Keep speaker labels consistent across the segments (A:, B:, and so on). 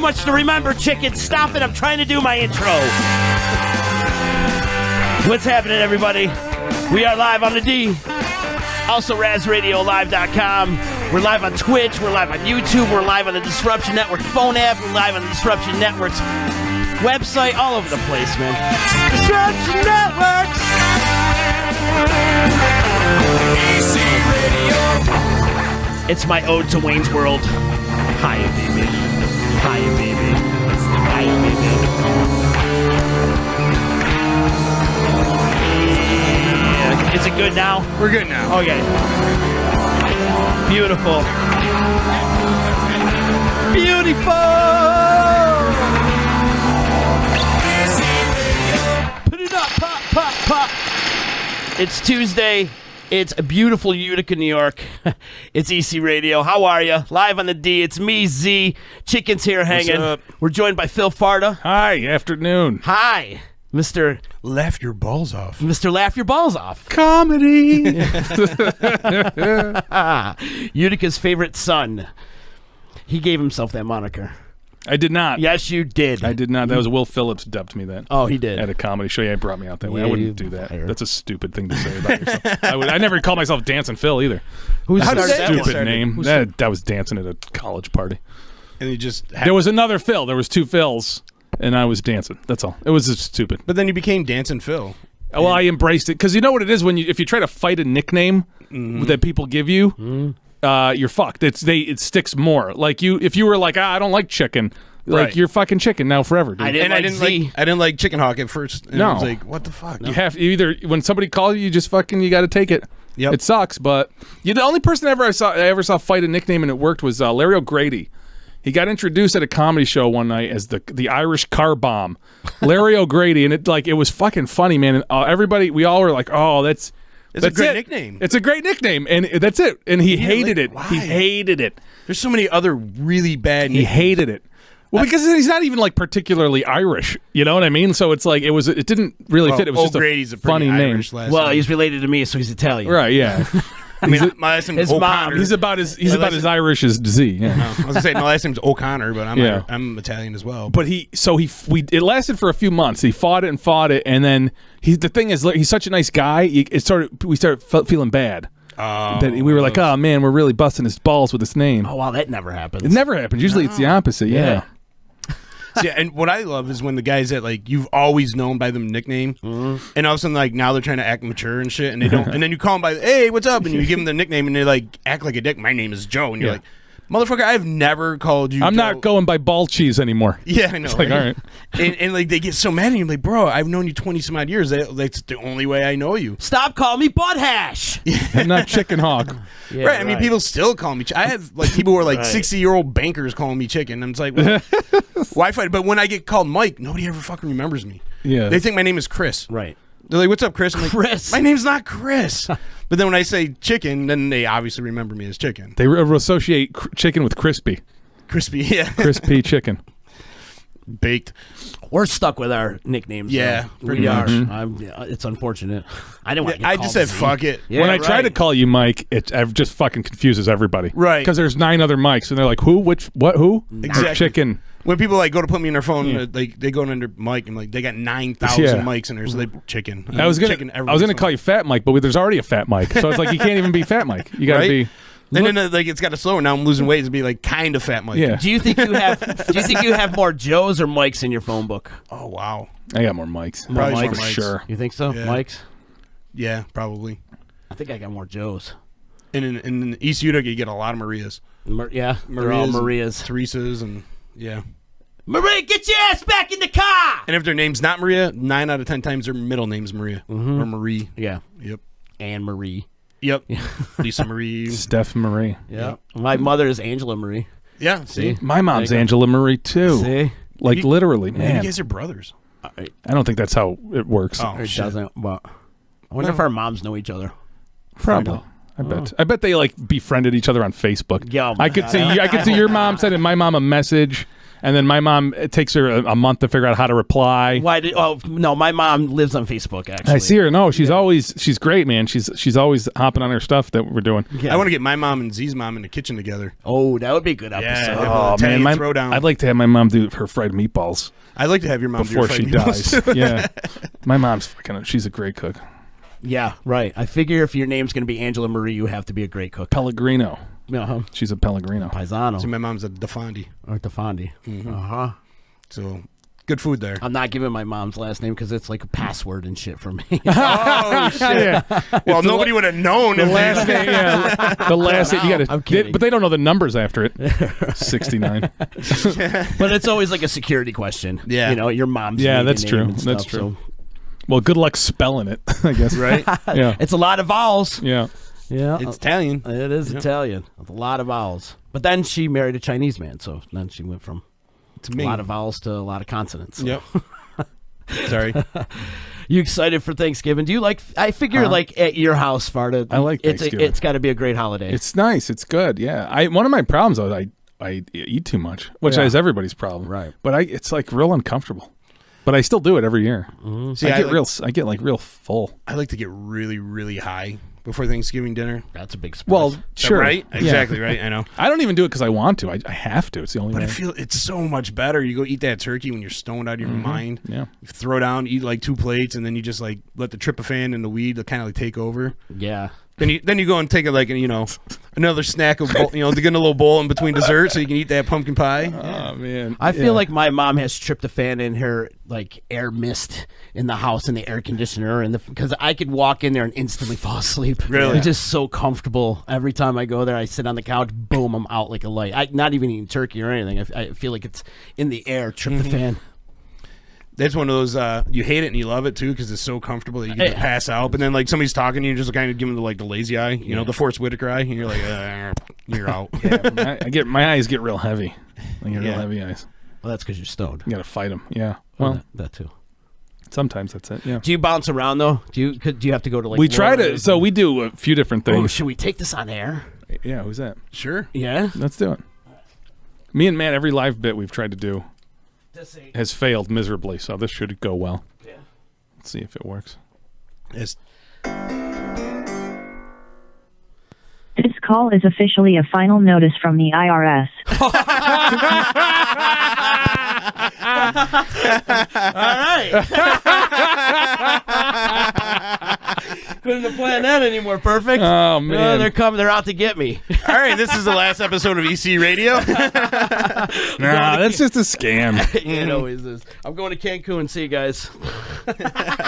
A: much to remember, chicken. Stop it. I'm trying to do my intro. What's happening, everybody? We are live on the D. Also, RazRadioLive.com. We're live on Twitch. We're live on YouTube. We're live on the Disruption Network phone app. We're live on the Disruption Network's website. All over the place, man. Disruption Networks. Easy Radio. It's my ode to Wayne's World. Hiya, baby. Hiya, baby. Hiya, baby. Yeah. Is it good now?
B: We're good now.
A: Okay. Beautiful. Beautiful. Put it up. Pop, pop, pop. It's Tuesday. It's a beautiful Utica, New York. It's EC Radio. How are you? Live on the D. It's me, Z. Chicken's here hanging.
B: What's up?
A: We're joined by Phil Farda.
C: Hi, afternoon.
A: Hi, Mr.
B: Laugh your balls off.
A: Mr. Laugh Your Balls Off.
C: Comedy.
A: Utica's favorite son. He gave himself that moniker.
C: I did not.
A: Yes, you did.
C: I did not. That was Will Phillips dubbed me that.
A: Oh, he did.
C: At a comedy show. Yeah, he brought me out that way.
A: Yeah,
C: I
A: you
C: wouldn't do that.
A: liar.
C: That's a stupid thing to say about yourself. I never called myself Dancing Phil either.
A: Who
B: How
A: started
B: did
A: that
B: that
A: one?
C: Stupid name. That was dancing at a college party.
B: And you just
C: There was another Phil. There was two Phils, and I was dancing. That's all. It was just stupid.
B: But then you became Dancing Phil.
C: Well, I embraced it because you know what it is when if you try to fight a nickname that people give you, you're fucked. It sticks more. Like if you were like, I don't like chicken. Like
B: Right.
C: you're fucking chicken now forever, dude.
A: I didn't
B: I didn't like Chicken Hawk at first. And
C: No.
B: I was like, what the fuck?
C: You have either when somebody calls you, just fucking you got to take it.
B: Yep.
C: It sucks, but the only person I ever saw fight a nickname and it worked was Larry O'Grady. He got introduced at a comedy show one night as the Irish car bomb, Larry O'Grady, and it was fucking funny, man. And we all were like, oh, that's
B: It's a great
C: it.
B: nickname.
C: It's a great nickname, and that's it. And he hated it.
B: why?
C: He hated it.
B: There's so many other really bad
C: He
B: nicknames.
C: hated it. Well, because he's not even like particularly Irish, you know what I mean? So it's like it didn't really fit. It was just
B: O'Grady's
C: a
B: a pretty
C: funny name,
B: Irish last
A: Well,
B: name.
A: he's related to me, so he's Italian.
C: right? Yeah,
B: I mean, my last name's
A: his
B: O'Connor.
A: mom-
C: he's about as
B: last name-
C: Irish as Z. Yeah.
B: I was gonna say my last name's O'Connor, but
C: Yeah.
B: I'm Italian as well.
C: But it lasted for a few months. He fought it, and then the thing is, he's such a nice guy. We started feeling bad. That we were like, oh man, we're really busting his balls with this name.
A: Oh, wow, that never happens.
C: It never happens. Usually it's the opposite. Yeah.
B: See, and what I love is when the guys that like you've always known by them nickname, and all of a sudden like now they're trying to act mature and shit, and they don't, and then you call them by, hey, what's up, and you give them the nickname, and they like act like a dick. My name is Joe, and you're
C: Yeah.
B: like, motherfucker, I've never called you.
C: I'm
B: Joe.
C: not going by ball cheese anymore.
B: Yeah, I know.
C: It's like, all right.
B: and like they get so mad, and you're like, bro, I've known you 20 some odd years. That's the only way I know you.
A: Stop calling me butt hash.
C: I'm not Chicken Hawk.
A: Yeah,
B: right. I mean, people still call me. I have like people who are like
A: Right.
B: 60-year-old bankers calling me chicken. And it's like, well, why fight? But when I get called Mike, nobody ever fucking remembers me.
C: Yeah.
B: They think my name is Chris.
A: Right.
B: They're like, what's up, Chris? I'm like,
A: Chris.
B: My name's not Chris. But then when I say chicken, then they obviously remember me as chicken.
C: They associate chicken with crispy.
B: Crispy, yeah.
C: Crispy chicken.
B: Baked.
A: We're stuck with our nicknames.
B: Yeah,
A: though.
B: pretty
A: we are.
B: much.
A: It's unfortunate. I didn't want to get
B: I
A: called
B: just said
A: Z.
B: fuck it.
A: Yeah,
C: When I
A: right.
C: try to call you Mike, it just fucking confuses everybody.
B: Right.
C: Because there's 9 other Mikes, and they're like, who? Which? What? Who?
B: Exactly.
C: Chicken.
B: When people like go to put me in their phone,
C: Yeah.
B: they go under Mike and like they got 9,000
C: Yeah.
B: mics in there, so they chicken.
C: I was
B: Chicken,
C: gonna
B: everybody's
C: call you Fat Mike, but there's already a Fat Mike, so it's like you can't even be Fat Mike. You gotta
B: Right?
C: be.
B: And then like it's got to slower. Now I'm losing weight to be like kind of fat Mike.
C: Yeah.
A: Do you think you have more Joes or Mikes in your phone book?
B: Oh wow.
C: I got more Mikes.
B: Probably
A: Mikes.
B: more
C: for
B: Mikes.
C: sure.
A: You think so?
B: Yeah.
A: Mikes?
B: Yeah, probably.
A: I think I got more Joes.
B: And in East Utica, you get a lot of Marias,
A: Yeah, they're all
B: and
A: Marias.
B: Teresas, and yeah.
A: Maria, get your ass back in the car!
B: And if their name's not Maria, 9 out of 10 times their middle name's Maria or Marie.
A: Yeah,
B: Yep.
A: Anne Marie.
B: Yep. Lisa Marie.
C: Steph Marie.
A: Yeah. My mother is Angela Marie.
B: Yeah.
A: See?
C: My mom's
A: There you go.
C: Angela Marie too.
A: See?
C: Like
B: You-
C: literally,
B: Maybe
C: man.
B: you guys are brothers.
C: I don't think that's how it works.
B: Oh,
A: It
B: shit.
A: doesn't, but I wonder if our moms know each other.
C: Probably. I bet they like befriended each other on Facebook.
A: Yeah,
C: I could see your mom sending my mom a message, And then my mom, it takes her a month to figure out how to reply.
A: Oh no, my mom lives on Facebook. Actually,
C: I see her. No, she's great, man. She's always hopping on her stuff that we're doing.
B: I want to get my mom and Z's mom in the kitchen together.
A: Oh, that would be a good episode.
B: Yeah,
C: man,
B: throwdown.
C: I'd like to have my mom do her fried meatballs.
B: I'd like to have your mom
C: before
B: do
C: she dies. Yeah, my mom's she's a great cook.
A: Yeah, right. I figure if your name's going to be Angela Marie, you have to be a great cook.
C: Pellegrino.
A: Uh-huh.
C: She's a Pellegrino.
A: Paisano.
B: So my mom's a Defandi.
A: Or Defandi.
B: Mm-hmm.
A: Uh-huh.
B: So good food there.
A: I'm not giving my mom's last name because it's like a password and shit for me.
B: Oh shit!
C: Yeah.
B: Well, nobody would have known
C: The
B: if
C: last name. Yeah, the last name. You got
A: I'm kidding.
C: but they don't know the numbers after it. 69.
A: But it's always like a security question.
B: Yeah.
A: You know, your mom's
C: Yeah,
A: maiden
C: that's
A: name
C: true.
A: and
C: That's
A: stuff,
C: true. Well, good luck spelling it, I guess.
B: right.
C: Yeah.
A: It's a lot of vowels.
C: Yeah.
A: Yeah.
B: It's Italian.
A: It is Italian. It's a lot of vowels. But then she married a Chinese man, so then she went from
B: To
A: a
B: me.
A: lot of vowels to a lot of consonants.
B: Yep. Sorry.
A: You excited for Thanksgiving? Do you like? I figure like at your house, Farda.
C: I like Thanksgiving.
A: It's got to be a great holiday.
C: It's nice. It's good. Yeah. One of my problems is I eat too much, which is everybody's problem.
A: Right.
C: But it's like real uncomfortable. But I still do it every year.
B: See,
C: I get real full.
B: I like to get really, really high before Thanksgiving dinner.
A: That's a big surprise.
C: Well, sure.
B: Right?
C: Yeah.
B: Exactly right. I know.
C: I don't even do it because I want to. I have to. It's the only
B: But
C: way.
B: I feel it's so much better. You go eat that turkey when you're stoned out of your mind.
C: Yeah.
B: You throw down, eat like 2 plates, and then you just like let the tryptophan and the weed kind of like take over.
A: yeah.
B: Then you go and take another snack of to get in a little bowl in between dessert so you can eat that pumpkin pie.
C: Oh man.
A: I feel like my mom has tryptophan in her like air mist in the house in the air conditioner and because I could walk in there and instantly fall asleep.
B: Really?
A: It's just so comfortable. Every time I go there, I sit on the couch, boom, I'm out like a light. Not even eating turkey or anything. I feel like it's in the air, tryptophan.
B: That's one of those you hate it and you love it too because it's so comfortable that you get to pass out. But then like somebody's talking to you, just kind of give them the lazy eye, the Forrest Whitaker eye, and you're like, you're out.
C: Yeah, my eyes get real heavy. I get real heavy eyes.
A: Well, that's because you're stoned.
C: You gotta fight them. Yeah. Well,
A: that too.
C: sometimes that's it. Yeah.
A: Do you bounce around though? Do you have to go to like?
C: We try to.
A: Laura's
C: So we do a few different
A: Oh,
C: things.
A: should we take this on air?
C: Yeah. Who's that?
B: Sure.
A: Yeah.
C: Let's do it. Me and Matt, every live bit we've tried to do has failed miserably. So this should go well.
A: Yeah.
C: Let's see if it works.
B: It's
D: This call is officially a final notice from the IRS.
A: All right. Couldn't have planned that any more perfect.
C: Oh man.
A: They're coming. They're out to get me.
B: all right. This is the last episode of EC Radio.
C: Nah, that's just a scam.
A: It always is. I'm going to Cancun. See you guys.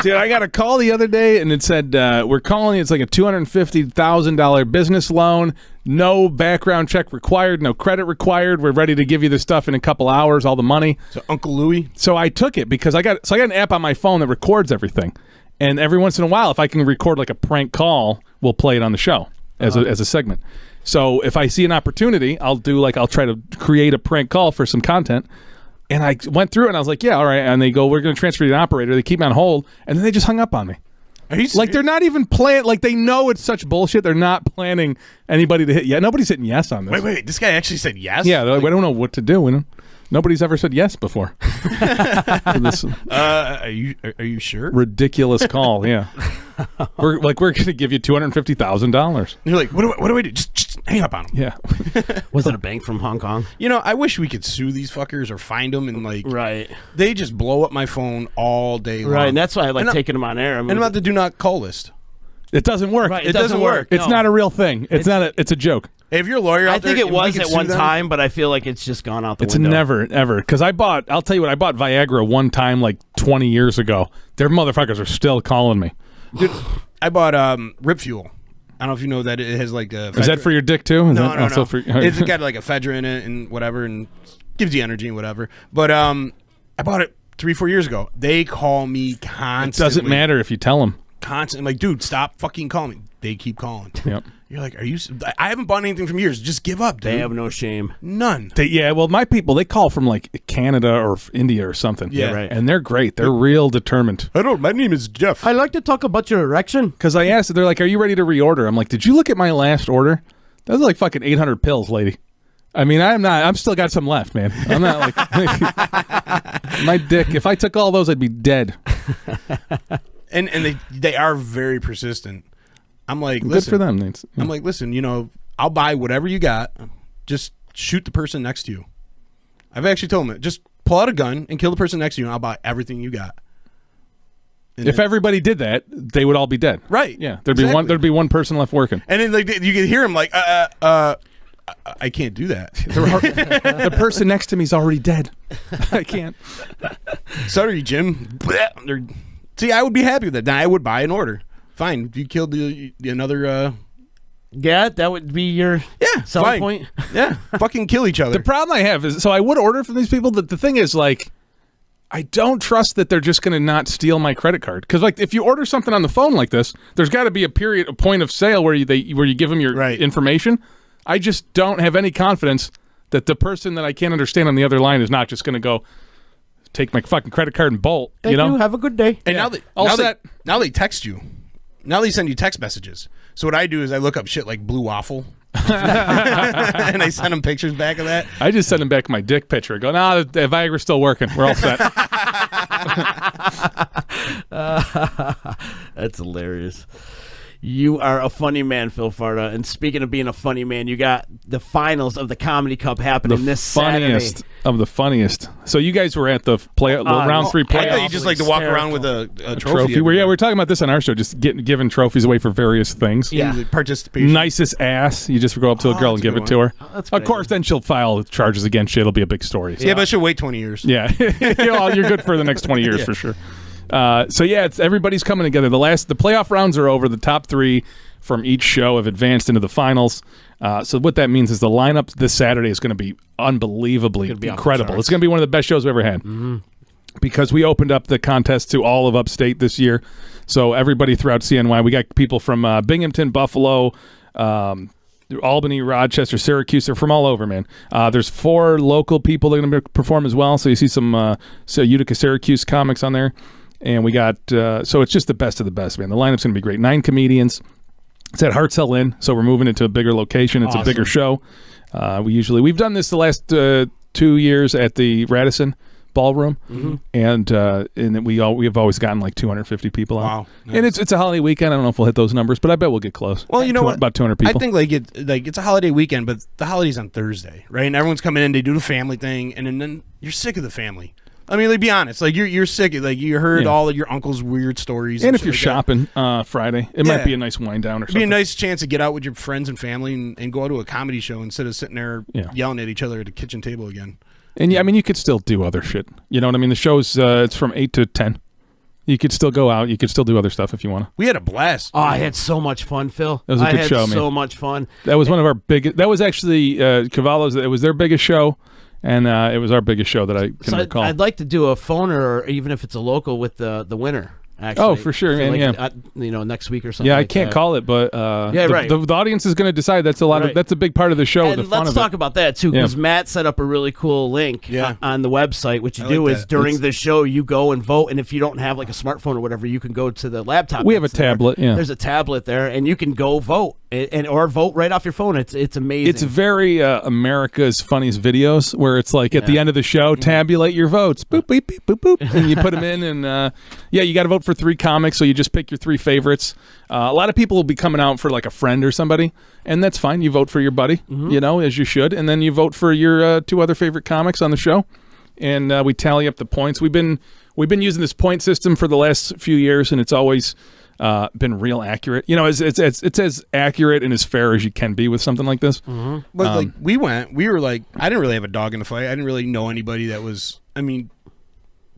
C: Dude, I got a call the other day and it said, we're calling you. It's like a $250,000 business loan. No background check required. No credit required. We're ready to give you the stuff in a couple hours, all the money.
B: So Uncle Louie.
C: So I took it because I got an app on my phone that records everything. And every once in a while, if I can record like a prank call, we'll play it on the show as a segment. So if I see an opportunity, I'll try to create a prank call for some content. And I went through it and I was like, yeah, all right. And they go, we're going to transfer you to an operator. They keep me on hold. And then they just hung up on me.
B: Are you
C: Like they're not even playing. Like they know it's such bullshit. They're not planning anybody to hit. Yeah, nobody's hitting yes on this.
B: Wait. This guy actually said yes.
C: Yeah, we don't know what to do. Nobody's ever said yes before. To this
B: Are you sure?
C: ridiculous call. Yeah, we're going to give you $250,000.
B: You're like, what do I do? Just hang up on him.
C: Yeah,
A: Was it a bank from Hong Kong?
B: I wish we could sue these fuckers or find them and like.
A: Right.
B: They just blow up my phone all day long.
A: Right. And that's why I like
B: And
A: taking them on air.
B: I'm about the do not call list.
C: it doesn't work.
A: Right,
B: it doesn't work.
C: It's
A: No.
C: not a real thing. It's not. It's a joke.
B: Hey, if you're a lawyer out
A: I think
B: there,
A: it was
B: we could
A: at
B: sue
A: one
B: them.
A: time, but I feel like it's just gone out the
C: It's
A: window.
C: never ever because I'll tell you what, I bought Viagra one time like 20 years ago. Their motherfuckers are still calling me.
B: Dude, I bought Rip Fuel. I don't know if you know that it has like a.
C: Is that for your dick too? Is
B: No,
C: that
B: no,
C: also
B: no.
C: for-
B: It's got like a ephedra in it and whatever, and gives you energy and whatever. But I bought it 3-4 years ago. They call me constantly.
C: It doesn't matter if you tell them.
B: Constantly, like, dude, stop fucking calling me. They keep calling.
C: Yep.
B: You're like, are you? I haven't bought anything from years. Just give up, dude.
A: They have no shame.
B: None.
C: Well, my people, they call from like Canada or India or something.
B: Yeah.
A: Right.
C: And they're great. They're real determined.
B: I don't. My name is Jeff.
A: I like to talk about your erection.
C: Because I asked, they're like, are you ready to reorder? I'm like, did you look at my last order? That was like fucking 800 pills, lady. I mean, I'm not. I'm still got some left, man. I'm not like my dick. If I took all those, I'd be dead.
B: And they are very persistent. I'm like,
C: Good
B: listen,
C: for them. It's,
B: I'm like, listen, I'll buy whatever you got. Just shoot the person next to you. I've actually told them, just pull out a gun and kill the person next to you, and I'll buy everything you got. And
C: if everybody did that, they would all be dead.
B: Right.
C: Yeah. There'd be one person left working.
B: And then like you can hear him like, I can't do that.
C: The person next to me is already dead. I can't.
B: Sorry, Jim. See, I would be happy with that. Then I would buy an order. Fine. If you killed another.
A: Yeah, that would be your selling
B: fine.
A: point.
B: Yeah. Fucking kill each other.
C: The problem I have is, so I would order from these people. The thing is, like, I don't trust that they're just going to not steal my credit card. Because, like, if you order something on the phone like this, there's got to be a point of sale where you give them your information. I just don't have any confidence that the person that I can't understand on the other line is not just going to go take my fucking credit card and bolt.
A: Thank you. Have a good day.
B: And now they text you. Now they send you text messages. So what I do is I look up shit like blue waffle. And I send them pictures back of that.
C: I just send them back my dick picture. I go, nah, the Viagra's still working. We're all set.
A: That's hilarious. You are a funny man, Phil Farda. And speaking of being a funny man, you got the finals of the Comedy Cup happening this
C: funniest
A: Saturday.
C: Of the funniest. So you guys were at the round 3 playoff.
B: I thought you just like to walk around with a trophy.
C: We're talking about this on our show, just giving trophies away for various things.
B: Yeah. Participation.
C: Nicest ass. You just go up to a girl and give it to her.
A: That's
C: of course, then she'll file charges against you. It'll be a big story. So.
B: Yeah, but she'll wait 20 years.
C: Yeah. You're good for the next 20 years for sure. Everybody's coming together. The playoff rounds are over. The top 3 from each show have advanced into the finals. So what that means is the lineup this Saturday is going to be unbelievably incredible. It's going to be one of the best shows we've ever had. Mm-hmm. Because we opened up the contest to all of upstate this year. So everybody throughout CNY, we got people from Binghamton, Buffalo, Albany, Rochester, Syracuse. They're from all over, man. There's 4 local people that are going to perform as well. So you see some Utica, Syracuse comics on there. And we got, so it's just the best of the best, man. The lineup's going to be great. 9 comedians. It's at Hartzell Inn, so we're moving it to a bigger location. It's a bigger show. We've done this the last 2 years at the Radisson Ballroom, and we have always gotten like 250 people out.
B: Wow, nice.
C: And it's a holiday weekend. I don't know if we'll hit those numbers, but I bet we'll get close.
B: Well, you know what?
C: About 200 people.
B: I think it's a holiday weekend, but the holiday's on Thursday, right? And everyone's coming in. They do the family thing, and then you're sick of the family. I mean, like, be honest. Like, you're sick. Like, you heard all of your uncle's weird stories.
C: And if you're shopping Friday, it might be a nice wind down or something.
B: It'd be a nice chance to get out with your friends and family and go out to a comedy show instead of sitting there yelling at each other at a kitchen table again.
C: And I mean, you could still do other shit. You know what I mean? The show's it's from 8 to 10. You could still go out. You could still do other stuff if you want to.
B: We had a blast.
A: Oh, I had so much fun, Phil.
C: That was a good show, man.
A: So much fun.
C: That was one of our biggest. That was actually Cavallo's. It was their biggest show. And it was our biggest show that I can recall.
A: I'd like to do a phoner, or even if it's a local, with the winner. Actually,
C: oh, for sure, man.
A: Next week or something.
C: Yeah, I can't call it, but the audience is going to decide. That's a lot of. That's a big part of the show.
A: And let's talk about that too, because Matt set up a really cool link on the website. What you do is during the show, you go and vote, and if you don't have like a smartphone or whatever, you can go to the laptop.
C: We have a tablet. Yeah,
A: there's a tablet there, and you can go vote or vote right off your phone. It's amazing.
C: It's very America's Funniest Videos, where it's like at the end of the show, tabulate your votes, boop beep beep boop boop, and you put them in, and you got to vote for 3 comics, so you just pick your 3 favorites. A lot of people will be coming out for like a friend or somebody, and that's fine. You vote for your buddy, as you should, and then you vote for your 2 other favorite comics on the show, and we tally up the points. We've been using this point system for the last few years, and it's always been real accurate. It's as accurate and as fair as you can be with something like this.
B: But like we were like, I didn't really have a dog in the fight. I didn't really know anybody that was,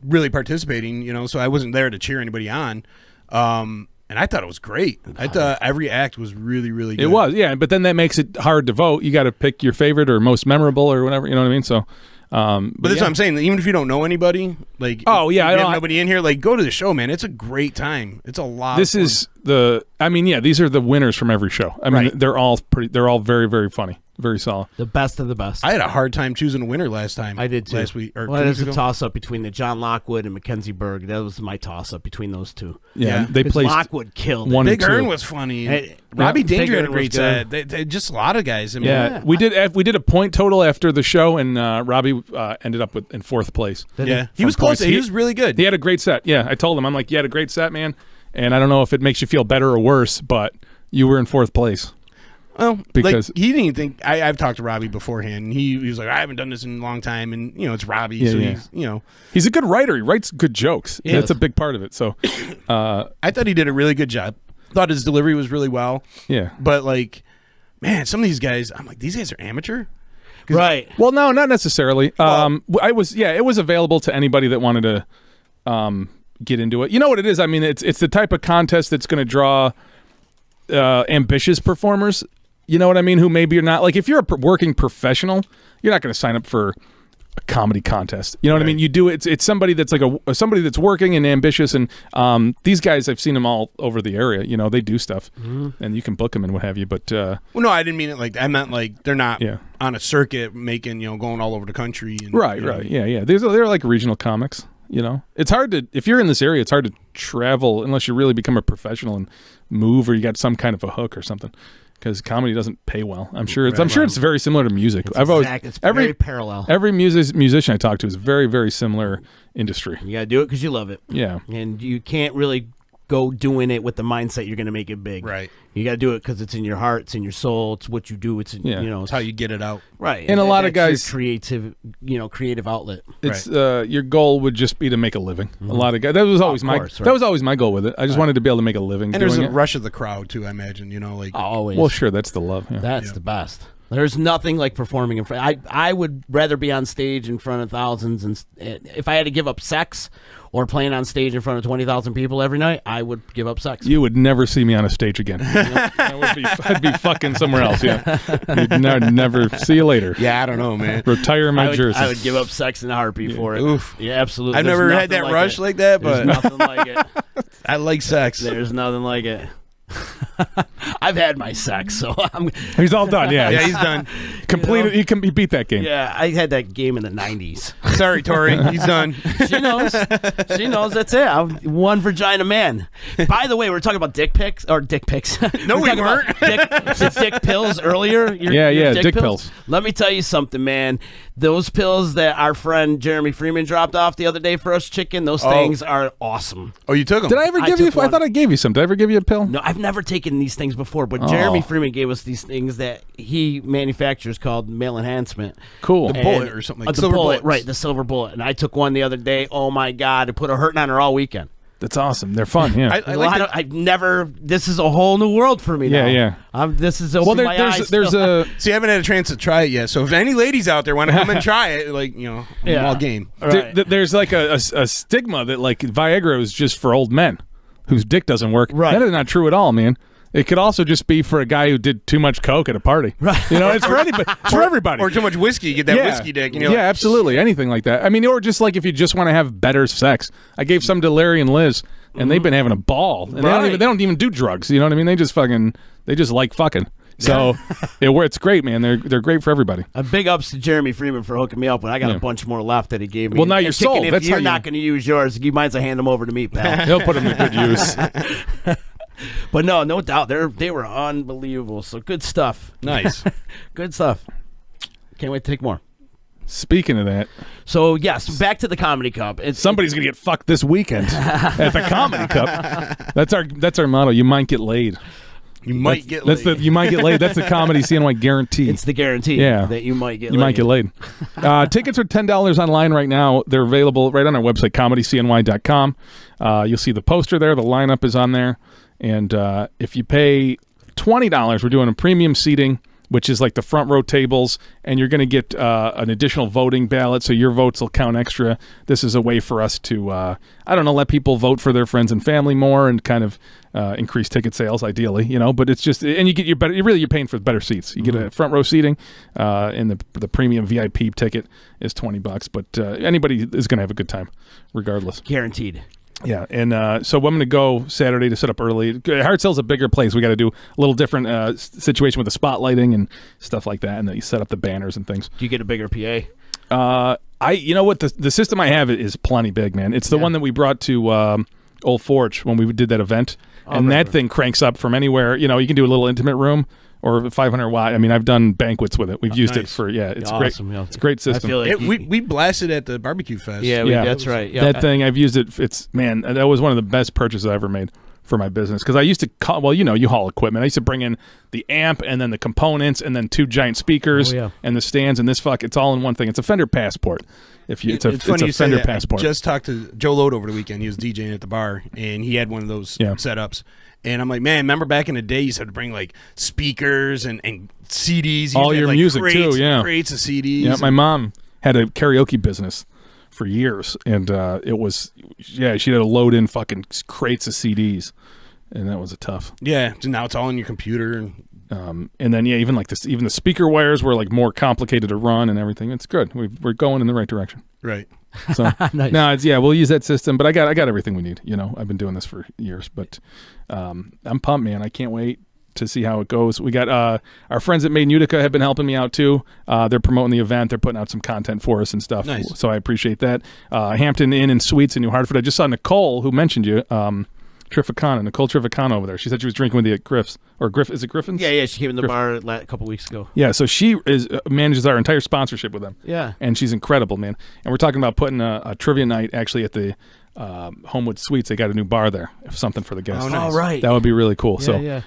B: really participating, so I wasn't there to cheer anybody on. And I thought it was great. I thought every act was really, really good.
C: It was, yeah, but then that makes it hard to vote. You got to pick your favorite or most memorable or whatever, you know what I mean? So,
B: but that's what I'm saying. Even if you don't know anybody, like,
C: I
B: don't have nobody in here, like, go to the show, man. It's a great time. It's a lot.
C: These are the winners from every show. They're all very, very funny. Very solid.
A: The best of the best.
B: I had a hard time choosing a winner last time.
A: I did too.
B: Last week or
A: well,
B: 2
A: there's
B: weeks
A: a
B: ago.
A: toss-up between the John Lockwood and Mackenzie Berg. That was my toss-up between those two.
C: Yeah,
B: Yeah.
C: they
A: 'Cause
C: placed
A: Lockwood killed it.
C: one
B: Big
C: and two.
B: Earn was funny.
A: Hey,
B: Robbie
A: Big
B: Danger had a
A: Earn
B: great
A: was
B: set.
A: good.
B: They just a lot of guys. I mean,
C: Yeah, we did a point total after the show, and Robbie ended up in fourth place.
B: yeah. He
C: From
B: was close.
C: points.
B: He was really good.
C: He had a great set. Yeah, I told him, I'm like, you had a great set, man. And I don't know if it makes you feel better or worse, but you were in fourth place.
B: Well,
C: Because-
B: like, he didn't even think. I've talked to Robbie beforehand, and he was like, I haven't done this in a long time, and it's Robbie,
C: Yeah,
B: so
C: yeah.
B: he's
C: He's a good writer. He writes good jokes.
B: Yeah.
C: That's a big part of it. So,
B: I thought he did a really good job. Thought his delivery was really well,
C: yeah.
B: but like, man, some of these guys, I'm like, these guys are amateur.
A: Right.
C: Well, no, not necessarily. It was available to anybody that wanted to get into it. You know what it is? I mean, it's the type of contest that's going to draw ambitious performers. You know what I mean? Who maybe you're not like. If you're a working professional, you're not going to sign up for a comedy contest. You know what I mean? You do it. It's somebody that's like somebody that's working and ambitious. And these guys, I've seen them all over the area. They do stuff, and you can book them and what have you. But
B: Well, no, I didn't mean it like I meant like they're not
C: Yeah.
B: on a circuit making going all over the country. And,
C: right, yeah. They're like regional comics. It's hard to if you're in this area. It's hard to travel unless you really become a professional and move, or you got some kind of a hook or something. Because comedy doesn't pay well. I'm sure it's very similar to music.
A: It's very parallel.
C: Every musician I talk to is very, very similar industry.
A: You got to do it because you love it.
C: Yeah.
A: And you can't really go doing it with the mindset you're going to make it big.
B: Right.
A: You got to do it because it's in your heart, it's in your soul, it's what you do, it's
B: It's how you get it out.
A: right.
C: And a lot of
A: that's your
C: guys-
A: creative outlet.
C: It's your goal would just be to make a living. A lot of guys. That was always
A: course, right.
C: that was always my goal with it. I just wanted to be able to make a living
B: And there's
C: doing
B: a
C: it.
B: rush of the crowd too. I imagine. Like
A: Always.
C: Well, sure, that's the love. Yeah.
A: That's the best. There's nothing like performing in front. I would rather be on stage in front of thousands, and if I had to give up sex or playing on stage in front of 20,000 people every night, I would give up sex.
C: You would never see me on a stage again. I'd be fucking somewhere else. Yeah, You'd never see you later.
B: yeah, I don't know, man.
C: Retire my jersey.
A: I would give up sex in a heartbeat for it.
B: Oof.
A: Yeah, absolutely.
B: I've
A: There's
B: never had
A: nothing
B: that rush
A: it.
B: like that,
A: There's
B: but
A: nothing like it.
B: I like sex.
A: There's nothing like it. I've had my sex, so I'm.
C: He's all done. Yeah,
B: Yeah, he's done.
C: completed. He beat that game.
A: Yeah, I had that game in the 90s.
B: Sorry, Tori. He's done.
A: She knows. She knows. That's it. I'm one vagina man. By the way, we were talking about dick pics.
B: No, we
A: talking
B: weren't.
A: about dick pills earlier.
C: Yeah, dick pills.
A: Let me tell you something, man. Those pills that our friend Jeremy Freeman dropped off the other day for us, chicken. Those things are awesome.
B: Oh, you took him.
C: Did I ever
A: I
C: give you?
A: took
C: I thought I gave you some. Did I ever give you a pill?
A: No, I've never taken these things before, but Jeremy Freeman gave us these things that he manufactures called male enhancement.
C: Cool.
B: The bullet or something like
A: the
B: silver
A: bullet,
B: bullets.
A: right? The silver bullet, and I took one the other day. Oh my god, it put a hurting on her all weekend.
C: That's awesome. They're fun. Yeah.
B: I like that.
A: I've never. This is a whole new world for me.
C: Yeah,
A: now.
C: yeah.
A: This is opening my eyes.
C: there's a
B: See, I haven't had a chance to try it yet. So if any ladies out there want to come and try it, I'm all game.
A: Right.
C: there's like a stigma that like Viagra is just for old men whose dick doesn't work.
A: Right.
C: That is not true at all, man. It could also just be for a guy who did too much coke at a party. Right. It's for anybody. It's for everybody.
B: Or too much whiskey, you get that whiskey dick. And you're
C: yeah, absolutely. Anything like that. I mean, or just like if you just want to have better sex. I gave some to Larry and Liz, and they've been having a ball. And
A: Right.
C: they don't even do drugs. You know what I mean? They just like fucking. So it's great, man. They're great for everybody.
A: A big ups to Jeremy Freeman for hooking me up, but I got a bunch more left that he gave me.
C: Well, now
A: And
C: you're
A: Chicken,
C: sold.
A: If
C: That's
A: you're
C: how
A: not
C: you-
A: going to use yours, you might as well hand them over to me, pal.
C: He'll put them to good use.
A: But no doubt, they were unbelievable. So good stuff.
B: nice.
A: Good stuff. Can't wait to take more.
C: Speaking of that,
A: So yes, back to the Comedy Cup.
C: somebody's gonna get fucked this weekend at the Comedy Cup. That's our motto. You might get laid.
B: You might get
C: That's
B: laid.
C: you might get laid. That's the Comedy CNY guarantee.
A: It's the guarantee
C: Yeah.
A: that you might get.
C: You might get laid. Tickets are $10 online right now. They're available right on our website, comedycny.com. You'll see the poster there. The lineup is on there. And if you pay $20, we're doing a premium seating, which is like the front row tables, and you're going to get an additional voting ballot, so your votes will count extra. This is a way for us to, let people vote for their friends and family more and kind of increase ticket sales, ideally, But it's just, and you get your better. You're paying for better seats. You get a front row seating, and the premium VIP ticket is $20. But anybody is going to have a good time, regardless.
A: Guaranteed.
C: Yeah, and so I'm going to go Saturday to set up early. Hartsell's a bigger place. We got to do a little different situation with the spotlighting and stuff like that, and then you set up the banners and things.
A: Do you get a bigger PA?
C: You know what, the system I have is plenty big, man. It's the one that we brought to Old Forge when we did that event, and that thing cranks up from anywhere. You know, you can do a little intimate room or 500 watt. I mean, I've done banquets with it. We've used it for it's
A: awesome,
C: great.
A: yeah.
C: It's a great system.
A: I feel like
B: we blasted at the barbecue fest.
A: Yeah, that's right. Yeah.
C: That thing, I've used it. It's, man, that was one of the best purchases I ever made for my business, because I used to call, well, you know, you haul equipment. I used to bring in the amp and then the components and then 2 giant speakers and the stands and this it's all in one thing. It's a Fender Passport. It's a Fender Passport.
B: I just talked to Joe Load over the weekend. He was DJing at the bar and he had one of those setups. And I'm like, man, remember back in the day you used to have to bring like speakers and CDs.
C: All your music
B: crates,
C: too, yeah.
B: Crates of CDs.
C: Yeah, my mom had a karaoke business for years, and it was, she had to load in fucking crates of CDs, and that was a tough.
B: Yeah, so now it's all on your computer.
C: And then even like this, even the speaker wires were like more complicated to run and everything. It's good. We're going in the right direction.
B: Right.
C: So
A: nice.
C: no, we'll use that system. But I got everything we need. You know, I've been doing this for years. But I'm pumped, man. I can't wait to see how it goes. We got our friends at Made in Utica have been helping me out too. They're promoting the event. They're putting out some content for us and stuff.
B: Nice.
C: So I appreciate that. Hampton Inn and Suites in New Hartford. I just saw Nicole, who mentioned you. Nicole Trificano over there. She said she was drinking with you at Griff's. Or is it Griffin's?
A: Yeah, she came in the bar a couple weeks ago.
C: Yeah, so she manages our entire sponsorship with them.
A: Yeah.
C: And she's incredible, man. And we're talking about putting a trivia night actually at the Homewood Suites. They got a new bar there, something for the guests.
B: Oh, nice.
A: Oh, right.
C: That would be really cool.
A: Yeah.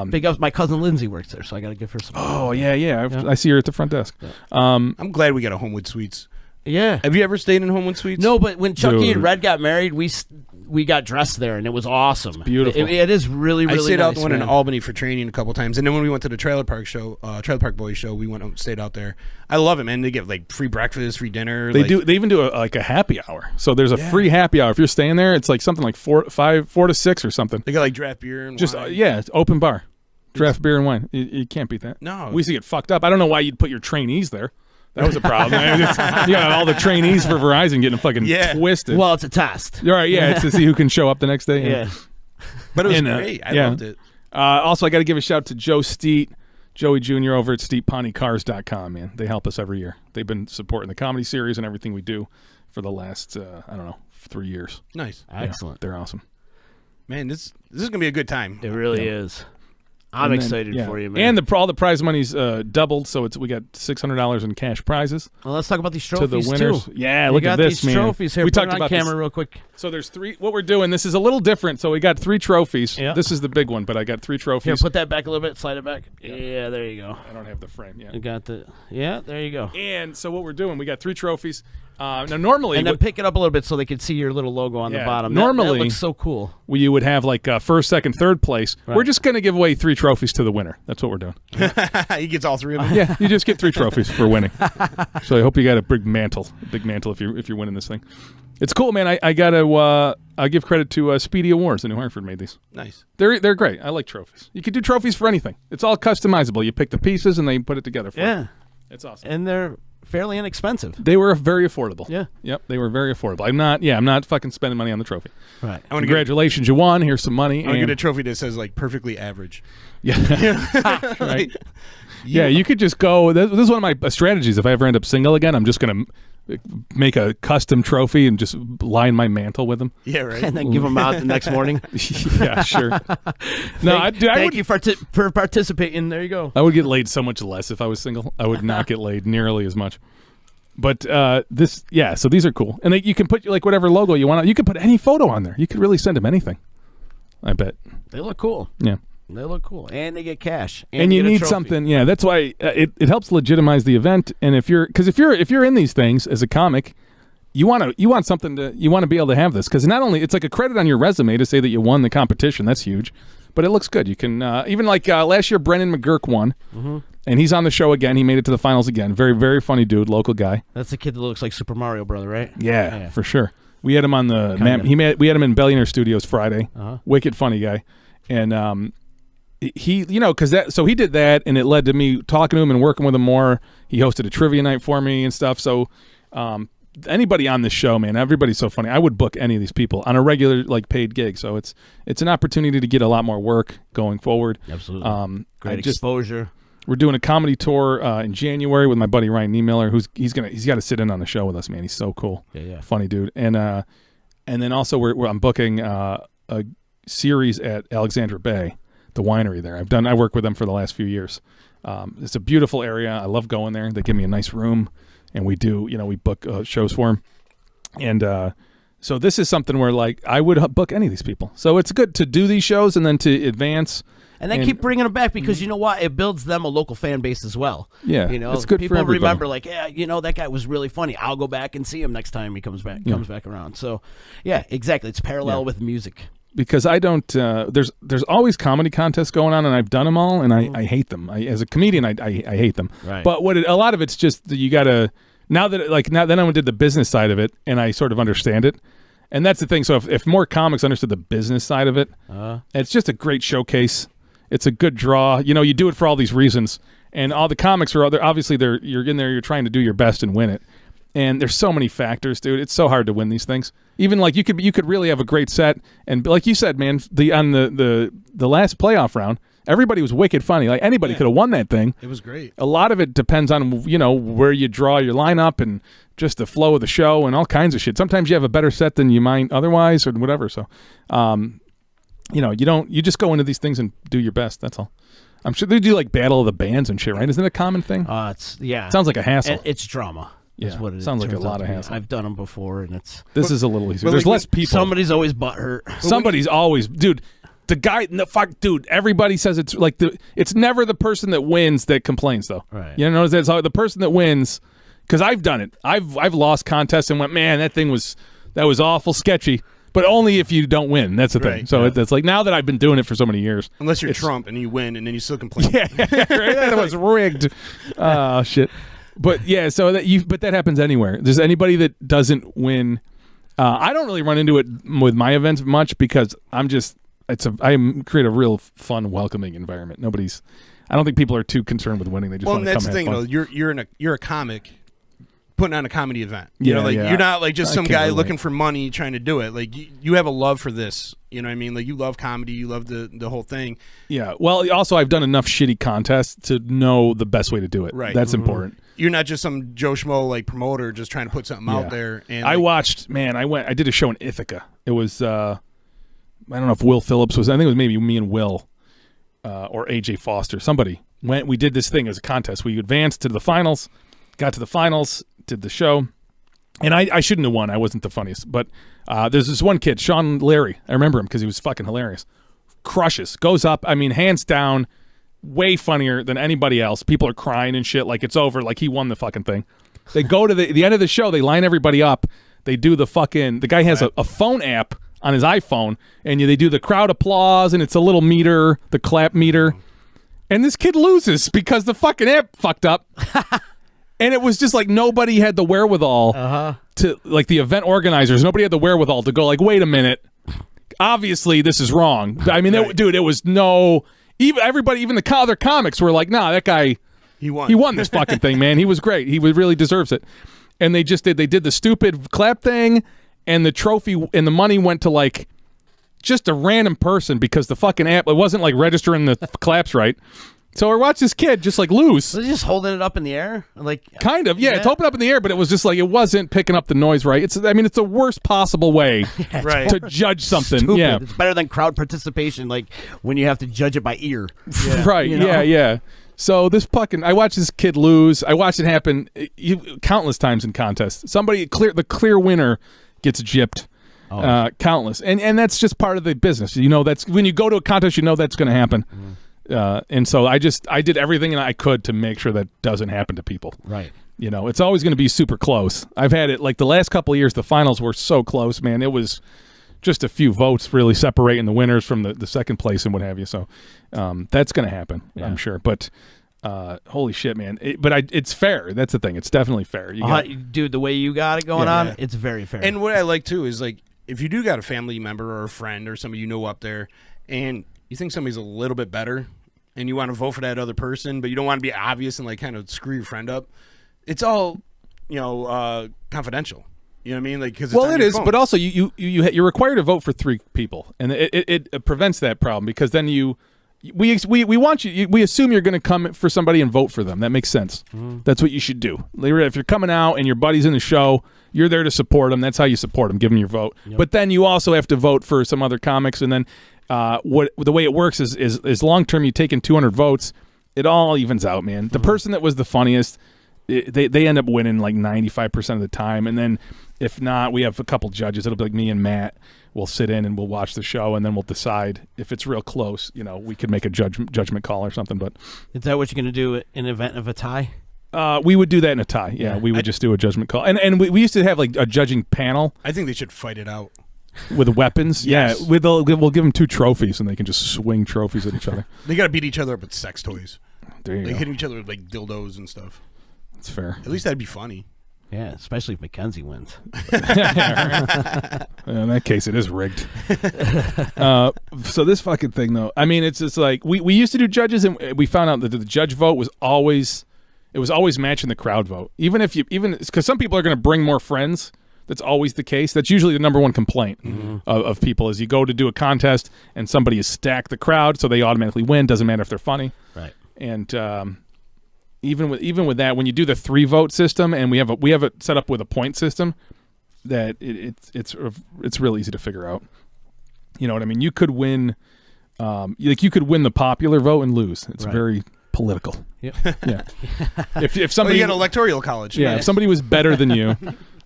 A: Big ups. My cousin Lindsay works there, so I got to give her some.
C: Oh, yeah. I see her at the front desk.
A: Yeah.
B: I'm glad we got a Homewood Suites.
A: Yeah.
B: Have you ever stayed in Homewood Suites?
A: No, but when Chucky and Red got married, we got dressed there, and it was awesome.
C: Beautiful.
A: It is really, really
B: I stayed
A: nice,
B: out the one in
A: man.
B: Albany for training a couple times, and then when we went to the Trailer Park Boys show, we went and stayed out there. I love it, man. They get like free breakfast, free dinner.
C: They even do a happy hour. So there's a free happy hour. If you're staying there, it's like something like 4 to 6 or something.
B: They got like draft beer and
C: Just
B: wine.
C: it's open bar, draft beer and wine. You can't beat that.
B: No.
C: We used to get fucked up. I don't know why you'd put your trainees there. That was a problem. All the trainees for Verizon getting fucking twisted.
A: Well, it's a test.
C: All right, it's to see who can show up the next day.
A: Yeah.
B: But it was great. I loved it.
C: Also, I got to give a shout out to Joe Steet, Joey Jr. over at SteetPontyCars.com, man. They help us every year. They've been supporting the comedy series and everything we do for the last, 3 years.
B: Nice.
A: Excellent.
C: They're awesome.
B: Man, this is going to be a good time.
A: It really is. I'm excited for you, man.
C: And all the prize money's doubled, so we got $600 in cash prizes.
A: Well, let's talk about these
C: To
A: trophies
C: the winners.
A: too.
C: Yeah,
A: We
C: look
A: got
C: at this,
A: these
C: man.
A: trophies here.
C: We
A: Put
C: talked
A: it on
C: about
A: camera
C: this.
A: real quick.
C: So there's 3. What we're doing, this is a little different. So we got 3 trophies.
A: Yeah.
C: This is the big one, but I got 3 trophies.
A: Here, put that back a little bit. Slide it back. Yeah, there you go.
C: I don't have the frame. Yeah.
A: You got the. Yeah, there you go.
C: And so what we're doing, we got 3 trophies. Now normally,
A: And then pick it up a little bit so they can see your little logo on the bottom.
C: Normally,
A: that looks so cool.
C: you would have like first, second, third place.
A: Right.
C: We're just going to give away 3 trophies to the winner. That's what we're doing.
B: He gets all 3 of them.
C: Yeah, you just get 3 trophies for winning. So I hope you got a big mantle if you're winning this thing. It's cool, man. I got to I give credit to Speedy Awards in New Hartford made these.
B: Nice.
C: They're great. I like trophies. You can do trophies for anything. It's all customizable. You pick the pieces and they put it together for you.
A: Yeah.
C: It's awesome.
A: And they're fairly inexpensive.
C: They were very affordable.
A: Yeah.
C: Yep, they were very affordable. I'm not fucking spending money on the trophy.
A: Right.
B: I want to
C: Congratulations, you won. Here's some money.
B: I want to get a trophy that says like perfectly average.
C: Yeah.
B: Right.
C: Yeah, you could just go. This is one of my strategies. If I ever end up single again, I'm just going to make a custom trophy and just line my mantle with them.
B: Yeah, right.
A: And then give them out the next morning.
C: Yeah, sure. No,
A: Thank you for participating. There you go.
C: I would get laid so much less if I was single. I would not get laid nearly as much. But so these are cool. And you can put like whatever logo you want. You can put any photo on there. You could really send them anything. I bet.
A: They look cool.
C: Yeah.
A: They look cool. And they get cash.
C: And you
A: get a
C: need
A: trophy.
C: something. Yeah, that's why it helps legitimize the event. And if you're in these things as a comic, you want something you want to be able to have this, because not only it's like a credit on your resume to say that you won the competition. That's huge. But it looks good. You can even like last year Brennan McGurk won. Mm-hmm. And he's on the show again. He made it to the finals again. Very, very funny dude, local guy.
A: That's the kid that looks like Super Mario Brother, right?
C: Yeah, for sure. We had him on the we had him in Billionaire Studios Friday. Wicked funny guy. And he, so he did that, and it led to me talking to him and working with him more. He hosted a trivia night for me and stuff. So anybody on this show, man, everybody's so funny. I would book any of these people on a regular like paid gig. So it's an opportunity to get a lot more work going forward.
A: Absolutely. Great exposure.
C: We're doing a comedy tour in January with my buddy Ryan Niemiller, he's got to sit in on the show with us, man. He's so cool.
A: Yeah.
C: Funny dude. And then also I'm booking a series at Alexandra Bay, the winery there. I worked with them for the last few years. It's a beautiful area. I love going there. They give me a nice room, and we book shows for them. And so this is something where like I would book any of these people. So it's good to do these shows and then to advance.
A: And then keep bringing them back because you know what? It builds them a local fan base as well.
C: Yeah, it's good
A: people
C: for everybody.
A: Remember, like, that guy was really funny. I'll go back and see him next time he comes back around. So, yeah, exactly. It's parallel with music.
C: Because I don't, there's always comedy contests going on, and I've done them all, and I hate them. As a comedian, I hate them.
A: Right.
C: But a lot of it's just that you gotta then I did the business side of it, and I sort of understand it. And that's the thing. So if more comics understood the business side of it, it's just a great showcase. It's a good draw. You do it for all these reasons, and all the comics are obviously you're in there. You're trying to do your best and win it. And there's so many factors, dude. It's so hard to win these things. Even like you could really have a great set, and like you said, man, on the last playoff round, everybody was wicked funny. Like anybody could have won that thing.
B: It was great.
C: A lot of it depends on where you draw your lineup and just the flow of the show and all kinds of shit. Sometimes you have a better set than you might otherwise, or whatever. So, you just go into these things and do your best. That's all. I'm sure they do like battle of the bands and shit, right? Isn't it a common thing?
A: It
C: sounds like a hassle.
A: It's drama.
C: Yeah,
A: what it
C: sounds like a
A: turns
C: lot
A: out
C: of
A: to be.
C: hassle.
A: I've done them before, and
C: this is a little easier. There's less people.
A: Somebody's always butthurt.
C: Somebody's always, dude. The guy, dude. Everybody says it's like it's never the person that wins that complains, though.
A: Right.
C: You know, it's the person that wins. Because I've done it. I've lost contests and went, man, that was awful sketchy. But only if you don't win. That's the thing.
B: Right,
C: So it's like now that I've been doing it for so many years.
B: Unless you're Trump and you win and then you still complain.
C: Yeah, that was rigged. Oh shit. But yeah, so that happens anywhere. There's anybody that doesn't win. I don't really run into it with my events much because I create a real fun, welcoming environment. I don't think people are too concerned with winning. They just want to come
B: that's the thing,
C: fun.
B: though. You're a comic putting on a comedy event.
C: Yeah.
B: You're not like just some guy
C: relate.
B: looking for money trying to do it. Like you have a love for this. You know what I mean? Like you love comedy, you love the whole thing.
C: Yeah. Well, also I've done enough shitty contests to know the best way to do it.
B: Right.
C: That's important.
B: You're not just some Joe Schmo like promoter just trying to put something out there. And
C: I did a show in Ithaca. It was I don't know if Will Phillips was. I think it was maybe me and Will or AJ Foster. Somebody went. We did this thing as a contest. We advanced to the finals, got to the finals, did the show, and I shouldn't have won. I wasn't the funniest, but there's this one kid, Sean Larry. I remember him because he was fucking hilarious. Crushes, goes up. I mean, hands down, way funnier than anybody else. People are crying and shit like it's over, like he won the fucking thing. They go to the end of the show. They line everybody up. They do the guy has a phone app on his iPhone, and they do the crowd applause, and it's a little meter, the clap meter, and this kid loses because the fucking app fucked up. And it was just like nobody had the wherewithal to, like the event organizers, nobody had the wherewithal to go like, wait a minute, obviously this is wrong. I mean, dude, it was even the other comics were like, nah, that guy, he won this fucking thing, man. He was great. He really deserves it. And they did the stupid clap thing, and the trophy and the money went to like just a random person because the fucking app, it wasn't like registering the claps right. So I watched this kid just like lose.
A: Was he just holding it up in the air? Like
C: kind of, yeah. It's open up in the air, but it was just like it wasn't picking up the noise right. It's the worst possible way to judge something.
A: Stupid.
C: Yeah,
A: it's better than crowd participation, like when you have to judge it by ear.
C: Yeah. Right? Yeah. So I watched this kid lose. I watched it happen countless times in contests. The clear winner gets gypped. Countless, and that's just part of the business. That's when you go to a contest, that's going to happen. Mm-hmm. And so I did everything I could to make sure that doesn't happen to people.
A: Right.
C: It's always going to be super close. I've had it like the last couple of years, the finals were so close, man. It was just a few votes really separating the winners from the second place and what have you. So that's going to happen, I'm sure. But holy shit, man. It's fair. That's the thing. It's definitely fair.
A: Dude, the way you got it going on, it's very fair.
B: And what I like too is like if you do got a family member or a friend or somebody up there and you think somebody's a little bit better and you want to vote for that other person, but you don't want to be obvious and like kind of screw your friend up. It's all confidential. You know what I mean? Like, because
C: well, it is, but also you're required to vote for 3 people, and it prevents that problem because then we want you. We assume you're going to come for somebody and vote for them. That makes sense. That's what you should do. If you're coming out and your buddy's in the show, you're there to support them. That's how you support them, give them your vote. Yep. But then you also have to vote for some other comics, and then the way it works is long term. You take in 200 votes, it all evens out, man. The person that was the funniest, they end up winning like 95% of the time, and then if not, we have a couple judges. It'll be like me and Matt. We'll sit in and we'll watch the show, and then we'll decide if it's real close. We could make a judgment call or something. But
A: is that what you're going to do in event of a tie?
C: We would do that in a tie. Yeah, we would just do a judgment call, and we used to have like a judging panel.
B: I think they should fight it out
C: with weapons.
B: Yes.
C: Yeah, we'll give them 2 trophies, and they can just swing trophies at each other.
B: They got to beat each other up with sex toys.
C: There you go.
B: Hit each other with like dildos and stuff.
C: That's fair.
B: At least that'd be funny.
A: Yeah, especially if Mackenzie wins.
C: In that case, it is rigged. So this fucking thing, though, I mean, it's just like we used to do judges, and we found out that the judge vote was always matching the crowd vote. Even because some people are going to bring more friends. That's always the case. That's usually the number one complaint of people is you go to do a contest and somebody has stacked the crowd, so they automatically win. Doesn't matter if they're funny.
A: Right.
C: And even with that, when you do the 3 vote system, and we have it set up with a point system, that it's real easy to figure out. You know what I mean? You could win, you could win the popular vote and lose. It's very political.
A: Yep.
C: Yeah. If somebody
B: you got electoral college.
C: Yeah. If somebody was better than you,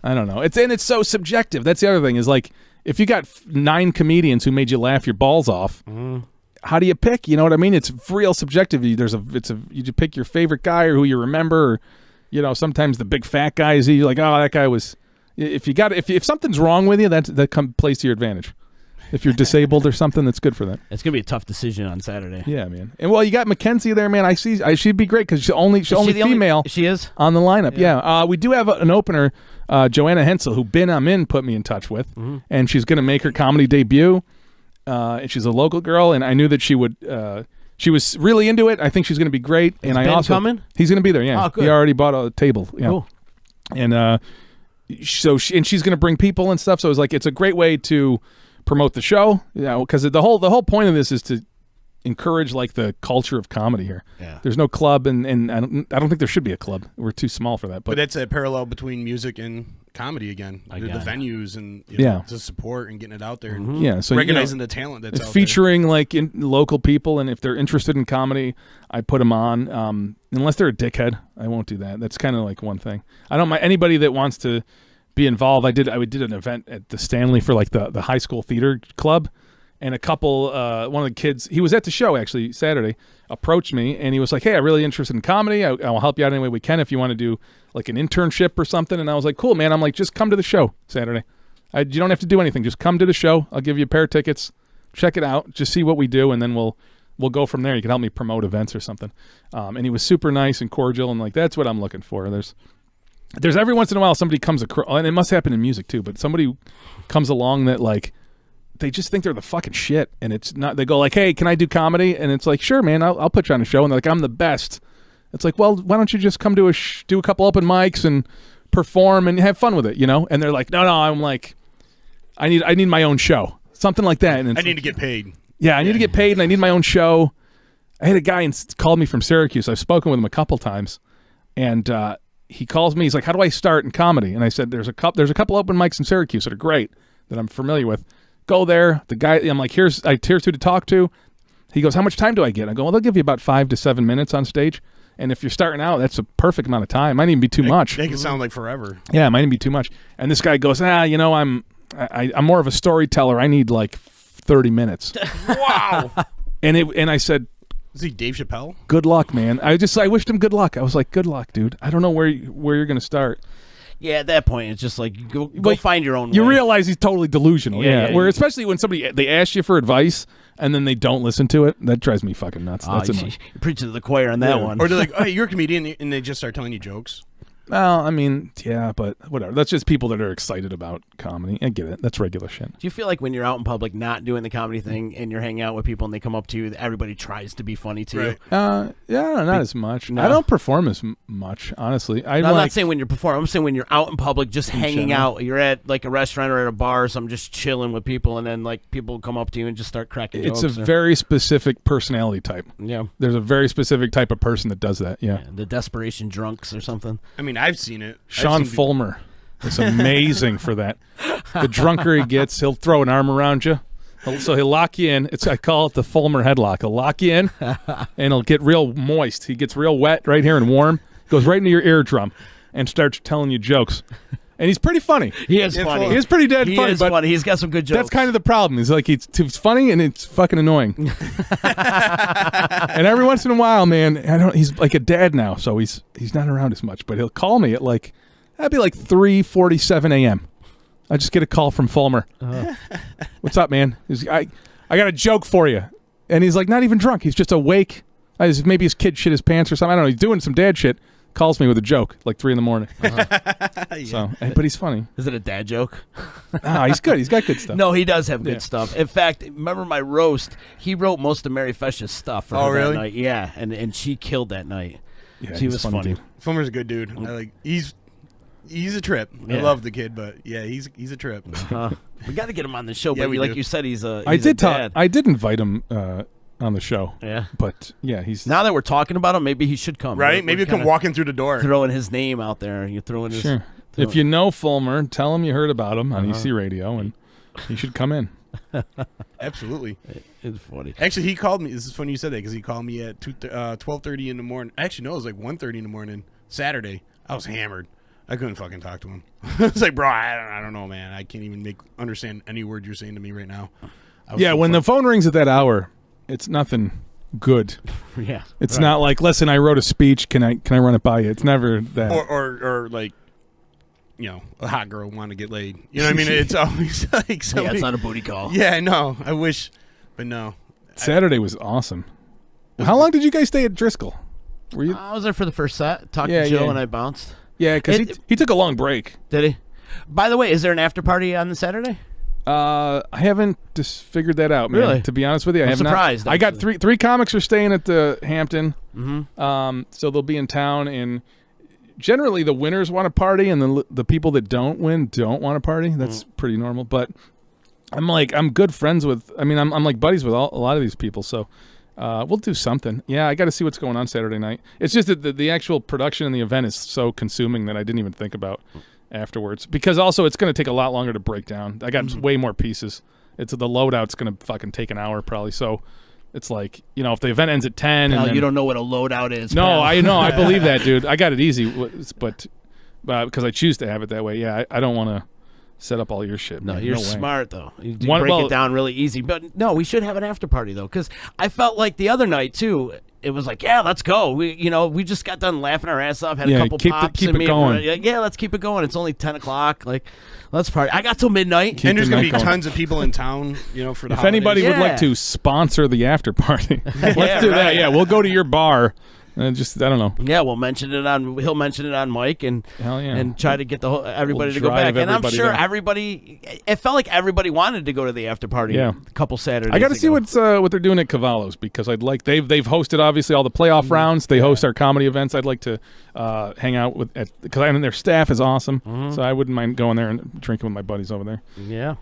C: I don't know. It's so subjective. That's the other thing is like if you got 9 comedians who made you laugh your balls off. How do you pick? You know what I mean? It's real subjective. You pick your favorite guy or who you remember. Or, sometimes the big fat guy is you're like, oh, that guy was. If something's wrong with you, that plays to your advantage. If you're disabled or something, that's good for that.
A: It's gonna be a tough decision on Saturday.
C: Yeah, man. And you got Mackenzie there, man. She'd be great because she's only female.
A: She is
C: on the lineup. Yeah. We do have an opener, Joanna Hensel, who Ben Amin put me in touch with, and she's gonna make her comedy debut. And she's a local girl, and I knew that she would. She was really into it. I think she's going to be great.
A: Is Ben coming?
C: He's going to be there. Yeah,
A: oh, good.
C: He already bought a table. Yeah,
A: cool.
C: And she's going to bring people and stuff. So it's a great way to promote the show. Yeah, because the whole point of this is to encourage like the culture of comedy here.
A: Yeah.
C: There's no club, and I don't think there should be a club. We're too small for that.
B: But it's a parallel between music and comedy again. The venues and the support and getting it out there. And
C: so
B: recognizing the talent that's out
C: featuring there. Like in local people, and if they're interested in comedy, I put them on. Unless they're a dickhead, I won't do that. That's kind of like one thing. I don't mind anybody that wants to be involved. I did an event at the Stanley for like the high school theater club. And a couple, one of the kids, he was at the show actually Saturday, approached me and he was like, "Hey, I'm really interested in comedy. I'll help you out any way we can if you want to do like an internship or something." And I was like, "Cool, man." I'm like, "Just come to the show Saturday. You don't have to do anything. Just come to the show. I'll give you a pair of tickets. Check it out. Just see what we do, and then we'll go from there. You can help me promote events or something." And he was super nice and cordial, and like that's what I'm looking for. There's every once in a while somebody comes across, and it must happen in music too, but somebody comes along that like. They just think they're the fucking shit, and it's not. They go like, "Hey, can I do comedy?" And it's like, "Sure, man, I'll put you on a show." And they're like, "I'm the best." It's like, well, why don't you just come to do a couple open mics and perform and have fun with it, And they're like, "No, I'm like, I need my own show, something like that." And
B: I need to get paid.
C: Yeah, I need to get paid, and I need my own show. I had a guy called me from Syracuse. I've spoken with him a couple times, and he calls me. He's like, "How do I start in comedy?" And I said, "There's a couple open mics in Syracuse that are great that I'm familiar with." Go there. The guy, I'm like, here's who to talk to. He goes, "How much time do I get?" I go, "Well, they'll give you about 5 to 7 minutes on stage. And if you're starting out, that's a perfect amount of time. Might even be too much."
B: They can sound like forever.
C: Yeah, it might even be too much. And this guy goes, I'm more of a storyteller. I need like 30 minutes.
B: Wow.
C: And I said,
B: is he Dave Chappelle?
C: "Good luck, man." I wished him good luck. I was like, "Good luck, dude. I don't know where you're going to start."
A: Yeah, at that point, it's just like go find your own way.
C: You realize he's totally delusional.
A: Yeah.
C: Where especially when they ask you for advice and then they don't listen to it, that drives me fucking nuts. That's annoying.
A: You're preaching to the choir on that one.
B: Or they're like, "Oh, you're a comedian," and they just start telling you jokes.
C: Well, I mean, yeah, but whatever. That's just people that are excited about comedy. I get it. That's regular shit.
A: Do you feel like when you're out in public not doing the comedy thing and you're hanging out with people and they come up to you, everybody tries to be funny to you?
C: Yeah, not as much.
A: No.
C: I don't perform as much, honestly.
A: I'm not saying when you're performing. I'm saying when you're out in public, just hanging
C: general.
A: out. You're at like a restaurant or at a bar, so I'm just chilling with people, and then like people come up to you and just start cracking jokes.
C: It's a very specific personality type.
A: Yeah.
C: There's a very specific type of person that does that. Yeah.
A: The desperation drunks or something.
B: I mean, I've seen it.
C: Sean Fulmer is amazing for that. The drunker he gets, he'll throw an arm around you. So he'll lock you in. I call it the Fulmer headlock. He'll lock you in, and he'll get real moist. He gets real wet right here and warm. Goes right into your eardrum and starts telling you jokes. And he's pretty funny.
A: He is funny.
C: He's pretty dead
A: He
C: funny.
A: is
C: but
A: funny. He's got some good jokes.
C: that's kind of the problem. He's like he's funny and it's fucking annoying. And every once in a while, man, he's like a dad now, so he's not around as much. But he'll call me at that'd be like 3:47 a.m. I just get a call from Fulmer. What's up, man? I got a joke for you. And he's like not even drunk. He's just awake. Maybe his kid shit his pants or something. I don't know. He's doing some dad shit. Calls me with a joke like 3 a.m. So, but he's funny.
A: Is it a dad joke?
C: He's good. He's got good stuff.
A: No, he does have good stuff. In fact, remember my roast? He wrote most of Mary Fesha's stuff for her that night. Yeah, and she killed that night.
C: Yeah,
A: she was funny.
C: Dude.
B: Fulmer's a good dude. He's a trip.
A: Yeah.
B: I love the kid, but yeah, he's a trip.
A: We got to get him on the show.
B: Yeah,
A: but like
B: do.
A: you said, he's a
C: dad.
A: dad.
C: I did invite him on the show.
A: Yeah,
C: but yeah, he's
A: now that we're taling about him, maybe he should come.
B: Right? Maybe you come walking through the door,
A: throwing his name out there. You throwing his.
C: Sure. If you know Fulmer, tell him you heard about him on EC Radio, and he should come in.
B: Absolutely.
A: It's funny.
B: Actually, he called me. This is funny you said that because he called me at 12:30 in the morning. Actually, no, it was like 1:30 in the morning. Saturday. I was hammered. I couldn't fucking talk to him. It's like, bro, I don't know, man. I can't even understand any word you're saying to me right now.
C: Yeah, when the phone rings at that hour, it's nothing good.
A: Yeah,
C: it's not like, listen, I wrote a speech. Can I run it by you? It's never that.
B: Or like, a hot girl want to get laid. You know what I mean? It's always like somebody.
A: Yeah, it's not a booty call.
B: Yeah, I know. I wish, but no.
C: Saturday was awesome. How long did you guys stay at Driscoll? Were you?
A: I was there for the first set. Talked to Joe and I bounced.
C: Yeah, because he took a long break.
A: Did he? By the way, is there an after party on the Saturday?
C: I haven't just figured that out, man.
A: Really?
C: To be honest with you, I have
A: surprised.
C: Not. I got three comics are staying at the Hampton.
A: Mm-hmm.
C: So they'll be in town, and generally the winners want to party, and the people that don't win don't want to party. That's pretty normal. But I'm good friends with. I mean, I'm like buddies with a lot of these people. So we'll do something. Yeah, I got to see what's going on Saturday night. It's just that the actual production and the event is so consuming that I didn't even think about afterwards, because also it's going to take a lot longer to break down. I got way more pieces. The loadout's going to fucking take an hour probably. So it's like, if the event ends at 10
A: Pal,
C: and then,
A: you don't know what a loadout is.
C: No,
A: pal.
C: I know. I believe that, dude. I got it easy, but because I choose to have it that way. Yeah, I don't want to set up all your shit.
A: No,
C: man.
A: you're
C: No way.
A: smart though. You break it down really easy. But no, we should have an after party though, because I felt like the other night too. It was like, yeah, let's go. We just got done laughing our ass off, had a couple pops.
C: Keep it going.
A: Yeah, let's keep it going. It's only 10 o'clock. Like, let's party. I got till midnight.
B: And there's going to be tons of people in town, for the
C: If
B: holidays.
C: anybody would like to sponsor the after party, let's do that. Yeah, we'll go to your bar. I don't know.
A: Yeah, he'll mention it on Mike and
C: Hell yeah.
A: and try to get everybody to go
C: drive
A: back. And I'm sure
C: everybody
A: it felt like everybody wanted to go to the after party.
C: Yeah.
A: A couple Saturdays.
C: I got to see
A: ago.
C: what they're doing at Cavallo's, because they've hosted obviously all the playoff rounds. They host our comedy events. I'd like to hang out because I know their staff is awesome. So I wouldn't mind going there and drinking with my buddies over there.
A: Yeah.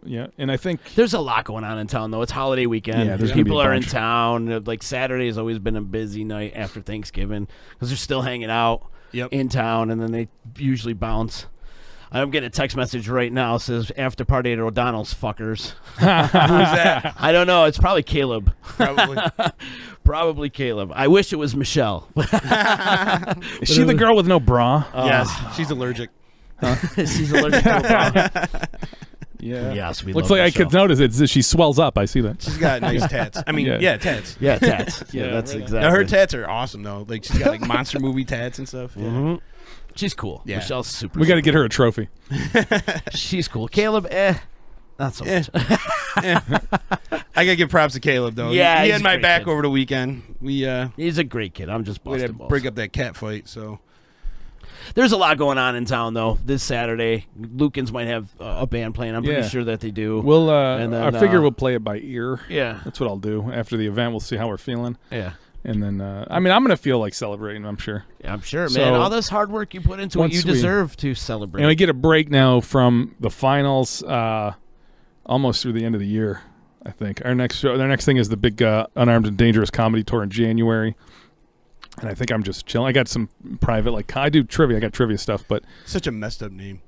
C: Yeah, and I think
A: there's a lot going on in town though. It's holiday weekend.
C: Yeah, there's gonna be
A: people
C: a
A: are in
C: bunch.
A: town. Like Saturday has always been a busy night after Thanksgiving because they're still hanging out in town, and then they usually bounce. I'm getting a text message right now. It says after party at O'Donnell's fuckers.
B: Who's that?
A: I don't know. It's probably Caleb.
B: Probably.
A: Probably Caleb. I wish it was Michelle.
C: is she the girl with no bra?
B: Yes, she's allergic.
A: She's allergic to a bra.
C: Yeah.
A: Yes, we
C: looks
A: love
C: like
A: Michelle.
C: I could notice she swells up. I see that.
B: She's got nice tats. I mean,
C: Yeah.
B: tats.
A: Yeah, tats. Yeah, that's
C: right.
A: exactly.
B: Now, her tats are awesome though. Like she's got like monster movie tats and stuff. Yeah.
A: Mhm. She's cool.
B: Yeah.
A: Michelle's super.
C: We got to get her a trophy.
A: She's cool. Caleb, not so much.
B: I gotta give props to Caleb though.
A: Yeah,
B: he
A: he's
B: had
A: a
B: my
A: great
B: back
A: kid.
B: over the weekend. We
A: He's a great kid. I'm just
B: we had
A: busting
B: to
A: balls.
B: break up that cat fight. So
A: There's a lot going on in town though. This Saturday, Lukens might have a band playing. I'm pretty sure that they do.
C: We'll.
A: And then,
C: I figure we'll play it by ear.
A: Yeah,
C: that's what I'll do after the event. We'll see how we're feeling.
A: Yeah.
C: And then, I mean, I'm gonna feel like celebrating. I'm sure.
A: Yeah, I'm sure,
C: So,
A: man. All this hard work you put into it, you deserve to celebrate.
C: And we get a break now from the finals, almost through the end of the year. I think our next thing is the big Unarmed and Dangerous comedy tour in January. And I think I'm just chilling. I got some private, I do trivia. I got trivia stuff, but
B: such a messed up name.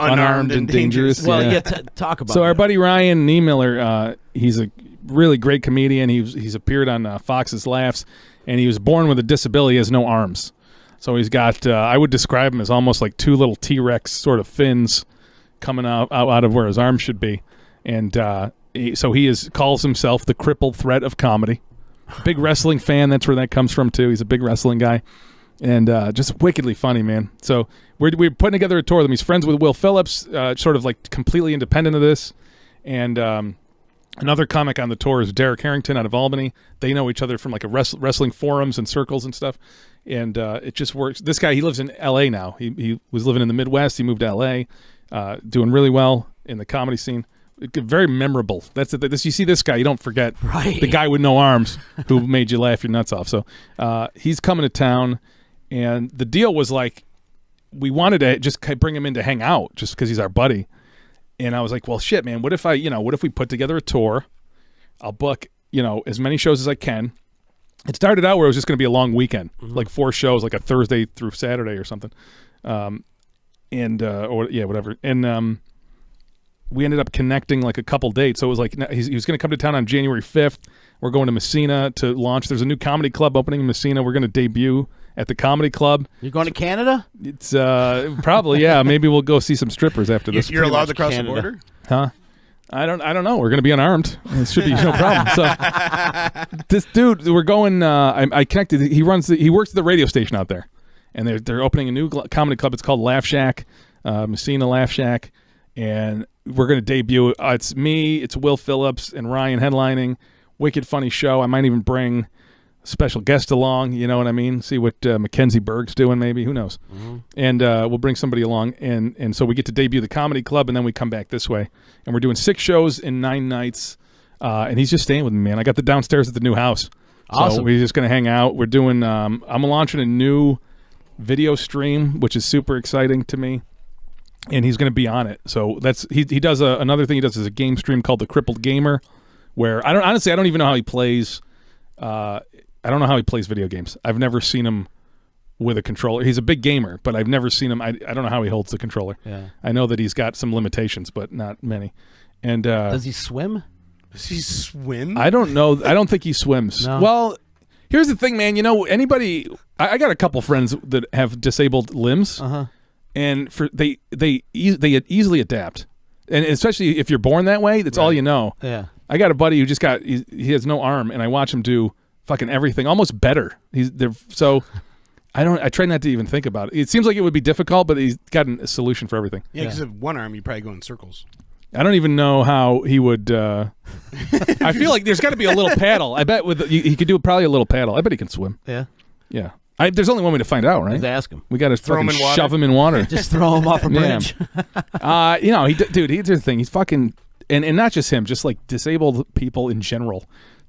C: Unarmed and Dangerous.
A: Well, talk about.
C: So our buddy Ryan Niemiller, he's a really great comedian. He's appeared on Fox's Laughs, and he was born with a disability. He has no arms, so he's got. I would describe him as almost like two little T-Rex sort of fins coming out of where his arms should be, and so he calls himself the crippled threat of comedy. Big wrestling fan. That's where that comes from too. He's a big wrestling guy. And just wickedly funny, man. So we're putting together a tour with him. He's friends with Will Phillips, sort of like completely independent of this. And another comic on the tour is Derek Harrington out of Albany. They know each other from like a wrestling forums and circles and stuff. And it just works. This guy, he lives in L.A. now. He was living in the Midwest. He moved to L.A., doing really well in the comedy scene. Very memorable. That's it. You see this guy, you don't forget the guy with no arms who made you laugh your nuts off. So he's coming to town. And the deal was like, we wanted to just bring him in to hang out just because he's our buddy. And I was like, well, shit, man, what if we put together a tour? I'll book, as many shows as I can. It started out where it was just going to be a long weekend, like 4 shows, like a Thursday through Saturday or something. Whatever. And we ended up connecting like a couple dates. So it was like, he was going to come to town on January 5th. We're going to Messina to launch. There's a new comedy club opening in Messina. We're going to debut at the comedy club.
A: You're going to Canada?
C: It's probably, yeah. Maybe we'll go see some strippers after this.
B: You're allowed to cross the border?
C: Huh? I don't know. We're going to be unarmed. It should be no problem. So this dude, we're going. I connected. He works at the radio station out there, and they're opening a new comedy club. It's called Laugh Shack, Messina Laugh Shack, and we're going to debut. It's me, it's Will Phillips, and Ryan headlining. Wicked funny show. I might even bring special guest along, you know what I mean? See what Mackenzie Berg's doing, maybe. Who knows? Mm-hmm. And we'll bring somebody along. And so we get to debut the comedy club, and then we come back this way. And we're doing 6 shows in 9 nights. And he's just staying with me, man. I got the downstairs at the new house.
A: Awesome.
C: So we're just going to hang out. We're doing, I'm launching a new video stream, which is super exciting to me. And he's going to be on it. So that's he does another thing he does is a game stream called The Crippled Gamer, where I don't even know how he plays. I don't know how he plays video games. I've never seen him with a controller. He's a big gamer, but I've never seen him. I don't know how he holds the controller.
A: Yeah.
C: I know that he's got some limitations, but not many. And
A: does he swim?
B: Does he swim?
C: I don't know. I don't think he swims.
A: No.
C: Well, here's the thing, man. Anybody? I got a couple friends that have disabled limbs, and they easily adapt, and especially if you're born that way, that's all you know.
A: Yeah.
C: I got a buddy who just he has no arm, and I watch him do fucking everything almost better. I try not to even think about it. It seems like it would be difficult, but he's got a solution for everything.
B: Yeah, because of one arm, you probably go in circles.
C: I don't even know how he would. I feel like there's got to be a little paddle. I bet he could do probably a little paddle. I bet he can swim.
A: Yeah.
C: Yeah. There's only one way to find out, right?
A: Just ask him.
C: We got to
B: Throw him in water.
C: shove him in water.
A: Just throw him off a bridge.
C: Here's the thing. He's fucking, and not just him, just like disabled people in general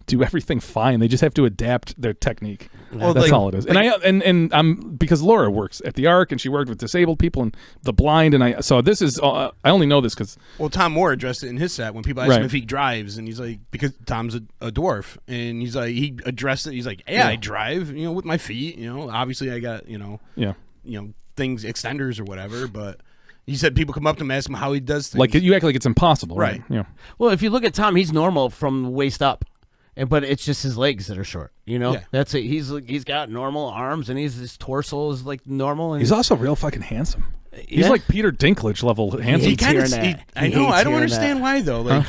C: do everything fine. They just have to adapt their technique.
B: Well,
C: that's all it is. And I'm because Laura works at the Arc and she worked with disabled people and the blind, and so this is I only know this because
B: Tom Moore addressed it in his set when people ask him if he drives, and he's like, because Tom's a dwarf, and he's like, he addressed it. He's like, I drive, with my feet. Obviously I got things, extenders or whatever, but. He said people come up to him and ask him how he does things.
C: Like you act like it's impossible, right? Yeah.
A: Well, if you look at Tom, he's normal from the waist up, but it's just his legs that are short.
B: Yeah.
A: That's it. He's got normal arms, and his torso is like normal. And
C: he's also real fucking handsome. He's like Peter Dinklage level handsome.
B: I know. I don't understand why though. Like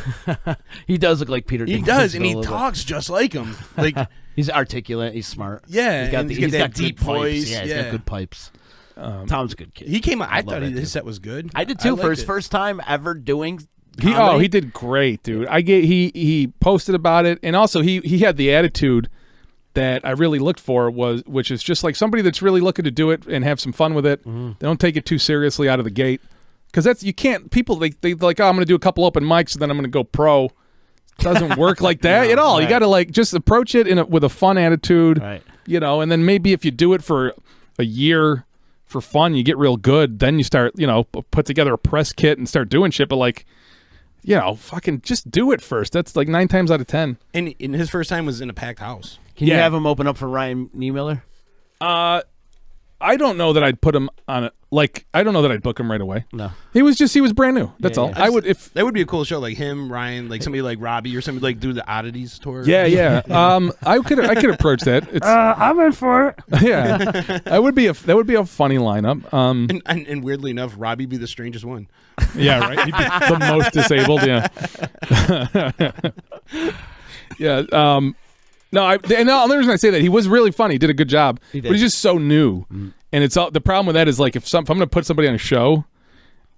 A: he does look like Peter.
B: He
A: Dinklage
B: does, and he talks just like him. Like
A: he's articulate. He's smart.
B: Yeah,
A: he's got
B: deep
A: good
B: voice.
A: Pipes. Yeah, he's got good pipes. Tom's a good kid.
B: He came out. I thought his set was good.
A: I did too. For his first time ever doing
C: comedy. He did great, dude. He posted about it, and also he had the attitude that I really looked for which is just like somebody that's really looking to do it and have some fun with it. They don't take it too seriously out of the gate. Because you can't, people, they like, oh, I'm going to do a couple open mics and then I'm going to go pro. It doesn't work like that at all. Right. You got to like just approach it with a fun attitude,
A: right.
C: And then maybe if you do it for a year for fun, you get real good, then you start, put together a press kit and start doing shit. But like, fucking just do it first. That's like 9 times out of 10.
B: And his first time was in a packed house.
A: Can you have him open up for Ryan Niemiller?
C: I don't know that I'd put him on it. Like, I don't know that I'd book him right away.
A: No.
C: He was brand new. That's all.
B: Yeah.
C: I would, if
B: that would be a cool show, like him, Ryan, like somebody like Robbie or somebody like do the Oddities tour.
C: Yeah. I could approach that.
A: I'm in for it.
C: Yeah. That would be a funny lineup.
B: And weirdly enough, Robbie be the strangest one.
C: Yeah, right. He'd be the most disabled, yeah. Yeah. No, the only reason I say that, he was really funny. He did a good job. But he's just so new. And it's all, the problem with that is like if I'm going to put somebody on a show,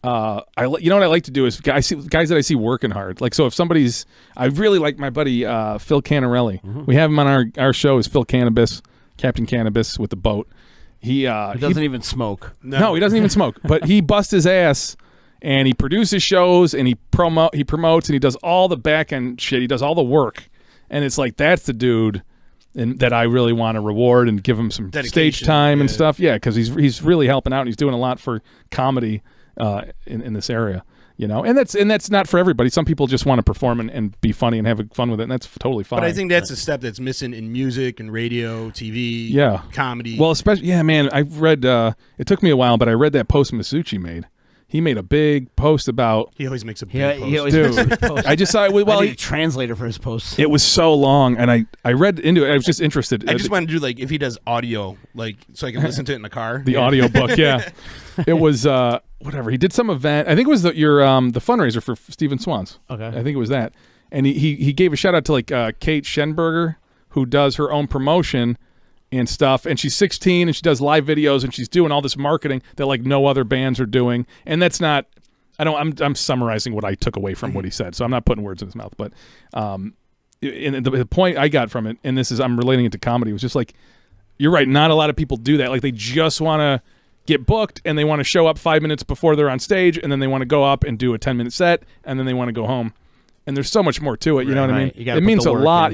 C: you know what I like to do is guys that I see working hard. Like, so if somebody's, I really like my buddy Phil Canarelli. We have him on our show as Phil Cannabis, Captain Cannabis with the boat. He
A: doesn't even smoke.
C: No, he doesn't even smoke. But he busts his ass and he produces shows and he promotes and he does all the back end shit. He does all the work. And it's like, that's the dude that I really want to reward and give him some stage time and stuff. Yeah, because he's really helping out and he's doing a lot for comedy in this area, And that's not for everybody. Some people just want to perform and be funny and have fun with it, and that's totally fine.
B: But I think that's a step that's missing in music and radio, TV, comedy.
C: Well, especially, man, I read, it took me a while, but I read that post Masucci made. He made a big post about.
B: He always makes a big post.
A: He always makes a big post.
C: I just saw it. Well,
A: I need a translator for his posts.
C: It was so long, and I read into it. I was just interested.
B: I just wanted to do like if he does audio, like so I can listen to it in the car.
C: The audio book, yeah. It was whatever. He did some event. I think it was the fundraiser for Stephen Swans.
A: Okay, I
C: think it was that. And he gave a shout out to like Kate Schenberger, who does her own promotion and stuff, and she's 16 and she does live videos and she's doing all this marketing that like no other bands are doing. And that's not, I'm summarizing what I took away from what he said, so I'm not putting words in his mouth. But and the point I got from it, and I'm relating it to comedy, was just like, you're right, not a lot of people do that. Like they just want to get booked and they want to show up 5 minutes before they're on stage, and then they want to go up and do a 10-minute set, and then they want to go home. And there's so much more to it, you know what I mean? It means a lot,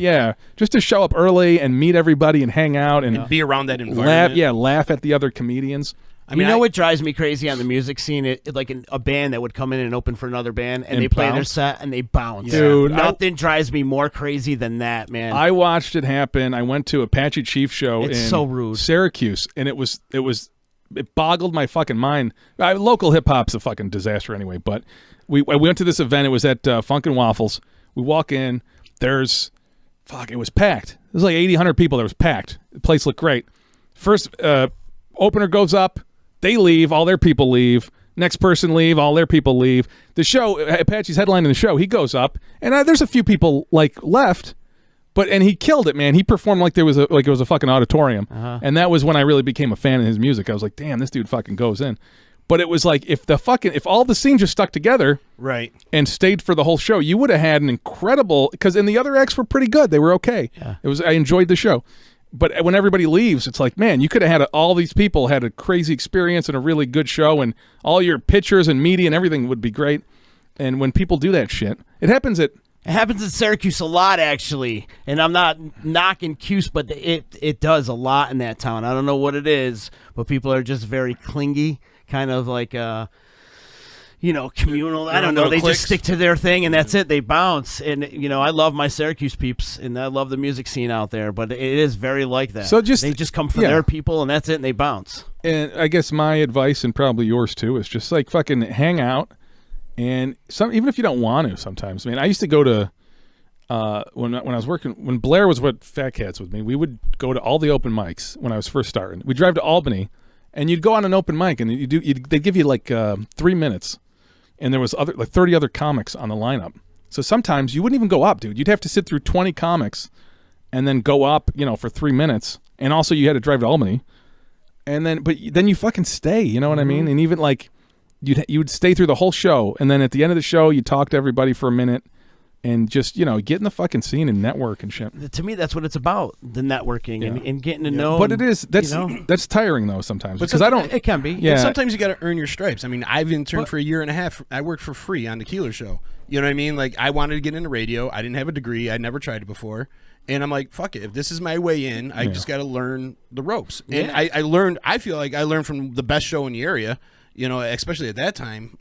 C: just to show up early and meet everybody and hang out and
B: be around that environment.
C: Laugh at the other comedians.
A: I mean, what drives me crazy on the music scene? It like a band that would come in and open for another band, and they play their set and they bounce.
C: Dude,
A: nothing drives me more crazy than that, man.
C: I watched it happen. I went to Apache Chief show in
A: so rude.
C: Syracuse, and it boggled my fucking mind. Local hip hop's a fucking disaster anyway, but we went to this event. It was at Funk and Waffles. We walk in. It was packed. There's like 80, 100 people. There was packed. The place looked great. First opener goes up. They leave. All their people leave. Next person leave. All their people leave. The show, Apache's headlining the show. He goes up, and there's a few people like left, and he killed it, man. He performed like it was a fucking auditorium, and that was when I really became a fan of his music. I was like, damn, this dude fucking goes in. But it was like if all the scenes just stuck together,
B: right,
C: and stayed for the whole show, you would have had an incredible. Because the other acts were pretty good; they were okay.
A: Yeah.
C: I enjoyed the show. But when everybody leaves, it's like, man, you could have had all these people had a crazy experience and a really good show, and all your pictures and media and everything would be great. And when people do that shit, it happens at
A: Syracuse a lot, actually. And I'm not knocking Cuse, but it does a lot in that town. I don't know what it is, but people are just very clingy, kind of like communal. I don't know. They just stick to their thing, and that's it. They bounce. And, I love my Syracuse peeps, and I love the music scene out there, but it is very like that.
C: So
A: they just come for their people, and that's it, and they bounce.
C: And I guess my advice, and probably yours too, is just like fucking hang out. And even if you don't want to sometimes. I mean, I used to go to, when I was working, when Blair was with Fat Cats with me, we would go to all the open mics when I was first starting. We'd drive to Albany, and you'd go on an open mic, and they'd give you like 3 minutes. And there was 30 other comics on the lineup. So sometimes you wouldn't even go up, dude. You'd have to sit through 20 comics and then go up, for 3 minutes. And also you had to drive to Albany. And then you fucking stay, you know what I mean? And even like you would stay through the whole show, and then at the end of the show you talk to everybody for a minute, and just get in the fucking scene and network and shit.
A: To me, that's what it's about, the networking and getting to know.
C: But it is that's tiring though sometimes, because I don't.
A: It can be.
C: Yeah.
B: And sometimes you got to earn your stripes. I mean, I've interned for a year and a half. I worked for free on the Keeler Show. You know what I mean? Like, I wanted to get into radio. I didn't have a degree. I'd never tried it before. And I'm like, fuck it. If this is my way in, I just got to learn the ropes. And I feel like I learned from the best show in the area, especially at that time.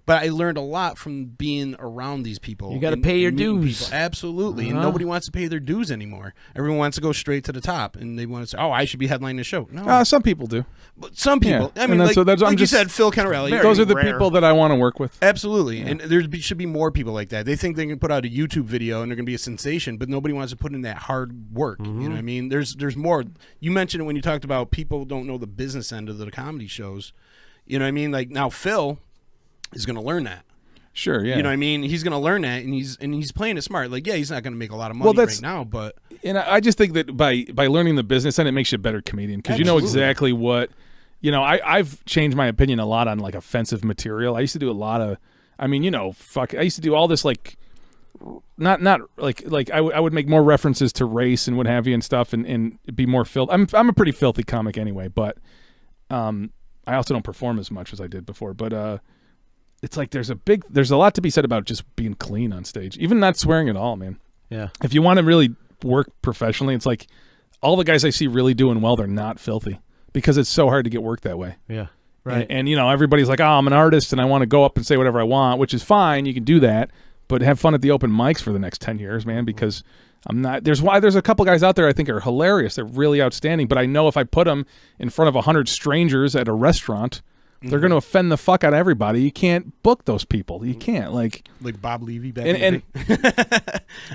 B: But I learned a lot from being around these people.
A: You got to pay your dues.
B: People. Absolutely. And nobody wants to pay their dues anymore. Everyone wants to go straight to the top. And they want to say, I should be headlining the show. No.
C: Some people do.
B: But some people.
C: Yeah.
B: I mean,
C: that's
B: you said, Phil Canarelli.
C: Those are the people that I want to work with.
B: Absolutely. Yeah. And there should be more people like that. They think they can put out a YouTube video and they're going to be a sensation, but nobody wants to put in that hard work. You know what I mean? There's more. You mentioned it when you talked about people don't know the business end of the comedy shows. You know what I mean? Like, now Phil is going to learn that.
C: Sure, yeah.
B: You know what I mean? He's going to learn that, and he's playing it smart. Like, yeah, he's not going to make a lot of money right now, but...
C: And I just think that by learning the business, then it makes you a better comedian, because you know exactly what... I've changed my opinion a lot on, like, offensive material. I used to do a lot of... I used to do all this, like... Not I would make more references to race and what have you and stuff, and be more filthy. I'm a pretty filthy comic anyway, but I also don't perform as much as I did before, but... It's like there's a lot to be said about just being clean on stage, even not swearing at all, man.
A: Yeah.
C: If you want to really work professionally, it's like all the guys I see really doing well, they're not filthy, because it's so hard to get work that way.
A: Yeah. Right.
C: And everybody's like, I'm an artist and I want to go up and say whatever I want, which is fine. You can do that, but have fun at the open mics for the next 10 years, man, because I'm not. There's a couple guys out there I think are hilarious. They're really outstanding, but I know if I put them in front of 100 strangers at a restaurant, they're going to offend the fuck out of everybody. You can't book those people. You can't, like
B: Bob Levy back
C: and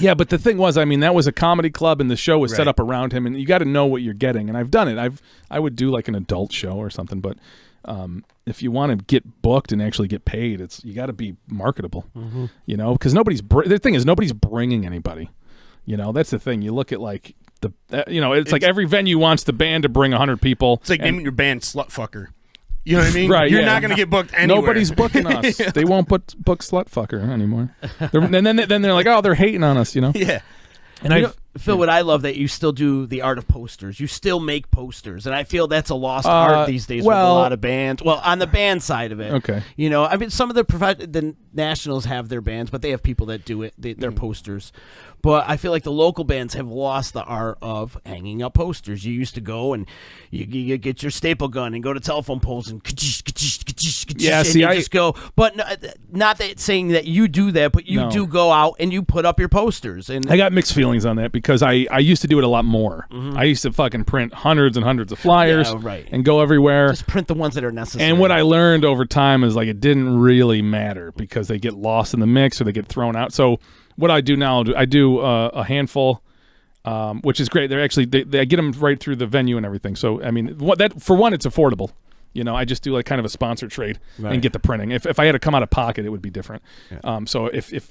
C: yeah, but the thing was, that was a comedy club, and the show was set up around him, and you got to know what you're getting. And I've done it. I would do like an adult show or something, but if you want to get booked and actually get paid, you got to be marketable. Because the thing is, nobody's bringing anybody. That's the thing. You look at like it's like every venue wants the band to bring 100 people.
B: It's like naming your band Slutfucker. You know what I mean?
C: Right,
B: You're not going to get booked anywhere.
C: Nobody's booking us. They won't book Slutfucker anymore. And then they're like, they're hating on us,
B: Yeah.
A: And Phil, what I love that you still do the art of posters. You still make posters, and I feel that's a lost art these days with a lot of bands. Well, on the band side of it,
C: okay.
A: Some of the Nationals have their bands, but they have people that do it. Their posters. But I feel like the local bands have lost the art of hanging up posters. You used to go and you get your staple gun and go to telephone poles and just go. But not that saying that you do that, but you do go out and you put up your posters. And
C: I got mixed feelings on that, because I used to do it a lot more. I used to fucking print hundreds and hundreds of flyers and go everywhere.
A: Just print the ones that are necessary.
C: And what I learned over time is like it didn't really matter, because they get lost in the mix or they get thrown out. So what I do now, I do a handful, which is great. They're actually they get them right through the venue and everything. So for one, it's affordable. I just do like kind of a sponsor trade and get the printing. If I had to come out of pocket, it would be different. Yeah. So if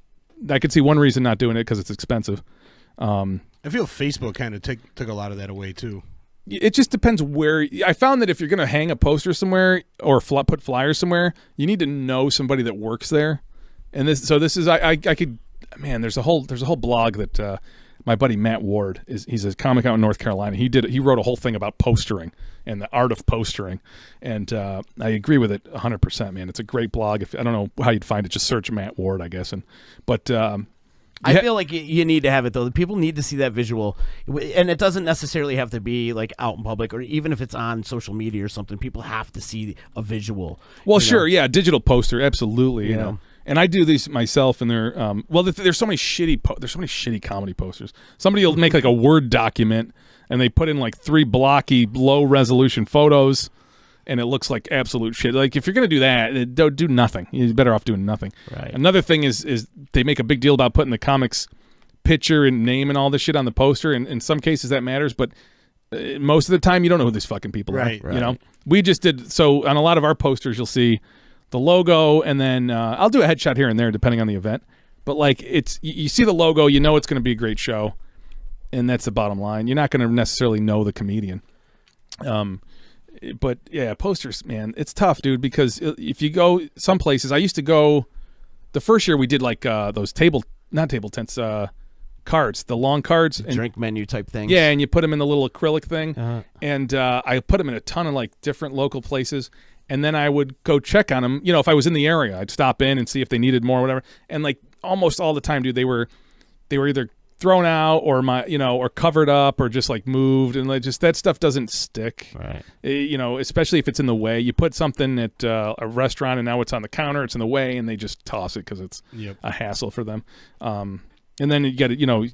C: I could see one reason not doing it, because it's expensive.
B: I feel Facebook kind of took a lot of that away too.
C: It just depends where. I found that if you're going to hang a poster somewhere or put flyers somewhere, you need to know somebody that works there. And this is I could. Man, there's a whole blog that my buddy Matt Ward he's a comic out in North Carolina. He wrote a whole thing about postering and the art of postering, and I agree with it 100%. Man, it's a great blog. I don't know how you'd find it, just search Matt Ward, I guess.
A: I feel like you need to have it, though. People need to see that visual, and it doesn't necessarily have to be like out in public, or even if it's on social media or something. People have to see a visual.
C: Well, sure, yeah, digital poster, absolutely. You know. And I do these myself, and they're there's so many shitty comedy posters. Somebody will make like a Word document, and they put in like 3 blocky, low resolution photos, and it looks like absolute shit. Like, if you're gonna do that, don't do nothing. You're better off doing nothing.
A: Right.
C: Another thing is they make a big deal about putting the comics picture and name and all this shit on the poster, and in some cases that matters, but most of the time you don't know who these fucking people are. Right. You know, we just did so on a lot of our posters. You'll see the logo, and then I'll do a headshot here and there depending on the event. But like, it's you see the logo, you know it's going to be a great show, and that's the bottom line. You're not going to necessarily know the comedian. But yeah, posters, man, it's tough, dude, because if you go some places, I used to go the first year we did like those not table tents, cards, the long cards. And,
A: drink menu type things.
C: yeah, and you put them in the little acrylic thing. And I put them in a ton of like different local places. And then I would go check on them. You know, if I was in the area, I'd stop in and see if they needed more or whatever. And like almost all the time, dude, they were either thrown out or or covered up or just like moved, and like just that stuff doesn't stick.
A: Right.
C: You know, especially if it's in the way. You put something at a restaurant and now it's on the counter, it's in the way, and they just toss it because it's a hassle for them. And then you got to,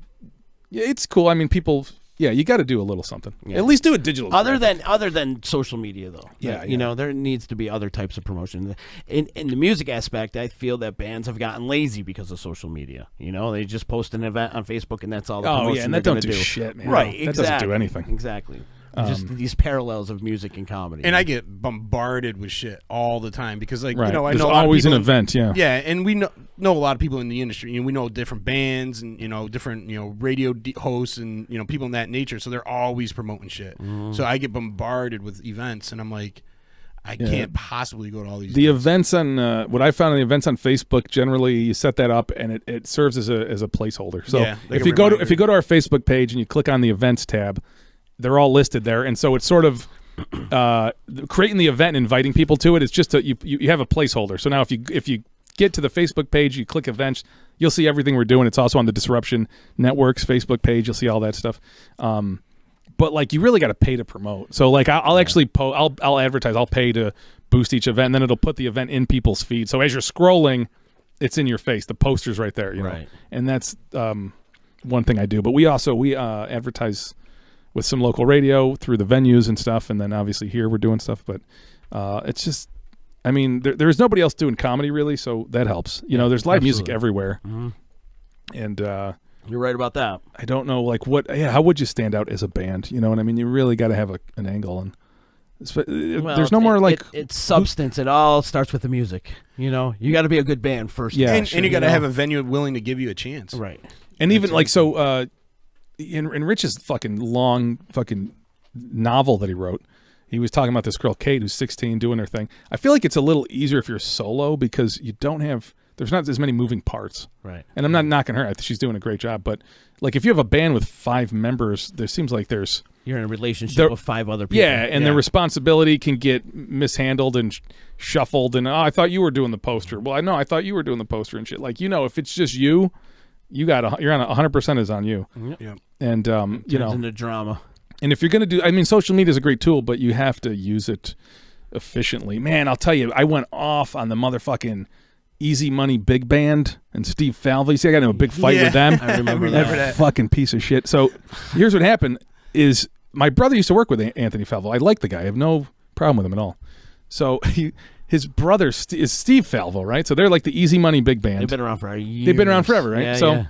C: it's cool. I mean, people. Yeah, you got to do a little something. Yeah. At least do it digital.
A: Other than social media, though. Yeah, there needs to be other types of promotion. In the music aspect, I feel that bands have gotten lazy because of social media. You know, they just post an event on Facebook and that's all the promotion
C: and that
A: they're
C: don't do
A: gonna
C: shit, man.
A: Right,
C: That doesn't do anything.
A: Exactly. Just these parallels of music and comedy.
B: And I get bombarded with shit all the time because, like,
C: right.
B: I
C: There's
B: know a lot
C: always
B: of
C: an
B: people
C: event,
B: Yeah, and we know a lot of people in the industry. We know different bands and different radio hosts and people in that nature. So they're always promoting shit. So I get bombarded with events, and I'm like, I can't possibly go to all these.
C: The events on what I found in the events on Facebook, generally you set that up and it serves as a placeholder. So if you go to our Facebook page and you click on the events tab, they're all listed there, and so it's sort of creating the event and inviting people to it. It's just you have a placeholder. So now if you get to the Facebook page, you click events, you'll see everything we're doing. It's also on the Disruption Network's Facebook page. You'll see all that stuff. But like you really got to pay to promote. So like I'll actually I'll advertise. I'll pay to boost each event, and then it'll put the event in people's feed. So as you're scrolling, it's in your face. The poster's right there. You know? And that's one thing I do. But we advertise with some local radio through the venues and stuff, and then obviously here we're doing stuff. But it's just, I mean, there's nobody else doing comedy really, so that helps. There's live music everywhere, and
A: you're right about that.
C: I don't know, like how would you stand out as a band? You know what I mean? You really got to have an angle, and there's no more like
A: it's substance. It all starts with the music. You got to be a good band first.
C: Yeah,
B: and you got to have a venue willing to give you a chance.
A: Right.
C: And even like so. In Rich's fucking long fucking novel that he wrote, he was talking about this girl Kate who's 16 doing her thing. I feel like it's a little easier if you're solo because there's not as many moving parts.
A: Right.
C: And I'm not knocking her. I think she's doing a great job. But like if you have a band with 5 members, there seems like
A: you're in a relationship with 5 other people.
C: Yeah, and the responsibility can get mishandled and shuffled. And I thought you were doing the poster. Well, I thought you were doing the poster and shit. Like if it's just you're on 100% is on you.
B: Yep.
C: And
A: turns into drama.
C: And if you're going to do, social media is a great tool, but you have to use it efficiently. Man, I'll tell you, I went off on the motherfucking Easy Money Big Band and Steve Falvey. You see, I got into a big fight with them.
A: I remember that
C: fucking piece of shit. So here's what happened: is my brother used to work with Anthony Falvey. I like the guy. I have no problem with him at all. So his brother is Steve Falvo, right? So they're like the Easy Money Big Band.
A: They've been around for years.
C: They've been around forever, right?
A: Yeah,
C: so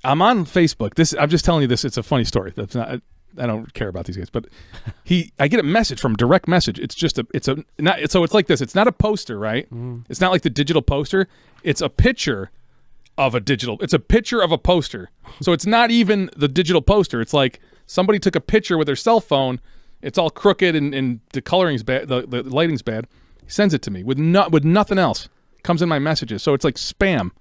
C: I'm on Facebook. I'm just telling you this. It's a funny story. That's not. I don't care about these guys, but I get a message from direct message. It's just so it's like this. It's not a poster, right? It's not like the digital poster. It's a picture of a digital. It's a picture of a poster. So it's not even the digital poster. It's like somebody took a picture with their cell phone. It's all crooked and the coloring's bad. The lighting's bad. He sends it to me with nothing else. Comes in my messages. So it's like spam. I'm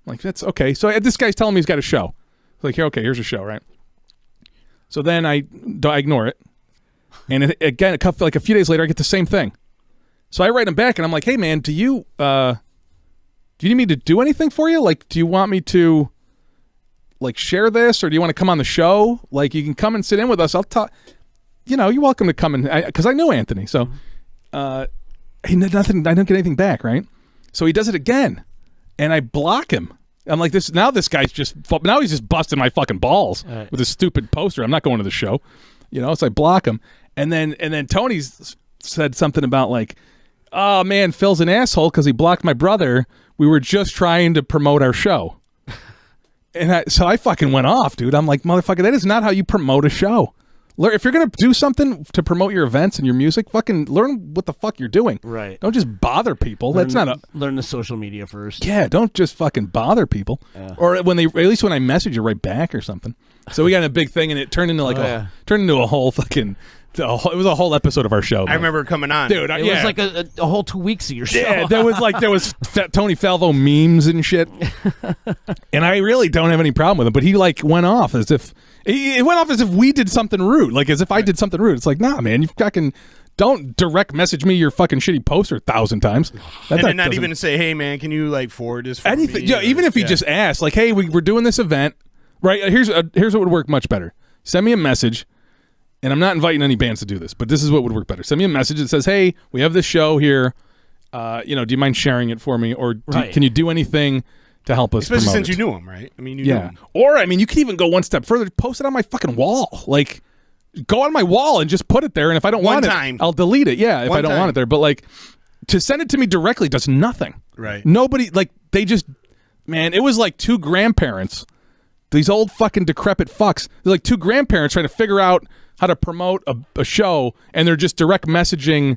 C: like, that's okay. So this guy's telling me he's got a show. Like, here's a show, right? So then I ignore it. And again, a few days later, I get the same thing. So I write him back and I'm like, hey man, do you need me to do anything for you? Like, do you want me to like share this, or do you want to come on the show? Like, you can come and sit in with us. I'll talk. You're welcome to come in, because I know Anthony. So he did nothing. I don't get anything back, right? So he does it again, and I block him. I'm like, this guy's now he's just busting my fucking balls with his stupid poster. I'm not going to the show, so I block him. And then Tony's said something about like, oh man, Phil's an asshole because he blocked my brother. We were just trying to promote our show. And so I fucking went off, dude. I'm like, motherfucker, that is not how you promote a show. If you're going to do something to promote your events and your music, fucking learn what the fuck you're doing.
A: Right.
C: Don't just bother people.
A: Learn the social media first.
C: Yeah, don't just fucking bother people. Yeah. Or at least when I message you, right back or something. So we got a big thing, and it turned into like turned into a whole fucking It was a whole episode of our show.
B: I remember coming on.
C: Dude,
A: It was like a whole 2 weeks of your show.
C: Yeah, there was Tony Falvo memes and shit. And I really don't have any problem with him, but he went off as if we did something rude, like as if I did something rude. It's like, nah, man, you fucking don't direct message me your fucking shitty poster 1,000 times.
B: And then not even to say, hey man, can you forward this for
C: anything?
B: me?
C: Yeah, even if he just asked, like, hey, we're doing this event, right? Here's what would work much better. Send me a message. And I'm not inviting any bands to do this, but this is what would work better. Send me a message that says, hey, we have this show here. Do you mind sharing it for me? Or can you do anything to help us
B: Especially
C: promote
B: since
C: it?
B: you knew him, right? I mean, you knew him.
C: Or, you could even go one step further. Post it on my fucking wall. Like, go on my wall and just put it there. And if I don't want it, I'll delete it. Yeah, if I don't want it there. But, to send it to me directly does nothing.
B: Right.
C: Nobody, they just, man, it was like two grandparents. These old fucking decrepit fucks. They're like two grandparents trying to figure out how to promote a show, and they're just direct messaging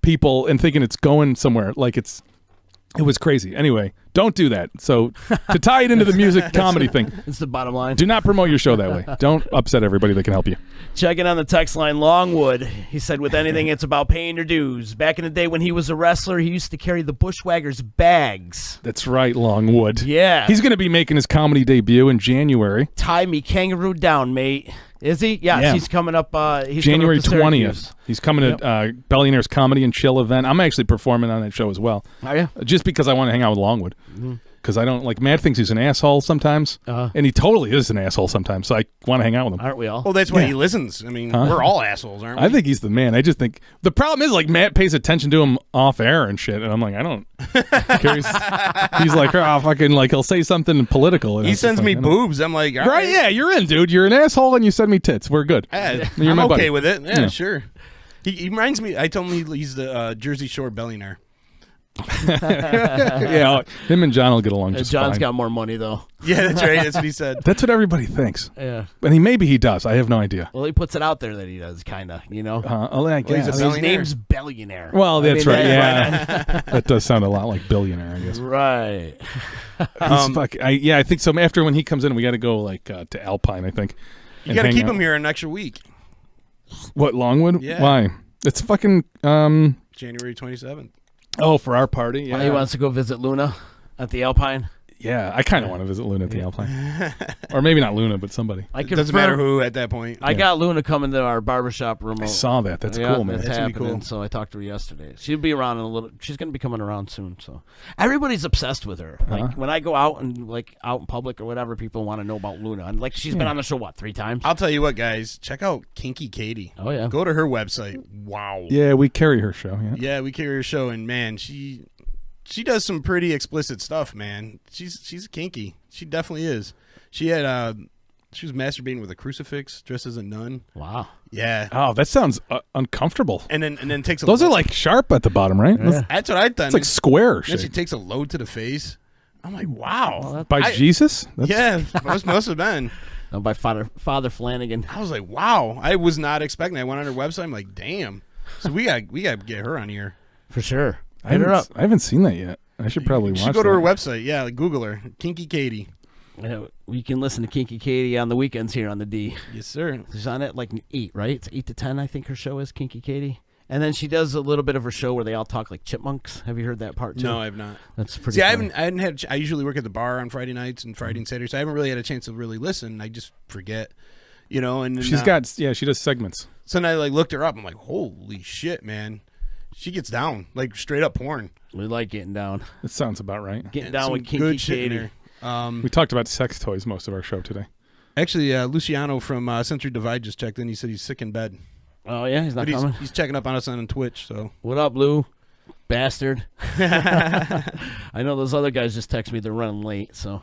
C: people and thinking it's going somewhere. It was crazy. Anyway, don't do that. So to tie it into the music comedy thing,
A: It's the bottom line.
C: do not promote your show that way. Don't upset everybody that can help you.
A: Checking on the text line, Longwood. He said, with anything, it's about paying your dues. Back in the day when he was a wrestler, he used to carry the Bushwhackers bags.
C: That's right, Longwood.
A: Yeah.
C: He's going to be making his comedy debut in January.
A: Tie me kangaroo down, mate. Is he? Yes,
C: Yeah.
A: he's coming up. He's
C: January
A: coming up to
C: 20th. He's coming to Billionaire's Comedy and Chill event. I'm actually performing on that show as well.
A: Are you?
C: Just because I want to hang out with Longwood. Because I don't Matt thinks he's an asshole sometimes, and he totally is an asshole sometimes. So I want to hang out with him.
A: Aren't we all?
B: Well, that's why he listens. I mean, we're all assholes, aren't we?
C: I think he's the man. I just think the problem is Matt pays attention to him off air and shit, and I'm like, I don't. He's like, oh, fucking he'll say something political. And
B: he
C: it's just
B: sends me boobs. I'm like, all
C: right, yeah, you're in, dude. You're an asshole, and you send me tits. We're good. You're
B: I'm
C: my
B: okay
C: buddy.
B: with it. Yeah, sure. He reminds me. I told him he's the Jersey Shore billionaire.
C: Yeah, him and John will get along just
A: John's
C: fine.
A: got more money though.
B: Yeah, that's right. That's what he said.
C: That's what everybody thinks.
A: Yeah.
C: And maybe he does. I have no idea.
A: Well, he puts it out there that he does, kind of.
C: I
B: he's
C: guess.
B: a
A: His
B: billionaire.
A: name's Billionaire.
C: Well, that's right.
A: that's
C: Yeah, that does sound a lot like billionaire, I guess.
A: Right.
C: I think so. After when he comes in, we got to go to Alpine, I think.
B: You got to keep him here an extra week.
C: What, Longwood?
B: Yeah.
C: Why? It's fucking
B: January 27th.
C: Oh, for our party? Yeah.
A: He wants to go visit Luna at the Alpine.
C: Yeah, I kind of want to visit Luna at the Alpine. Or maybe not Luna, but somebody.
B: It doesn't matter who at that point.
A: I got Luna coming to our barbershop remote.
C: I saw that. That's cool, man.
A: That's
B: That's gonna be
A: happening.
B: cool.
A: So I talked to her yesterday. She'll be around in a little. She's going to be coming around soon. So everybody's obsessed with her. When I go out and out in public or whatever, people want to know about Luna. And she's been on the show 3 times.
B: I'll tell you what, guys. Check out Kinky Katie.
A: Oh yeah.
B: Go to her website. Wow.
C: Yeah, we carry her show. Yeah.
B: Yeah, we carry her show, and man, she does some pretty explicit stuff, man. She's kinky. She definitely is. She had she was masturbating with a crucifix, dressed as a nun.
A: Wow.
B: Yeah.
C: Oh, that sounds uncomfortable.
B: And then takes a
C: Those are sharp at the bottom, right?
A: Yeah.
B: That's what I thought.
C: It's like square
B: Then she
C: shit.
B: takes a load to the face. I'm like, wow.
C: By Jesus?
B: Yeah, must have been.
A: No, by Father Flanagan.
B: I was like, wow. I was not expecting. I went on her website. I'm like, damn. So we got to get her on here.
A: For sure.
C: I haven't seen that yet. I should probably watch
B: You should go to her
C: that.
B: website. Yeah, Google her. Kinky Katie.
A: You can listen to Kinky Katie on the weekends here on the D.
B: Yes, sir.
A: She's on at 8, right? It's 8 to 10, I think her show is, Kinky Katie. And then she does a little bit of her show where they all talk like chipmunks. Have you heard that part too?
B: No, I have not.
A: That's pretty
B: See,
A: funny.
B: I haven't had. I usually work at the bar on Friday nights and Friday and Saturday, so I haven't really had a chance to really listen. I just forget, And
C: She's got, she does segments.
B: So then I looked her up. I'm like, holy shit, man. She gets down straight up porn.
A: We like getting down.
C: It sounds about right.
A: Getting
B: And
A: down
B: some
A: with Kinky
B: good shit in
A: Katie.
B: there.
C: We talked about sex toys most of our show today.
B: Actually, Luciano from Century Divide just checked in. He said he's sick in bed.
A: Oh, yeah? He's not
B: But
A: coming?
B: he's checking up on us on Twitch. So
A: What up, Lou? Bastard. I know those other guys just text me they're running late. So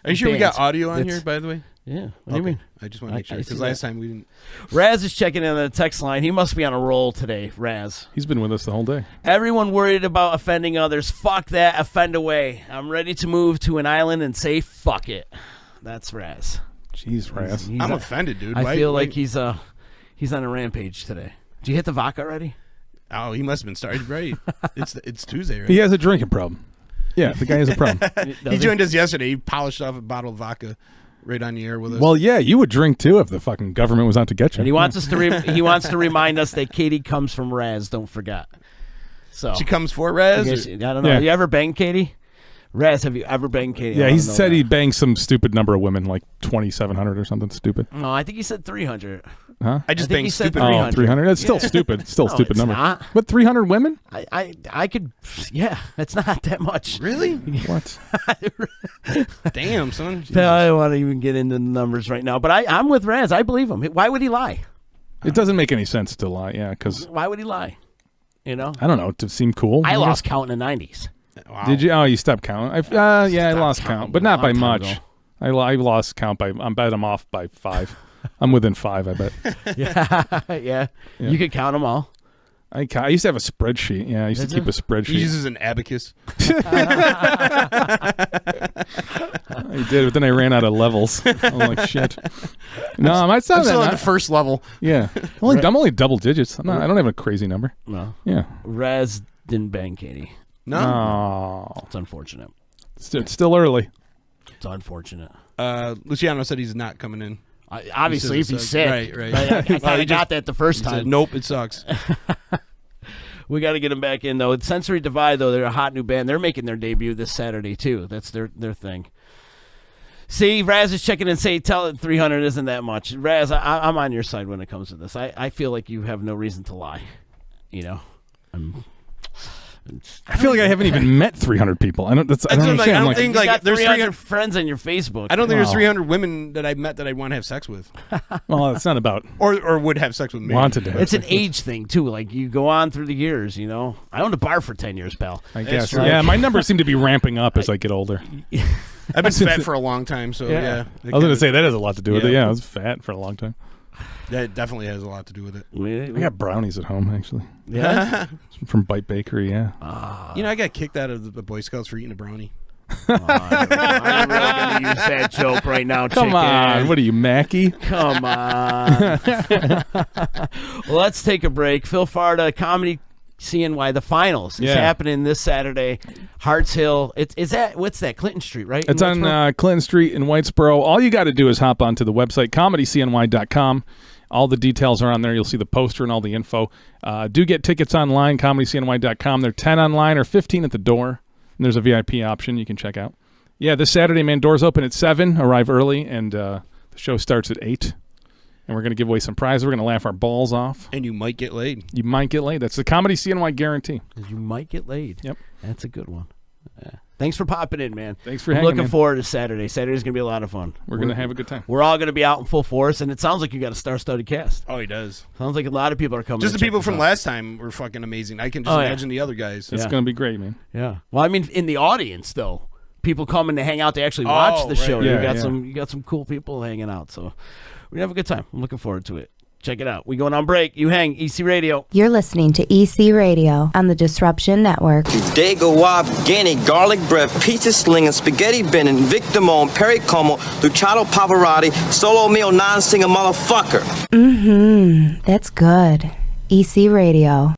B: are you sure we got
A: bands.
B: audio on
A: It's-
B: here, by the way?
A: Yeah. What do you mean?
B: I just want to make sure
A: I see
B: because
A: that.
B: last time we didn't.
A: Raz is checking in on the text line. He must be on a roll today, Raz.
C: He's been with us the whole day.
A: Everyone worried about offending others. Fuck that. Offend away. I'm ready to move to an island and say fuck it. That's Raz.
C: Jeez, Raz.
B: I'm offended, dude.
A: I feel like he's on a rampage today. Did you hit the vodka already?
B: Oh, he must have been started right. It's Tuesday, right?
C: He has a drinking problem. Yeah, the guy has a problem.
B: He joined us yesterday. He polished off a bottle of vodka right on the air with us.
C: Well, yeah, you would drink too if the fucking government was out to get you.
A: And he wants us to he wants to remind us that Katie comes from Raz. Don't forget. So
B: she comes for Raz.
A: I don't know.
C: Yeah.
A: You ever banged Katie? Raz, have you ever banged Katie?
C: Yeah,
A: I
C: he
A: don't know
C: said
A: that.
C: he banged some stupid number of women, like 2,700 or something stupid.
A: No, I think he said 300.
C: Huh?
B: I just
A: I think
B: banged
A: he said
B: stupid.
A: 300.
C: Oh, 300. That's still stupid. It's still a
A: No,
C: stupid
A: it's
C: number.
A: not.
C: But 300 women?
A: I could. Yeah, it's not that much.
B: Really?
C: What?
B: Damn, son.
A: I don't want to even get into the numbers right now. But I'm with Raz. I believe him. Why would he lie?
C: It doesn't make any sense to lie. Yeah, because
A: Why would he lie? You know,
C: I don't know, to seem cool.
A: I
C: guess.
A: lost count in the 90s.
B: Wow.
C: Did you? Oh, you stopped counting. I lost
A: counting
C: count, but not
A: a
C: by
A: long time
C: much.
A: ago.
C: I lost count by. I bet I'm off by 5. I'm within 5. I bet.
A: Yeah. You could count them all.
C: I used to have a spreadsheet. Yeah, I used to keep a
B: He
C: spreadsheet.
B: uses an abacus.
C: I did, but then I ran out of levels. I'm like, shit. No, it's
B: I'm
C: not
B: still on the
C: that.
B: first level.
C: Yeah, I'm only double digits. I don't have a crazy number.
A: No.
C: Yeah.
A: Raz didn't bang Katie.
B: No.
C: Oh,
A: It's unfortunate.
C: it's still early.
A: It's unfortunate.
B: Luciano said he's not coming in.
A: Obviously, if
B: He
A: he's
B: says
A: sick.
B: it sucks. Right.
A: I kind
B: He
A: of got
B: just-
A: that the first
B: He said,
A: time.
B: nope, it sucks.
A: We got to get him back in, though. It's Sensory Divide, though. They're a hot new band. They're making their debut this Saturday, too. That's their thing. See, Raz is checking and saying, tell it 300 isn't that much. Raz, I'm on your side when it comes to this. I feel like you have no reason to lie. You know?
C: I feel like I haven't even met 300 people. I don't
B: what I'm like,
C: understand.
B: I
C: I'm
B: don't
C: like,
B: think
A: You
B: like
A: got
B: there's
A: 300 friends on your Facebook.
B: I don't think there's
C: Wow.
B: 300 women that I met that I want to have sex with,
C: well, it's not about
B: or would have sex with me.
C: wanted to have
A: It's an
C: sex with.
A: age thing, too. Like, you go on through the years, you know? I owned a bar for 10 years, pal.
C: I guess.
B: true.
C: Yeah, my numbers seem to be ramping up as I get older.
B: I've been fat for a long time, so yeah.
C: I was going to say that has a lot to do with it.
B: Yeah.
C: Yeah, I was fat for a long time.
B: That definitely has a lot to do with it.
C: I got brownies at home, actually.
A: Yeah?
C: From Bite Bakery, yeah.
B: You know, I got kicked out of the Boy Scouts for eating a brownie.
A: I'm really going to use that joke right now,
C: Come
A: chicken.
C: on. What are you, Mackie?
A: Come on. Well, let's take a break. Phil Farda, Comedy CNY, the finals. It's
C: Yeah.
A: happening this Saturday. Harts Hill. It's at, what's that? Clinton Street, right?
C: It's
A: in
C: on
A: Whitesboro?
C: Clinton Street in Whitesboro. All you got to do is hop onto the website, comedycny.com. All the details are on there. You'll see the poster and all the info. Do get tickets online, comedycny.com. They're 10 online or 15 at the door. And there's a VIP option you can check out. Yeah, this Saturday, man, doors open at 7. Arrive early, and the show starts at 8. And we're going to give away some prizes. We're going to laugh our balls off.
B: And you might get laid.
C: You might get laid. That's the Comedy CNY guarantee.
A: You might get laid.
C: Yep.
A: That's a good one. Yeah. Thanks for popping in, man.
C: Thanks for
A: I'm
C: hanging,
A: looking
C: man.
A: forward to Saturday. Saturday's going to be a lot of fun.
C: We're going to have a good time.
A: We're all going to be out in full force, and it sounds like you got a star-studded cast.
B: Oh, he does.
A: Sounds like a lot of people are coming.
B: Just
A: to
B: the people
A: check
B: from
A: this out.
B: last time were fucking amazing. I can just
A: Oh, yeah.
B: imagine the other guys.
C: It's
A: Yeah.
C: going to be great, man.
A: Yeah. Well, I mean, in the audience though, people coming to hang out to actually watch
B: Oh,
A: the
B: right.
A: show.
C: Yeah,
A: You got some cool people hanging out. So we're gonna have a good time. I'm looking forward to it. Check it out. We going on break. You hang. EC Radio.
E: You're listening to EC Radio on the Disruption Network.
F: Dago Wab, Guinea, garlic bread, pizza slinging, spaghetti bending, Victimone, Perry Como, Luciano Pavarotti, solo meal, non-singer motherfucker.
E: That's good. EC Radio.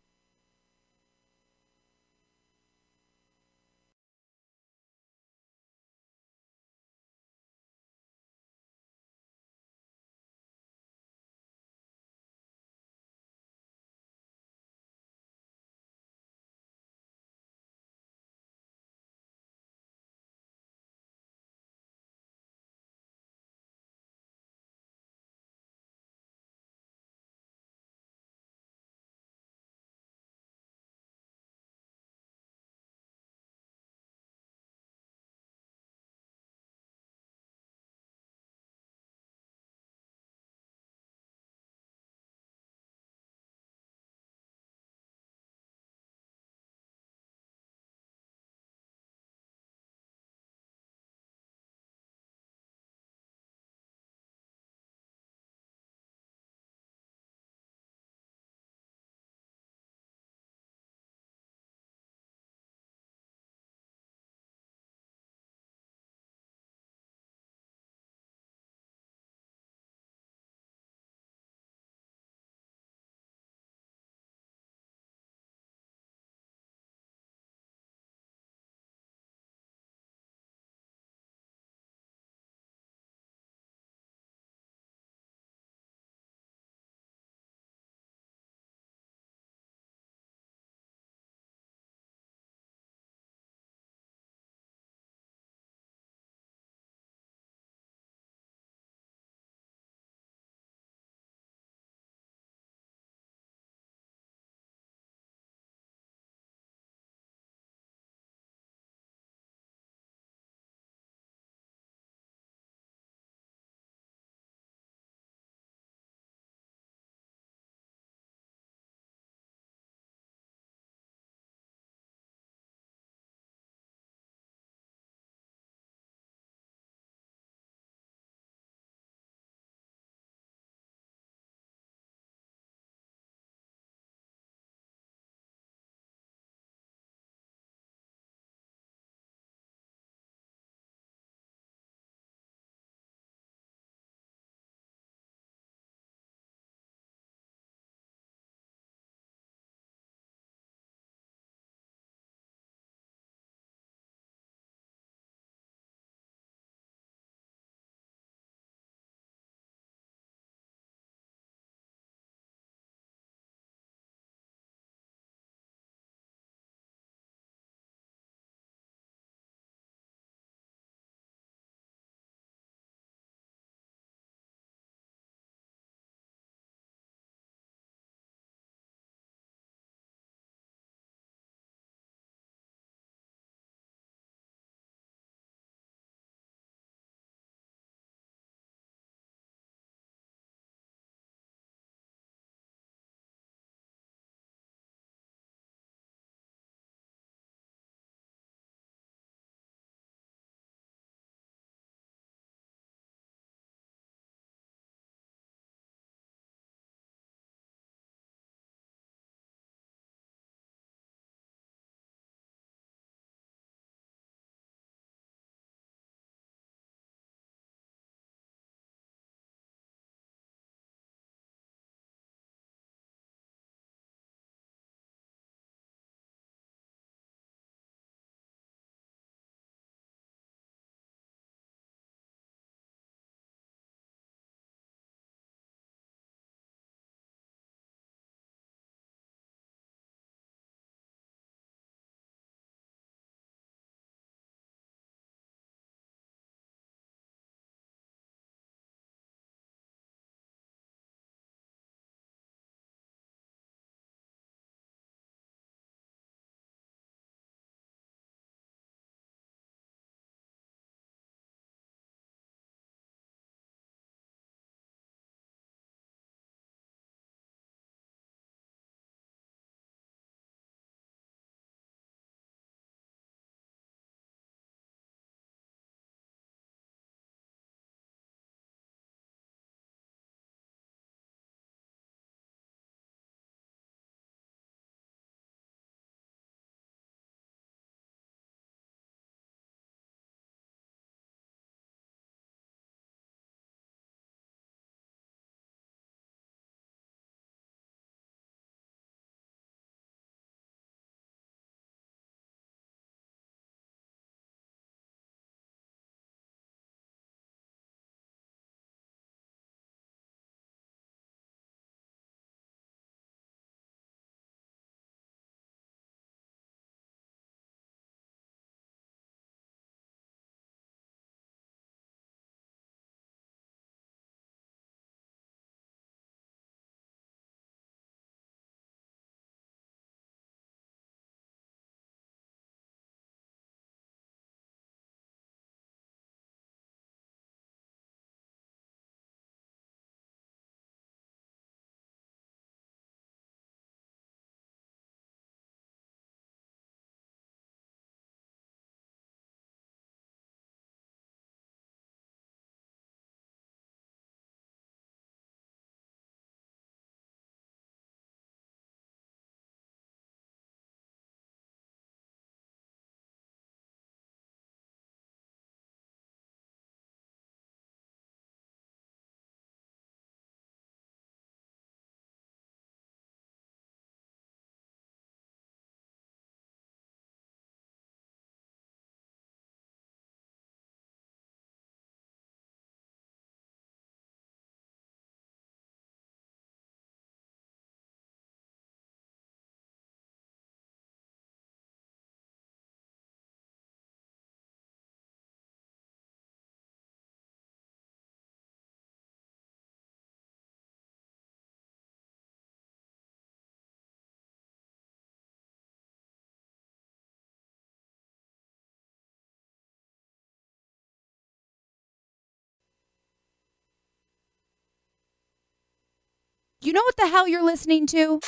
G: You know what the hell you're listening to?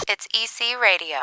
E: It's EC Radio.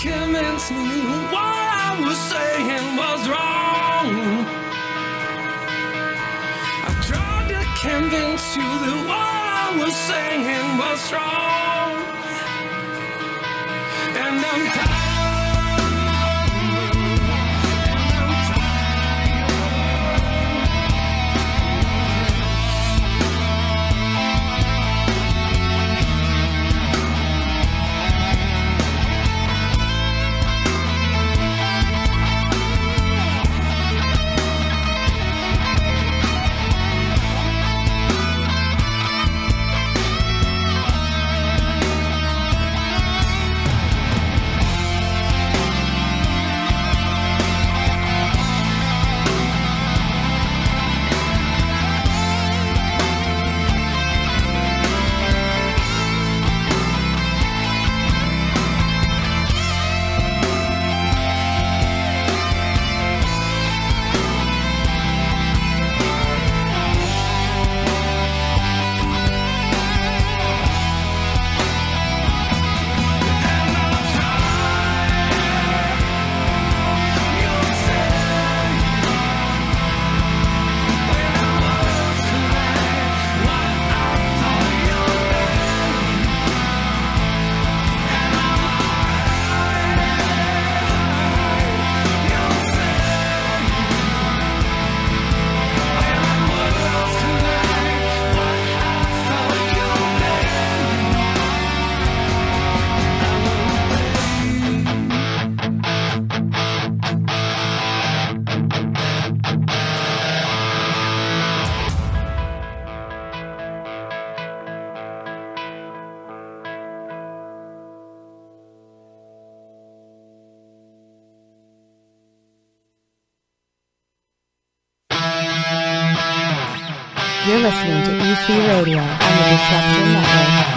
H: convince me what I was saying was wrong. I tried to convince you that what I was saying was wrong. And I'm tired.
E: You're listening to EC Radio on the Disruption Network.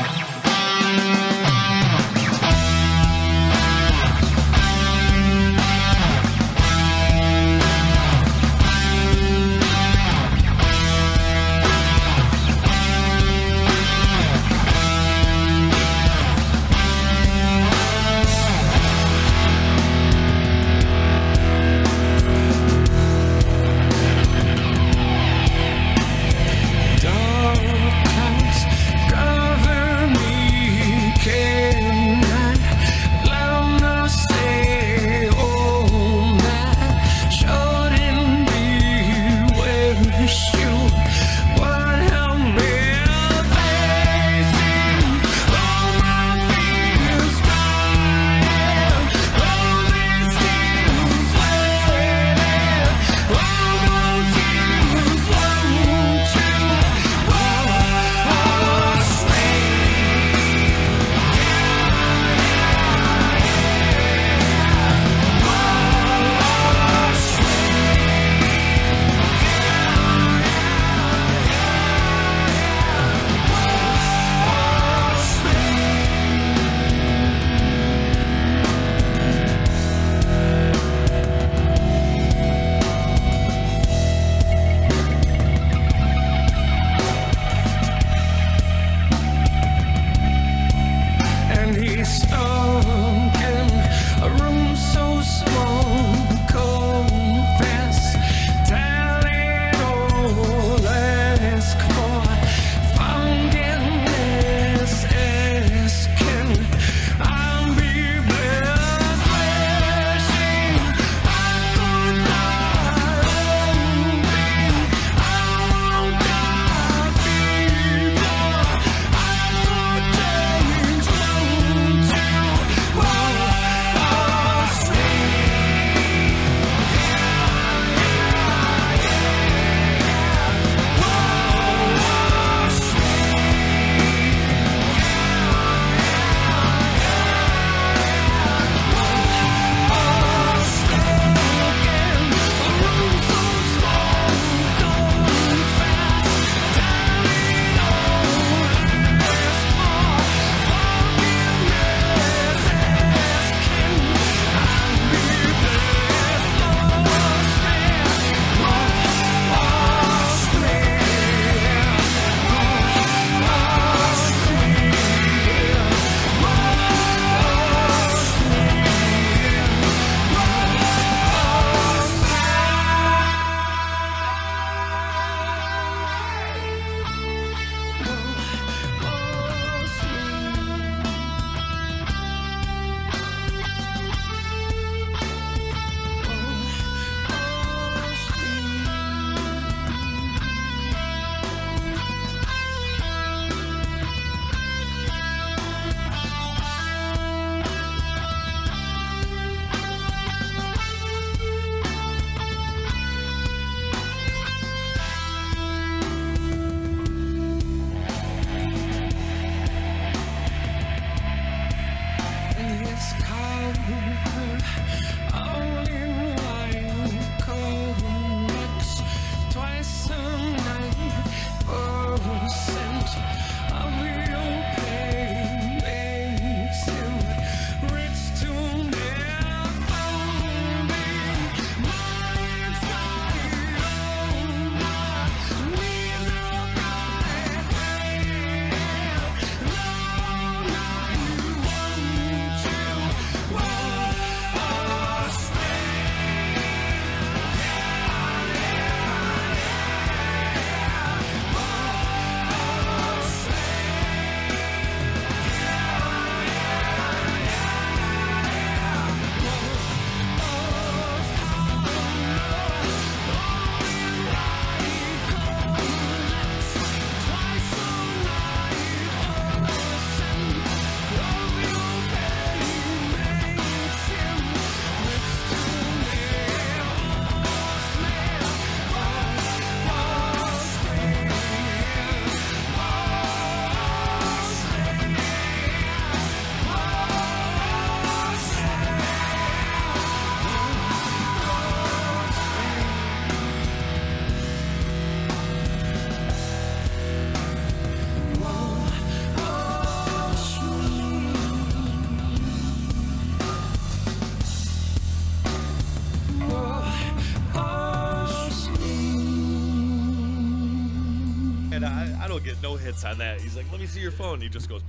I: will get no hits on that. He's like, let me see your phone. He just goes.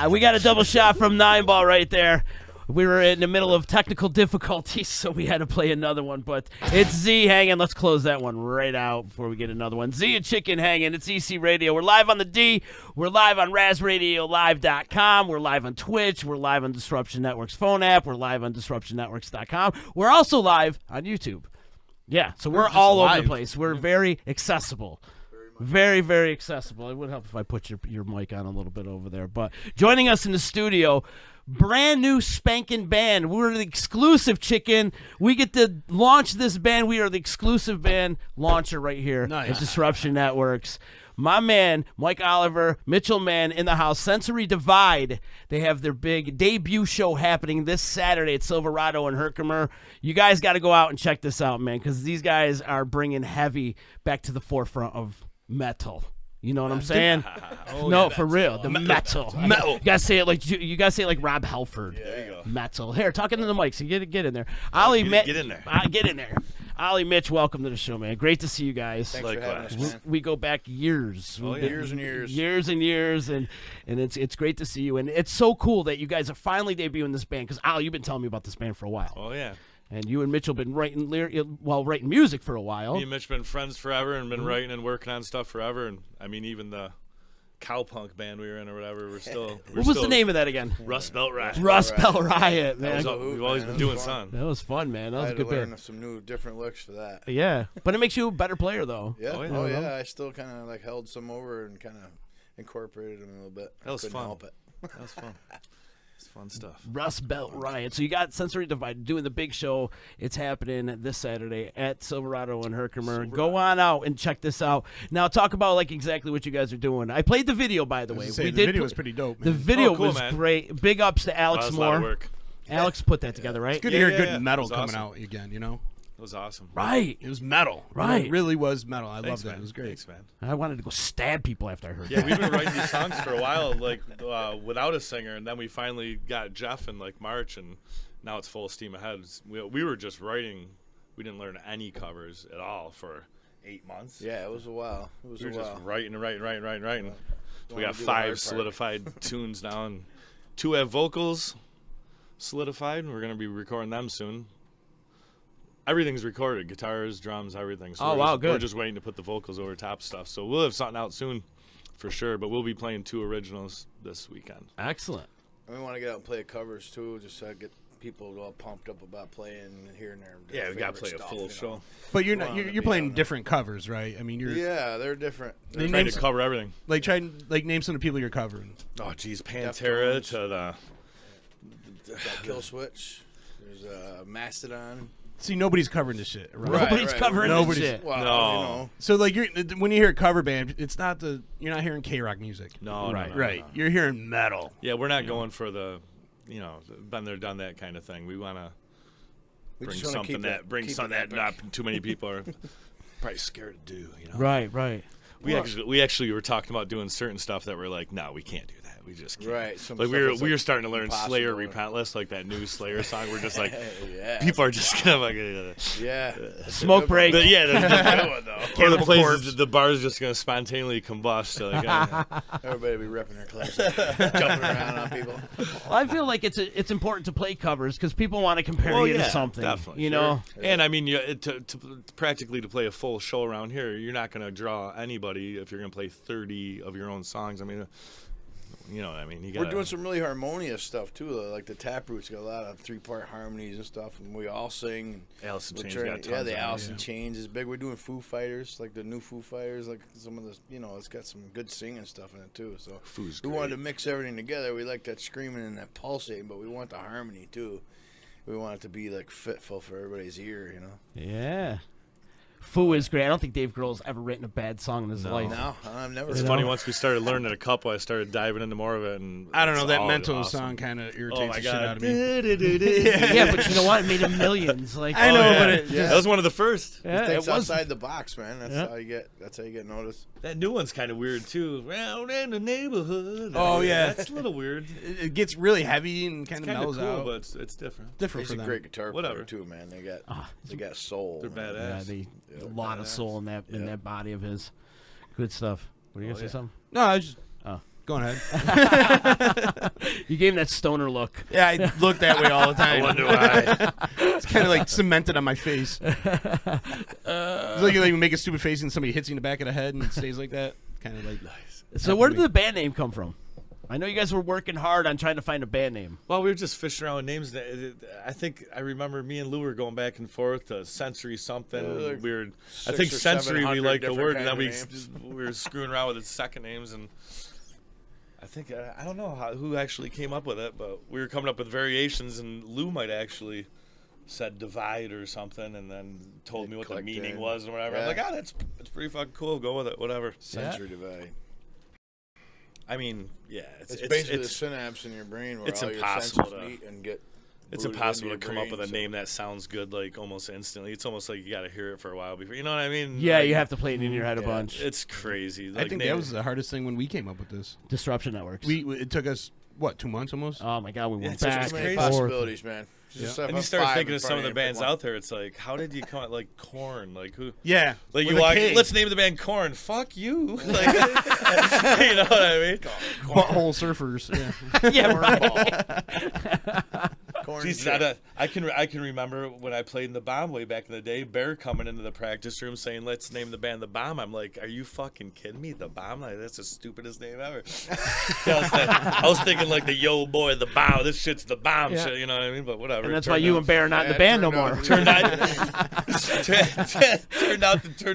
A: We got a double shot from 9-Ball right there. We were in the middle of technical difficulties, so we had to play another one. But it's Z hanging. Let's close that one right out before we get another one. Z and Chicken hanging. It's EC Radio. We're live on the D. We're live on RazRadioLive.com. We're live on Twitch. We're live on Disruption Network's phone app. We're live on DisruptionNetworks.com. We're also live on YouTube. Yeah, so we're all over the place. We're very accessible. Very, very accessible. It would help if I put your mic on a little bit over there. But joining us in the studio, brand new spanking band. We're the exclusive, Chicken. We get to launch this band. We are the exclusive band launcher right here at Disruption Networks. My man, Mike Oliver, Mitchell Mann in the house. Sensory Divide. They have their big debut show happening this Saturday at Silverado and Herkimer. You guys got to go out and check this out, man, because these guys are bringing heavy back to the forefront of metal. You know what I'm saying? For real. The metal. You guys say it like Rob Halford.
I: Yeah, there you go.
A: Metal. Here, talking to the mic. So get in there. Ollie,
I: get in there.
A: Get in there. Ollie, Mitch, welcome to the show, man. Great to see you guys.
J: Thanks for having us, man.
A: We go back years.
J: Years and years.
A: Years and years, and it's great to see you. And it's so cool that you guys are finally debuting this band, because, Ollie, you've been telling me about this band for a while.
I: Oh, yeah.
A: And you and Mitchell been writing music for a while.
I: Me and Mitch been friends forever and been writing and working on stuff forever. And, I mean, even the cowpunk band we were in or whatever,
A: What was the name of that again?
I: Rust Belt Riot.
A: Rust Belt Riot, man.
I: We've always been doing something.
A: That was fun, man. That was a good
J: band. I had to
A: band.
J: learn some new, different licks for that.
A: Yeah, but it makes you a better player, though.
J: Yeah. Oh, yeah. I still kind of held some over and kind of incorporated them a little bit.
I: That was fun.
J: Help it.
I: That was fun. It's fun stuff.
A: Rust Belt Riot. So you got Sensory Divide doing the big show. It's happening this Saturday at Silverado and Herkimer. Go on out and check this out. Now talk about exactly what you guys are doing. I played the video, by the way.
B: The video was pretty dope, man.
A: The video
I: cool,
A: was
I: man.
A: great. Big ups to Alex
I: That was
A: Moore.
I: a lot of work.
A: Alex put that together, right?
B: It's good to hear good
I: It
B: metal
I: was
B: coming
I: awesome.
B: out again, you know?
I: It was awesome.
A: Right.
B: It was metal.
A: Right.
B: It really was metal. I
I: Thanks,
B: loved it.
I: man.
B: It was great.
I: Thanks, man.
A: I wanted to go stab people after I heard
I: Yeah,
A: that.
I: we've been writing these songs for a while, without a singer, and then we finally got Jeff in March, and now it's full steam ahead. We were just writing. We didn't learn any covers at all for 8 months.
J: Yeah, it was a while.
I: We were just writing. So we got
J: do the hard
I: 5
J: part.
I: solidified tunes now, and 2 have vocals solidified, and we're going to be recording them soon. Everything's recorded, guitars, drums, everything. So we're just waiting to put the vocals over top stuff. So we'll have something out soon for sure, but we'll be playing 2 originals this weekend.
A: Excellent.
J: And we want to get out and play covers, too, just to get people all pumped up about playing and hearing their
I: Yeah, we got to play
J: favorite
I: a
J: stuff,
I: full show.
B: But you're playing different covers, right? I mean,
J: Yeah, they're different.
I: We're trying to cover everything.
B: Name some of the people you're covering.
I: Oh, geez, Pantera to the...
J: Got Kill Switch. There's Mastodon.
B: See, nobody's covering this shit. Right?
A: Nobody's covering this shit.
J: Well,
I: No.
B: So when you hear a cover band, it's not you're not hearing K-rock music.
I: No,
B: Right. You're hearing metal.
I: Yeah, we're not going for the, been there, done that kind of thing. We want to bring something that not too many people are probably scared to do.
A: Right.
I: We actually were talking about doing certain stuff that we're like, no, we can't do that. We just can't.
J: Right. Some
I: Like
J: stuff
I: we
J: that's,
I: were starting to learn
J: impossible.
I: Slayer Repentless, like that new Slayer song. We're just like,
J: Yeah.
I: people are just gonna
J: Yeah.
A: Smoke break.
I: the good one though. Or the places, the bar's just gonna spontaneously combust. So
J: Everybody be ripping their clothes, jumping around on people.
A: Well, I feel like it's important to play covers because people want to compare you to something.
I: Definitely,
A: you know.
I: And I mean, to practically to play a full show around here, you're not gonna draw anybody if you're gonna play 30 of your own songs. I mean. You know what I mean?
J: We're doing some really harmonious stuff too. Like the Taproot's got a lot of 3-part harmonies and stuff, and we all sing.
I: Alice in Chains
J: Yeah,
I: got tons
J: the
I: of
J: Alice in Chains is big. We're doing Foo Fighters, like the new Foo Fighters, like some of the, it's got some good singing stuff in it too. So we wanted to mix everything together. We like that screaming and that pulsating, but we want the harmony too. We want it to be fitful for everybody's ear,
A: Yeah. Foo is great. I don't think Dave Grohl's ever written a bad song in his life.
J: No, I've never.
I: It's funny. Once we started learning a couple, I started diving into more of it, and
B: I don't know, that Mental
I: awesome.
B: song kind of irritates
I: Oh my
B: the shit
I: God.
B: out of me.
A: Yeah, but you know what? It made him millions. Like
B: I know, but
I: that was one of the first.
A: Yeah,
J: It's
A: it was.
J: outside the box, man. That's how you get. That's how you get noticed.
I: That new one's kind of weird too. Round in the neighborhood.
B: Oh, yeah.
I: That's a little weird.
B: It gets really heavy and kind of
I: Kind of
B: mellows
I: cool,
B: out.
I: but it's different.
B: Different
J: He's
B: for
J: a
B: them.
J: great guitar
I: Whatever.
J: player too, man. They got soul.
I: They're
J: man.
I: badass.
A: A lot of soul in that body of his. Good stuff. Were you gonna say something?
B: No, I was just going ahead.
A: You gave him that stoner look.
B: Yeah, I look that way all the time.
I: I wonder why.
B: It's kind of like cemented on my face. It's like you make a stupid face and somebody hits you in the back of the head and it stays like that. Kind of like nice.
A: So where did the band name come from? I know you guys were working hard on trying to find a band name.
I: Well, we were just fishing around with names. I think I remember me and Lou were going back and forth to Sensory something.
J: Like
I: Weird. I think Sensory we liked the word, and then we
J: names.
I: were screwing around with its second names, and I think I don't know who actually came up with it, but we were coming up with variations, and Lou might actually said divide or something, and then told me what the meaning was and whatever. I'm like, that's pretty fucking cool. Go with it, whatever.
J: Sensory divide.
I: I mean, yeah,
J: it's basically the synapse in your brain where
I: it's
J: all
I: impossible
J: your senses meet and get.
I: It's impossible to come up with a name that sounds good, like almost instantly. It's almost like you got to hear it for a while before. You know what I mean?
A: Yeah,
I: like,
A: you have to play it in your head a bunch.
I: It's crazy.
B: I think that was the hardest thing when we came up with this.
A: Disruption Networks.
B: It took us 2 months almost.
A: Oh my God, we went
J: back.
A: It's
J: crazy possibilities, man.
I: And you start thinking of some of the bands out there. It's like, how did you come like Korn? Like who?
B: Yeah,
I: like you walk. Let's name the band Korn. Fuck you. Like, you know what I mean?
B: Butthole surfers.
A: Yeah, right.
I: Jesus, I can remember when I played in the Bomb way back in the day. Bear coming into the practice room saying, "Let's name the band the Bomb." I'm like, "Are you fucking kidding me? The Bomb? Like, that's the stupidest name ever." I was thinking like the Yo Boy, the Bomb. This shit's the Bomb shit. You know what I mean? But whatever.
A: And that's why you and Bear are not in the band no more.
I: Turned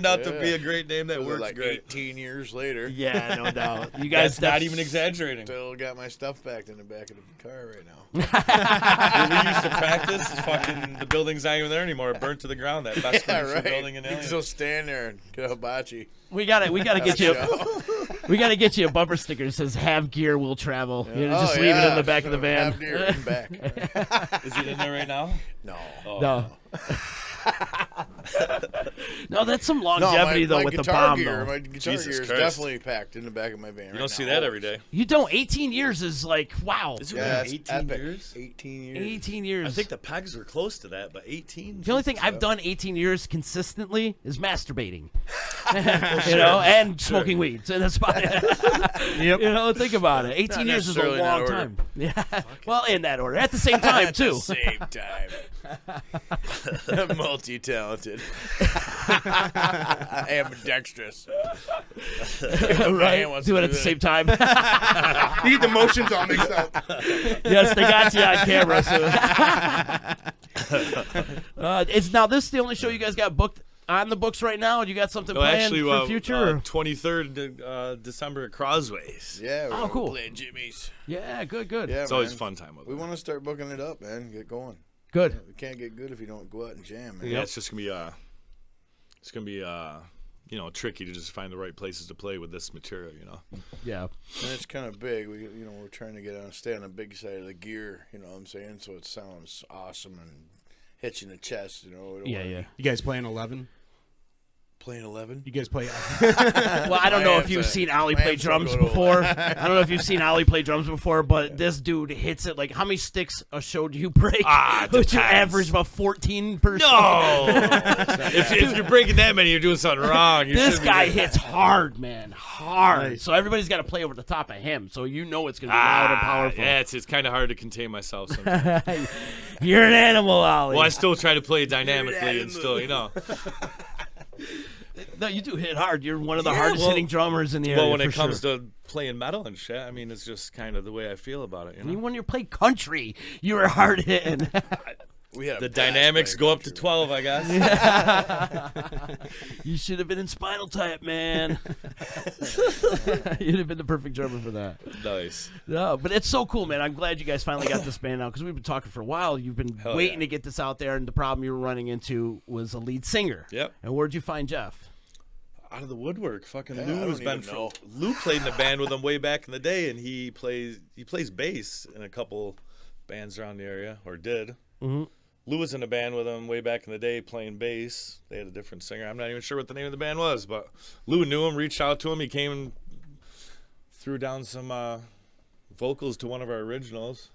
I: out to be a great name that works
J: like
I: great.
J: 18 years later.
A: Yeah, no doubt. You guys,
I: that's not even exaggerating.
J: Still got my stuff packed in the back of the car right now.
I: When we used to practice, fucking the building's not even there anymore. It burnt to the ground. That best building in
J: you
I: Alien.
J: can still stand there and get a hibachi.
A: We gotta get you. We gotta get you a bumper sticker that says "Have gear, will travel." You know, just leave it in the back of the van.
J: Have gear in the back.
I: Is it in there right now?
J: No.
I: Oh.
A: No. No, that's some longevity
J: my
A: with the
J: guitar
A: Bomb.
J: Gear,
A: Though.
J: My guitar gear is definitely packed in the back of my van.
I: You don't see that every day.
A: You don't. 18 years is like wow.
I: Is
J: it
I: 18 years?
J: 18 years.
A: 18 years.
I: I think the pegs were close to that, but 18.
A: The only thing I've done 18 years consistently is masturbating, you know, and smoking weed. So that's about it.
B: Yep.
A: You know, think about it. 18 years is a long time. Yeah. Well, in that order, at the same time too.
J: At the same time. Multi-talented. Ambidextrous.
A: Right? Do it at the same time.
B: You get the motions all mixed up.
A: Yes, they got you on camera. So. Is now this the only show you guys got booked on the books right now? You got something planned for future?
I: 23rd December at Crosways.
J: Yeah, we're
A: cool.
J: playing Jimmy's.
A: Yeah, good.
J: Yeah,
I: it's always a fun time with
J: we want to start booking it up, man. Get going.
A: Good.
J: We can't get good if you don't go out and jam, man.
I: Yeah, it's just gonna be tricky to just find the right places to play with this material, you know.
A: Yeah.
J: And it's kind of big. We're trying to stay on the big side of the gear, you know what I'm saying? So it sounds awesome and hits you in the chest, you know.
A: Yeah.
B: You guys playing 11?
J: Playing 11?
B: You guys play?
A: Well, I don't know if you've seen Ollie play drums before. I don't know if you've seen Ollie play drums before, but this dude hits it like, how many sticks a show do you break? Would you average about 14 per show?
I: No! if you're breaking that many, you're doing something wrong.
A: This guy hits hard, man. Hard. Nice. So everybody's got to play over the top of him, so you know it's going to be loud and powerful.
I: Yeah, it's kind of hard to contain myself sometimes.
A: You're an animal, Ollie.
I: Well, I still try to play dynamically and still, you know.
A: No, you do hit hard. You're one of the hardest hitting drummers in the area.
I: Well, when it comes to playing metal and shit, I mean, it's just kind of the way I feel about it. You know?
A: Even when you play country, you were hard hitting.
I: The dynamics go up to 12, I guess.
A: Yeah. You should have been in Spinal Tap, man. You'd have been the perfect drummer for that.
I: Nice.
A: No, but it's so cool, man. I'm glad you guys finally got this band out because we've been talking for a while. You've been waiting to get this out there, and the problem you were running into was a lead singer.
I: Yep.
A: And where'd you find Jeff?
I: Out of the woodwork, fucking Lou played in the band with him way back in the day, and he plays bass in a couple bands around the area, or did.
A: Mm-hmm.
I: Lou was in a band with him way back in the day playing bass. They had a different singer. I'm not even sure what the name of the band was, but Lou knew him, reached out to him. He came and threw down some vocals to one of our originals.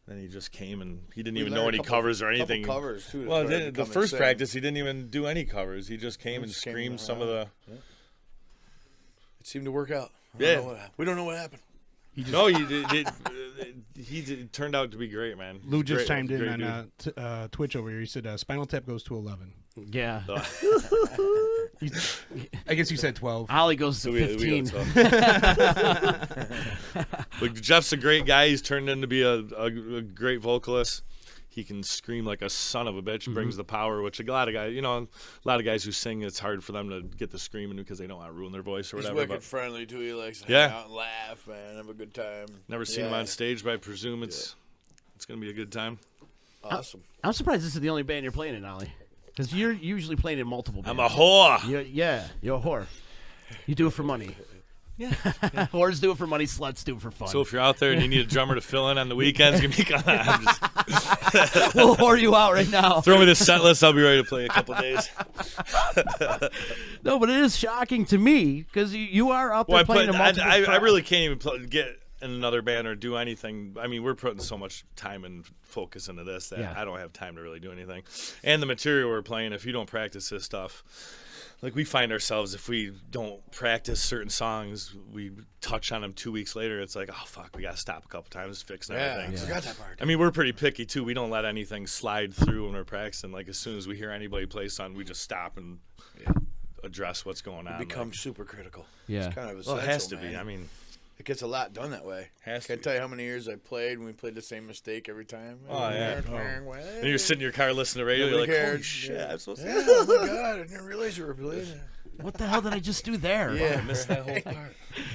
I: Then he just came and he didn't even know any covers or anything.
J: Covers too.
I: Well, the first practice he didn't even do any covers. He just came and screamed some of the.
J: It seemed to work out. We don't know what happened.
I: He turned out to be great, man.
B: Lou just chimed in on Twitch over here. He said Spinal Tap goes to 11.
A: Yeah.
B: I guess you said 12.
A: Ollie goes to 15.
I: Look, Jeff's a great guy. He's turned into be a great vocalist. He can scream like a son of a bitch. Brings the power, which a lot of guys who sing, it's hard for them to get the screaming because they don't want to ruin their voice or whatever.
J: He's wicked friendly too. He likes to hang out and laugh, man. Have a good time.
I: Never seen him on stage, but I presume it's going to be a good time.
J: Awesome.
A: I'm surprised this is the only band you're playing in, Ollie. Because you're usually playing in multiple bands.
I: I'm a whore.
A: You're a whore. You do it for money. Yeah. Whores do it for money, sluts do it for fun.
I: So if you're out there and you need a drummer to fill in on the weekends, give me a call.
A: We'll whore you out right now.
I: Throw me the set list. I'll be ready to play in a couple days.
A: No, but it is shocking to me because you are out there playing in multiple
I: I really can't even get in another band or do anything. I mean, we're putting so much time and focus into this that I don't have time to really do anything. And the material we're playing, if you don't practice this stuff, like we find ourselves, if we don't practice certain songs, we touch on them 2 weeks later. It's like, oh fuck, we gotta stop a couple times, fix everything.
J: Forgot that part.
I: I mean, we're pretty picky too. We don't let anything slide through when we're practicing. Like as soon as we hear anybody play something, we just stop and address what's going on.
J: It becomes super critical.
A: Yeah,
J: it's kind of essential,
I: it has to
J: man.
I: be. I mean,
J: it gets a lot done that way. I can't tell you how many years I played and we played the same mistake every time.
I: And you're sitting in your car listening to radio. You're like, holy shit, I'm supposed to.
J: Oh my god, I didn't realize you were playing that.
A: What the hell did I just do there?
J: Yeah,
I: I missed that whole part.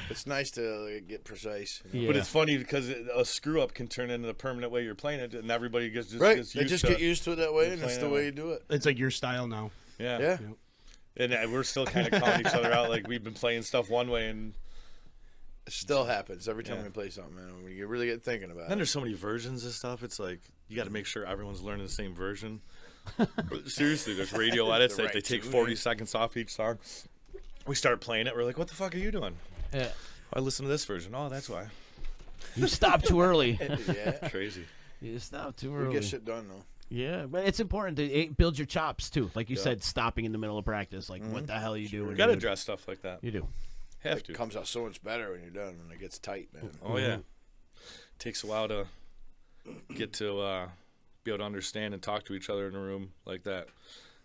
J: It's nice to get precise.
I: But it's funny because a screw up can turn into the permanent way you're playing it, and everybody gets used
J: They just get used to it that way, and it's the way you do it.
B: It's like your style now.
I: Yeah. And we're still kind of calling each other out. Like we've been playing stuff one way, and
J: it still happens every time we play something, man. When you really get thinking about it.
I: And there's so many versions of stuff. It's like you got to make sure everyone's learning the same version. But seriously, there's radio edits that they take 40 seconds off each song. We start playing it. We're like, what the fuck are you doing?
A: Yeah.
I: I listen to this version. Oh, that's why.
A: You stopped too early.
J: Yeah.
I: Crazy.
A: You stopped too early.
J: We get shit done, though.
A: Yeah, but it's important to build your chops, too. Like you said, stopping in the middle of practice. Like, what the hell are you doing?
I: You got to address stuff like that.
A: You do.
I: Have to.
J: It comes out so much better when you're done, when it gets tight, man.
I: Oh, yeah. Takes a while to get to be able to understand and talk to each other in a room like that.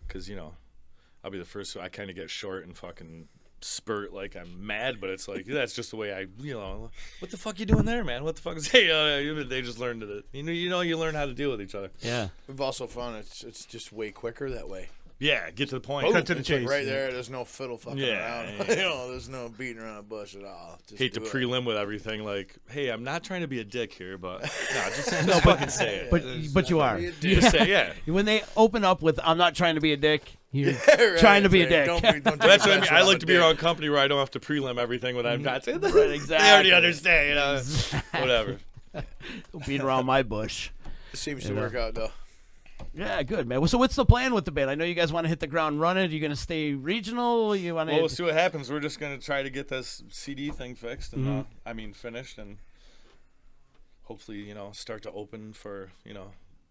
I: Because, I'll be the first. I kind of get short and fucking spurt like I'm mad, but it's like that's just the way I. What the fuck you doing there, man? What the fuck is? Hey, they just learned it. You learn how to deal with each other.
A: Yeah.
J: We've also found it's just way quicker that way.
I: Yeah, get to the point.
B: Cut to the chase.
J: Right there, there's no fiddle fucking around.
I: Yeah.
J: There's no beating around a bush at all. Just
I: hate to
J: do it.
I: prelim with everything. Like, hey, I'm not trying to be a dick here, but just fucking say it.
A: But you are.
I: Just say, yeah.
A: When they open up with, I'm not trying to be a dick, you're trying to be a dick.
J: Don't
I: That's what I mean. I like to be around company where I don't have to prelim everything when I'm not saying that.
A: Right, exactly.
I: They already understand, Whatever.
A: Beat around my bush.
J: It seems to work out, though.
A: Yeah, good, man. Well, so what's the plan with the band? I know you guys want to hit the ground running. Are you going to stay regional? You want to?
I: Well, we'll see what happens. We're just going to try to get this CD thing fixed and, finished, and hopefully, start to open for,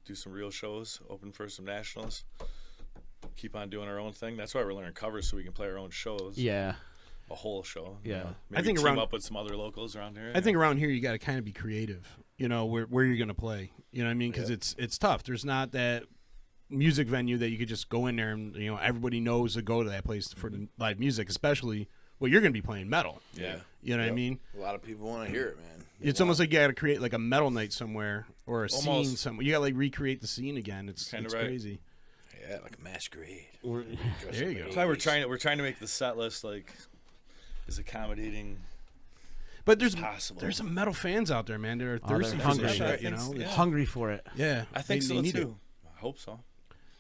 I: do some real shows, open for some nationals, keep on doing our own thing. That's why we're learning covers so we can play our own shows.
A: Yeah.
I: A whole show.
A: Yeah.
I: Maybe
B: I think
I: team up with some other locals around here.
B: I think around here you got to kind of be creative. Where you're going to play. You know what I mean? Because it's tough. There's not that music venue that you could just go in there and everybody knows to go to that place for the live music, especially you're going to be playing metal.
I: Yeah.
B: You know what I mean?
J: A lot of people want to hear it, man.
B: It's almost like you got to create like a metal night somewhere or a scene somewhere. You got to recreate the scene again. It's crazy.
J: Yeah, like a masquerade.
B: There you go.
I: That's why we're trying to make the set list as accommodating.
B: But there's some metal fans out there, man. They're thirsty for
A: hungry.
B: this shit,
A: hungry for it.
B: Yeah,
I: I think so
B: need
I: too. I hope so.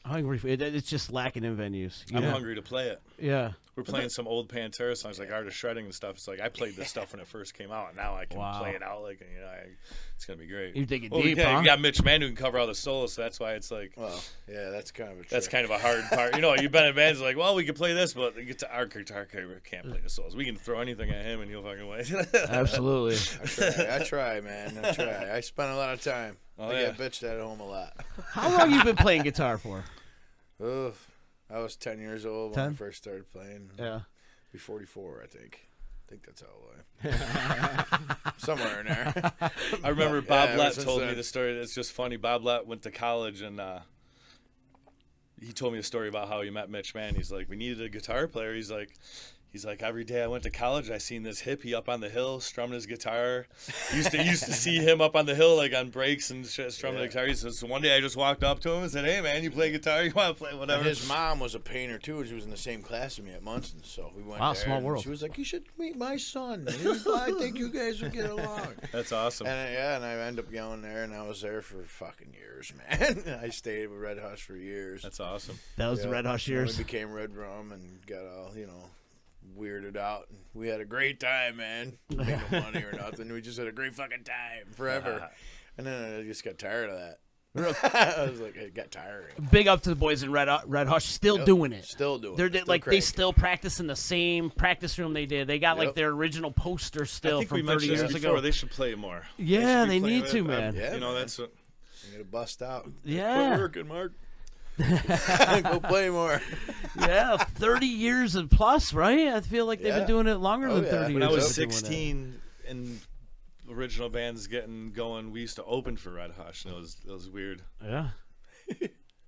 A: Hungry for it. It's just lacking in venues.
I: I'm hungry to play it.
A: Yeah.
I: We're playing some old Pantera songs like Art of Shredding and stuff. It's like I played this stuff when it first came out, and now I can play it out it's gonna be great.
A: You dig it deep, huh?
I: You got Mitch Mann who can cover all the solos, so that's why it's like.
J: Well, yeah, that's kind of a trick.
I: That's kind of a hard part. You've been in bands like, well, we can play this, but get to our guitar player can't play the solos. We can throw anything at him, and he'll fucking play.
A: Absolutely.
J: I try, man. I try. I spend a lot of time. I get bitched at home a lot.
A: How long you been playing guitar for?
J: I was 10 years old when I first started playing.
A: Yeah.
J: Be 44, I think. think that's how it went. Somewhere in there.
I: I remember Bob Lett told me the story. It's just funny. Bob Lett went to college, and he told me a story about how he met Mitch Mann. He's like, we needed a guitar player. He's like, every day I went to college, I seen this hippie up on the hill strumming his guitar. Used to see him up on the hill like on breaks and shit, strumming the guitar. He says, so one day I just walked up to him and said, hey man, you play guitar? You want to play whatever?
J: And his mom was a painter too, and she was in the same class as me at Munson. So we went there.
A: Small world.
J: She was like, you should meet my son. I think you guys would get along.
I: That's awesome.
J: And I ended up going there, and I was there for fucking years, man. I stayed with Red Hush for years.
I: That's awesome.
A: That was the Red Hush years.
J: We became Red Rum and got all, weirded out. We had a great time, man. Made no money or nothing. We just had a great fucking time forever. And then I just got tired of that. I was like, it got tiring.
A: Big up to the boys in Red Hush, still doing it.
J: Still doing
A: it.
J: Still
A: they still practice in the same practice room they did. They got like their original poster still
I: I think
A: from
I: we
A: 30 years
I: before.
A: ago.
I: They should play more.
A: Yeah, they need to, man.
J: Yeah,
I: that's what.
J: You gotta bust out.
A: Yeah.
J: Quit working, Mark. Go play more.
A: Yeah, 30 years and plus, right? I feel like they've been doing it longer than 30 years.
I: When I was 16 and original bands getting going, we used to open for Red Hush, and it was weird.
A: Yeah.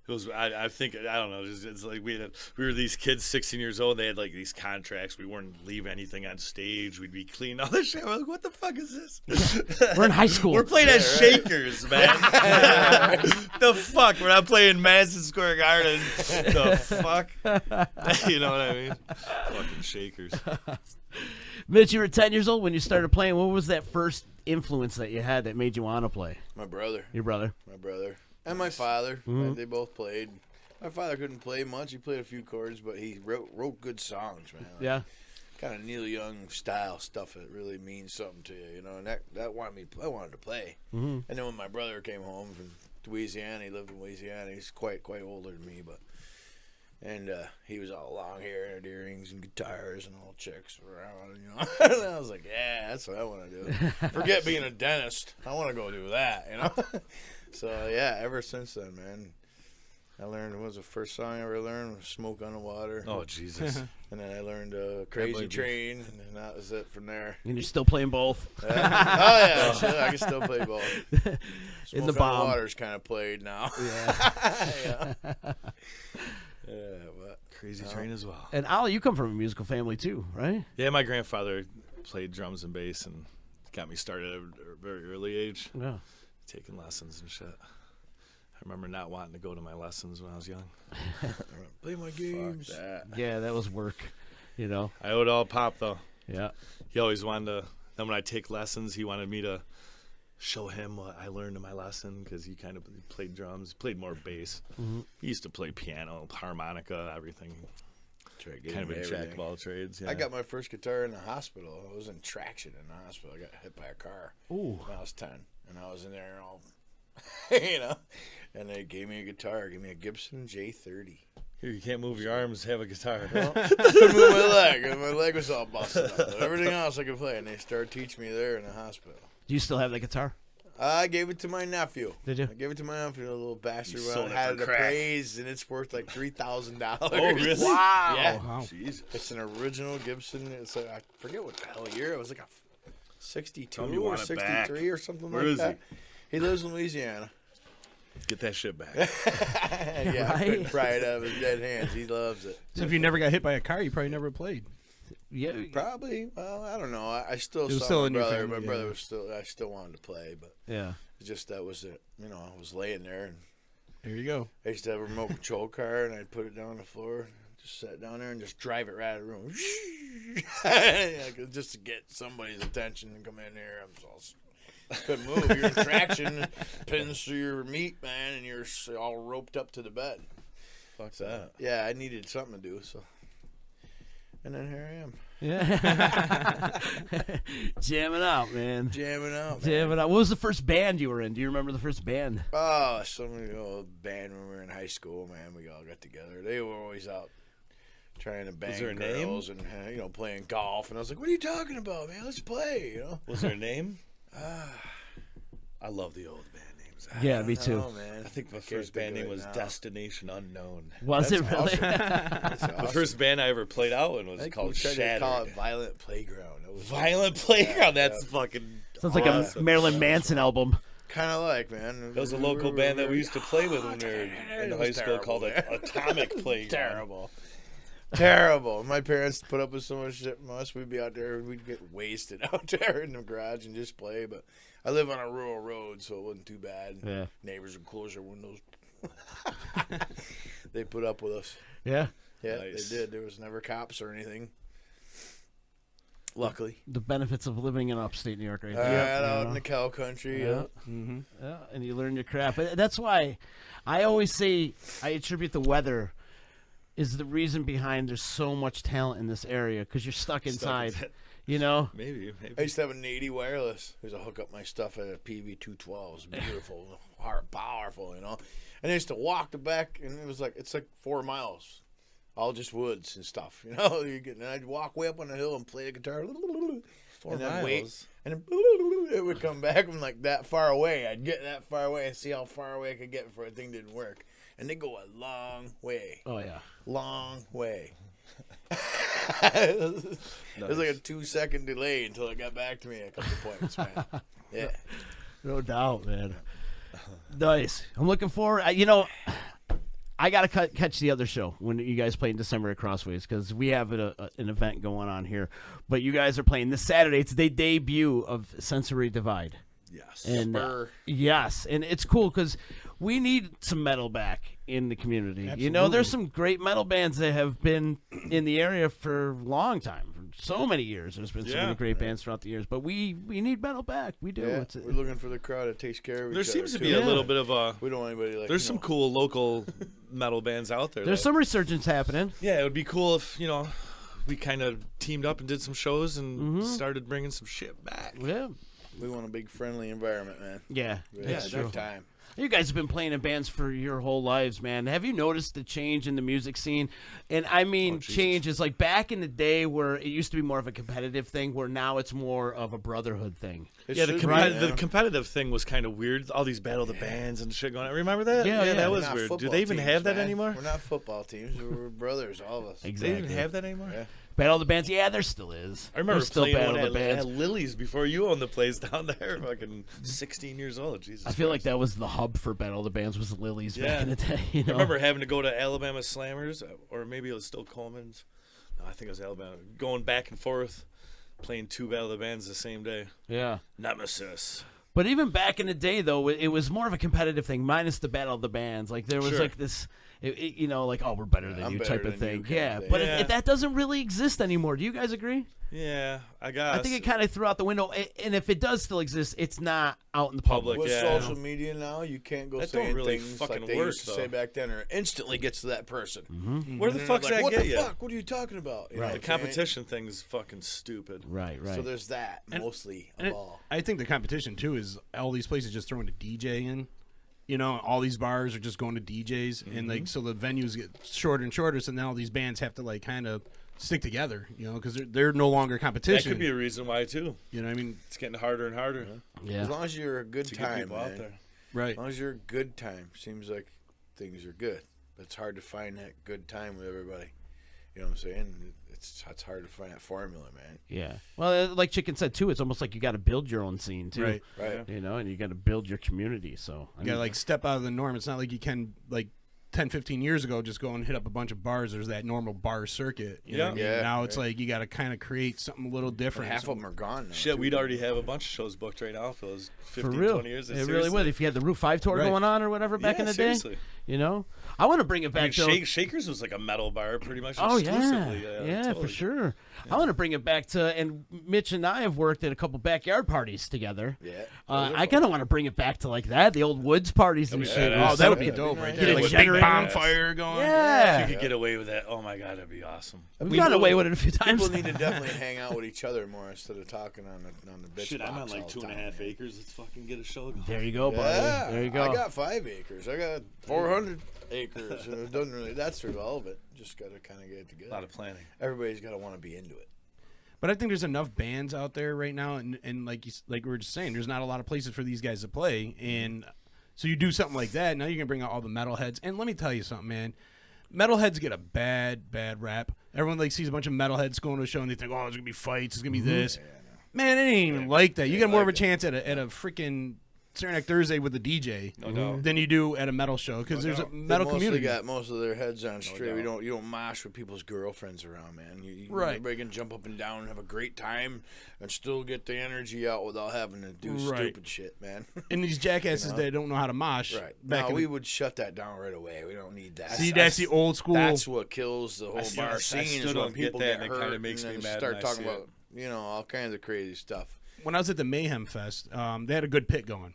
I: It was. I think I don't know. It's like we were these kids, 16 years old. They had like these contracts. We weren't leave anything on stage. We'd be cleaning all this shit. We're like, what the fuck is this?
A: We're in high school.
I: We're playing as Shakers, man. The fuck? We're not playing Madison Square Garden. The fuck? You know what I mean? Fucking Shakers.
A: Mitch, you were 10 years old when you started playing. What was that first influence that you had that made you want to play?
J: My brother.
A: Your brother?
J: My brother. And my father. They both played. My father couldn't play much. He played a few chords, but he wrote good songs, man. Like,
A: yeah.
J: Kind of Neil Young style stuff that really means something to you, and that I wanted to play. And then when my brother came home from Louisiana, he lived in Louisiana. He's quite older than me, and he was all long hair and earrings and guitars and all chicks around, And I was like, yeah, that's what I want to do. Forget being a dentist. I want to go do that, So yeah, ever since then, man. I learned, what was the first song I ever learned? Was Smoke on the Water.
I: Oh, Jesus.
J: And then I learned Crazy Train, and then that was it from there.
A: And you're still playing both?
J: Oh, yeah. I can still play both.
A: In the
J: Smoke on
A: bomb.
J: the Water's kind of played now.
A: Yeah.
J: But
I: Crazy Train as well.
A: And Ollie, you come from a musical family too, right?
I: Yeah, my grandfather played drums and bass and got me started at a very early age.
A: Yeah.
I: Taking lessons and shit. I remember not wanting to go to my lessons when I was young.
J: Play my games.
I: Fuck that.
A: Yeah, that was work,
I: I owed all Pop, though.
A: Yeah.
I: He always wanted to, then when I take lessons, he wanted me to show him what I learned in my lesson, because he kind of played drums, played more bass. He used to play piano, harmonica, everything. Kind of a jack of all trades. Yeah.
J: I got my first guitar in the hospital. I was in traction in the hospital. I got hit by a car when I was 10. And I was in there and all, and they gave me a guitar. Gave me a Gibson J30.
I: Here, you can't move your arms, have a guitar.
J: Couldn't move my leg. And my leg was all busted up. But everything else I could play. And they started teaching me there in the hospital.
A: Do you still have that guitar?
J: I gave it to my nephew.
A: Did you?
J: I gave it to my nephew, a little bastard.
I: sold it
J: Had
I: for
J: it
I: crack.
J: appraised, and it's worth like $3,000.
I: Oh, really?
A: Wow.
J: Yeah.
A: Wow.
I: Jeez.
J: It's an original Gibson. It's I forget what the hell year. It was like a 62
I: Tell him you
J: or
I: want it
J: 63
I: back.
J: or something
I: Where
J: like
I: is
J: that. He lives in Louisiana.
I: Get that shit back.
J: Yeah, I couldn't pry it out of his dead hands. He loves it.
B: So if you never got hit by a car, you probably never played.
A: Yeah.
J: Probably. Well, I don't know. I still
B: It was
J: saw
B: still
J: my
B: in your
J: brother.
B: family,
J: My brother
B: yeah.
J: was still. I still wanted to play, but
A: Yeah.
J: just that was it. I was laying there, and
B: There you go.
J: I used to have a remote control car, and I'd put it down on the floor, just sit down there, and just drive it right out of the room, just to get somebody's attention and come in there. Couldn't move. You're in traction, pins through your meat, man, and you're all roped up to the bed.
I: Fuck that.
J: Yeah, I needed something to do, so. And then here I am.
A: Yeah. Jamming out, man.
J: Jamming out, man.
A: Jamming out. What was the first band you were in? Do you remember the first band?
J: Oh, some old band when we were in high school, man. We all got together. They were always out trying to bang
I: Was there a name?
J: girls and playing golf. And I was like, "What are you talking about, man? Let's play."
I: Was there a name? I love the old band names.
A: Yeah, me too.
J: Oh man,
I: think my first band name was Destination Unknown.
A: Was it really?
J: Awesome. That's awesome.
I: The first band I ever played out in was called
J: we tried
I: Shattered.
J: to call it Violent Playground. It was
I: Violent Playground. That's fucking.
A: Sounds like a Marilyn Manson album.
J: kind of like, man.
I: There was a local band that we used to play with when we were in high school called Atomic Playground.
J: Terrible. My parents put up with so much shit from us. We'd be out there and we'd get wasted out there in the garage and just play. But I live on a rural road, so it wasn't too bad.
A: Yeah.
J: Neighbors would close their windows. They put up with us.
A: Yeah.
J: Yeah,
I: Nice.
J: they did. There was never cops or anything. Luckily.
A: The benefits of living in upstate New York, right
J: Right
A: there.
J: out in the cow country.
A: Yeah. Yeah, and you learn your craft. That's why I always say I attribute the weather is the reason behind there's so much talent in this area because you're stuck inside. You know?
I: Maybe.
J: I used to have a 80 wireless. I used to hook up my stuff at a PV212. It's beautiful, hard, powerful, you know. And I used to walk the back, and it's like 4 miles, all just woods and stuff, you know. And I'd walk way up on the hill and play the guitar,
I: 4
J: and then
I: miles.
J: wait, and then it would come back from like that far away. I'd get that far away and see how far away I could get before the thing didn't work. And they go a long way.
A: Oh, yeah.
J: Long way. It was like a 2-second delay until it got back to me a couple points, man. Yeah.
A: No doubt, man. Nice. I'm looking forward. I got to catch the other show when you guys play in December at Crossways because we have an event going on here. But you guys are playing this Saturday. It's the debut of Sensory Divide.
I: Yes.
A: And yes, and it's cool because we need some metal back in the community.
B: Absolutely.
A: You know, there's some great metal bands that have been in the area for a long time, for so many years. There's been so many great bands throughout the years, but we need metal back. We do.
J: Yeah, we're looking for the crowd that takes care of each
I: There
J: other.
I: seems to
J: too.
I: be a little bit of a.
J: We don't want anybody like.
I: There's some cool local metal bands out there.
A: There's some resurgence happening.
I: Yeah, it would be cool if we kind of teamed up and did some shows and started bringing some shit back.
A: Yeah.
J: We want a big friendly environment, man.
A: Yeah.
J: It's a good time.
A: You guys have been playing in bands for your whole lives, man. Have you noticed the change in the music scene? And I mean, change is like back in the day where it used to be more of a competitive thing, where now it's more of a brotherhood thing.
I: The competitive thing was kind of weird. All these battle of the bands and shit going on. Remember that?
A: Yeah,
I: that was
J: We're not
I: weird. Do
J: football
I: they even
J: teams,
I: have that
J: man.
I: anymore?
J: We're not football teams. We're brothers, all of us.
A: Exactly.
I: They even have that anymore?
J: Yeah.
A: Battle of the Bands, yeah, there still is.
I: I remember
A: There's still
I: playing
A: Battle
I: one
A: of the Bands.
I: at Lily's before you owned the place down there. Fucking 16 years old. Jesus.
A: I feel like that was the hub for Battle of the Bands was Lily's back in the day. You know?
I: I remember having to go to Alabama Slammers, or maybe it was still Coleman's. No, I think it was Alabama. Going back and forth, playing 2 Battle of the Bands the same day.
A: Yeah.
I: Nemesis.
A: But even back in the day, though, it was more of a competitive thing, minus the Battle of the Bands. Like, there was like this, like, oh, we're better than you type of thing. Yeah, but that doesn't really exist anymore. Do you guys agree?
I: Yeah, I guess.
A: I think it kind of threw out the window. And if it does still exist, it's not out in the public.
J: With social media now, you can't go saying
I: really
J: things
I: fucking
J: like they
I: work,
J: used to
I: though.
J: say back then, or it instantly gets to that person.
A: Mm-hmm.
I: Where the fuck's that
J: what
I: get
J: the
I: you?
J: fuck? What are you talking about? You know what
I: The
J: I'm saying?
I: competition thing is fucking stupid.
A: Right.
J: So there's that mostly of all.
B: I think the competition too is all these places just throwing a DJ in. You know, all these bars are just going to DJs, and like so the venues get shorter and shorter. So now these bands have to like kind of stick together, you know, because they're no longer competition.
I: That could be a reason why too.
B: You know what I mean?
I: It's getting harder and harder.
A: Yeah.
J: As long as you're a good
I: to
J: time,
I: get people
J: man.
I: out there.
B: Right.
J: As long as you're a good time, seems like things are good. But it's hard to find that good time with everybody. You know what I'm saying? It's hard to find that formula, man.
A: Yeah. Well, like Chicken said too, it's almost like you got to build your own scene too.
J: Right.
A: You know, and you got to build your community. So
B: You gotta like step out of the norm. It's not like you can like 10, 15 years ago just go and hit up a bunch of bars. There's that normal bar circuit. You know what I mean?
J: Yeah,
B: Now it's like you got to kind of create something a little different.
J: Half of them are gone now.
I: Shit,
J: too.
I: we'd already have a bunch of shows booked right now for those 15,
A: for real,
I: 20 years.
A: it really would. If you had the Route 5 tour going on or whatever back in the
I: seriously.
A: day, you know, I want to bring it back to
I: Shakers was like a metal bar pretty much
A: Oh
I: exclusively.
A: yeah,
I: totally.
A: for sure. I want to bring it back to, and Mitch and I have worked at a couple backyard parties together.
J: Yeah.
A: I kind of want to bring it back to like that, the old woods parties and shit.
B: Oh, that would be dope, right
A: Get
B: there.
A: a
B: Like a big
A: generator.
B: bonfire going.
A: Yeah.
I: If you could get away with that, oh my god, that'd be awesome.
A: We've gotten away with it a few times.
J: People need to definitely hang out with each other more instead of talking on the bitch
I: Shit,
J: box
I: I'm on like
J: all the
I: 2.5
J: time, man.
I: acres. Let's fucking get a show going.
A: There you go, buddy.
J: Yeah,
A: There you go.
J: I got 5 acres. I got 400 acres. And it doesn't really. That's irrelevant. Just got to kind of get it together.
I: A lot of planning.
J: Everybody's got to want to be into it.
B: But I think there's enough bands out there right now, and like we were just saying, there's not a lot of places for these guys to play, and So you do something like that. Now you can bring out all the metalheads. And let me tell you something, man. Metalheads get a bad rap. Everyone like sees a bunch of metalheads going to a show and they think, oh, there's gonna be fights, there's gonna be this. Man, it ain't even like that. You get more of a chance at a freaking Saturday Night Thursday with the DJ than you do at a metal show because there's a metal community.
J: They got most of their heads on straight. You don't mosh with people's girlfriends around, man. Everybody can jump up and down and have a great time and still get the energy out without having to do stupid shit, man.
B: And these jackasses that don't know how to mosh.
J: Right. We would shut that down right away. We don't need that.
B: See, that's the old school.
J: That's what kills the whole bar scene.
I: I still don't get that, and it kind of makes me mad.
J: Start talking about all kinds of crazy stuff.
B: When I was at the Mayhem Fest, they had a good pit going.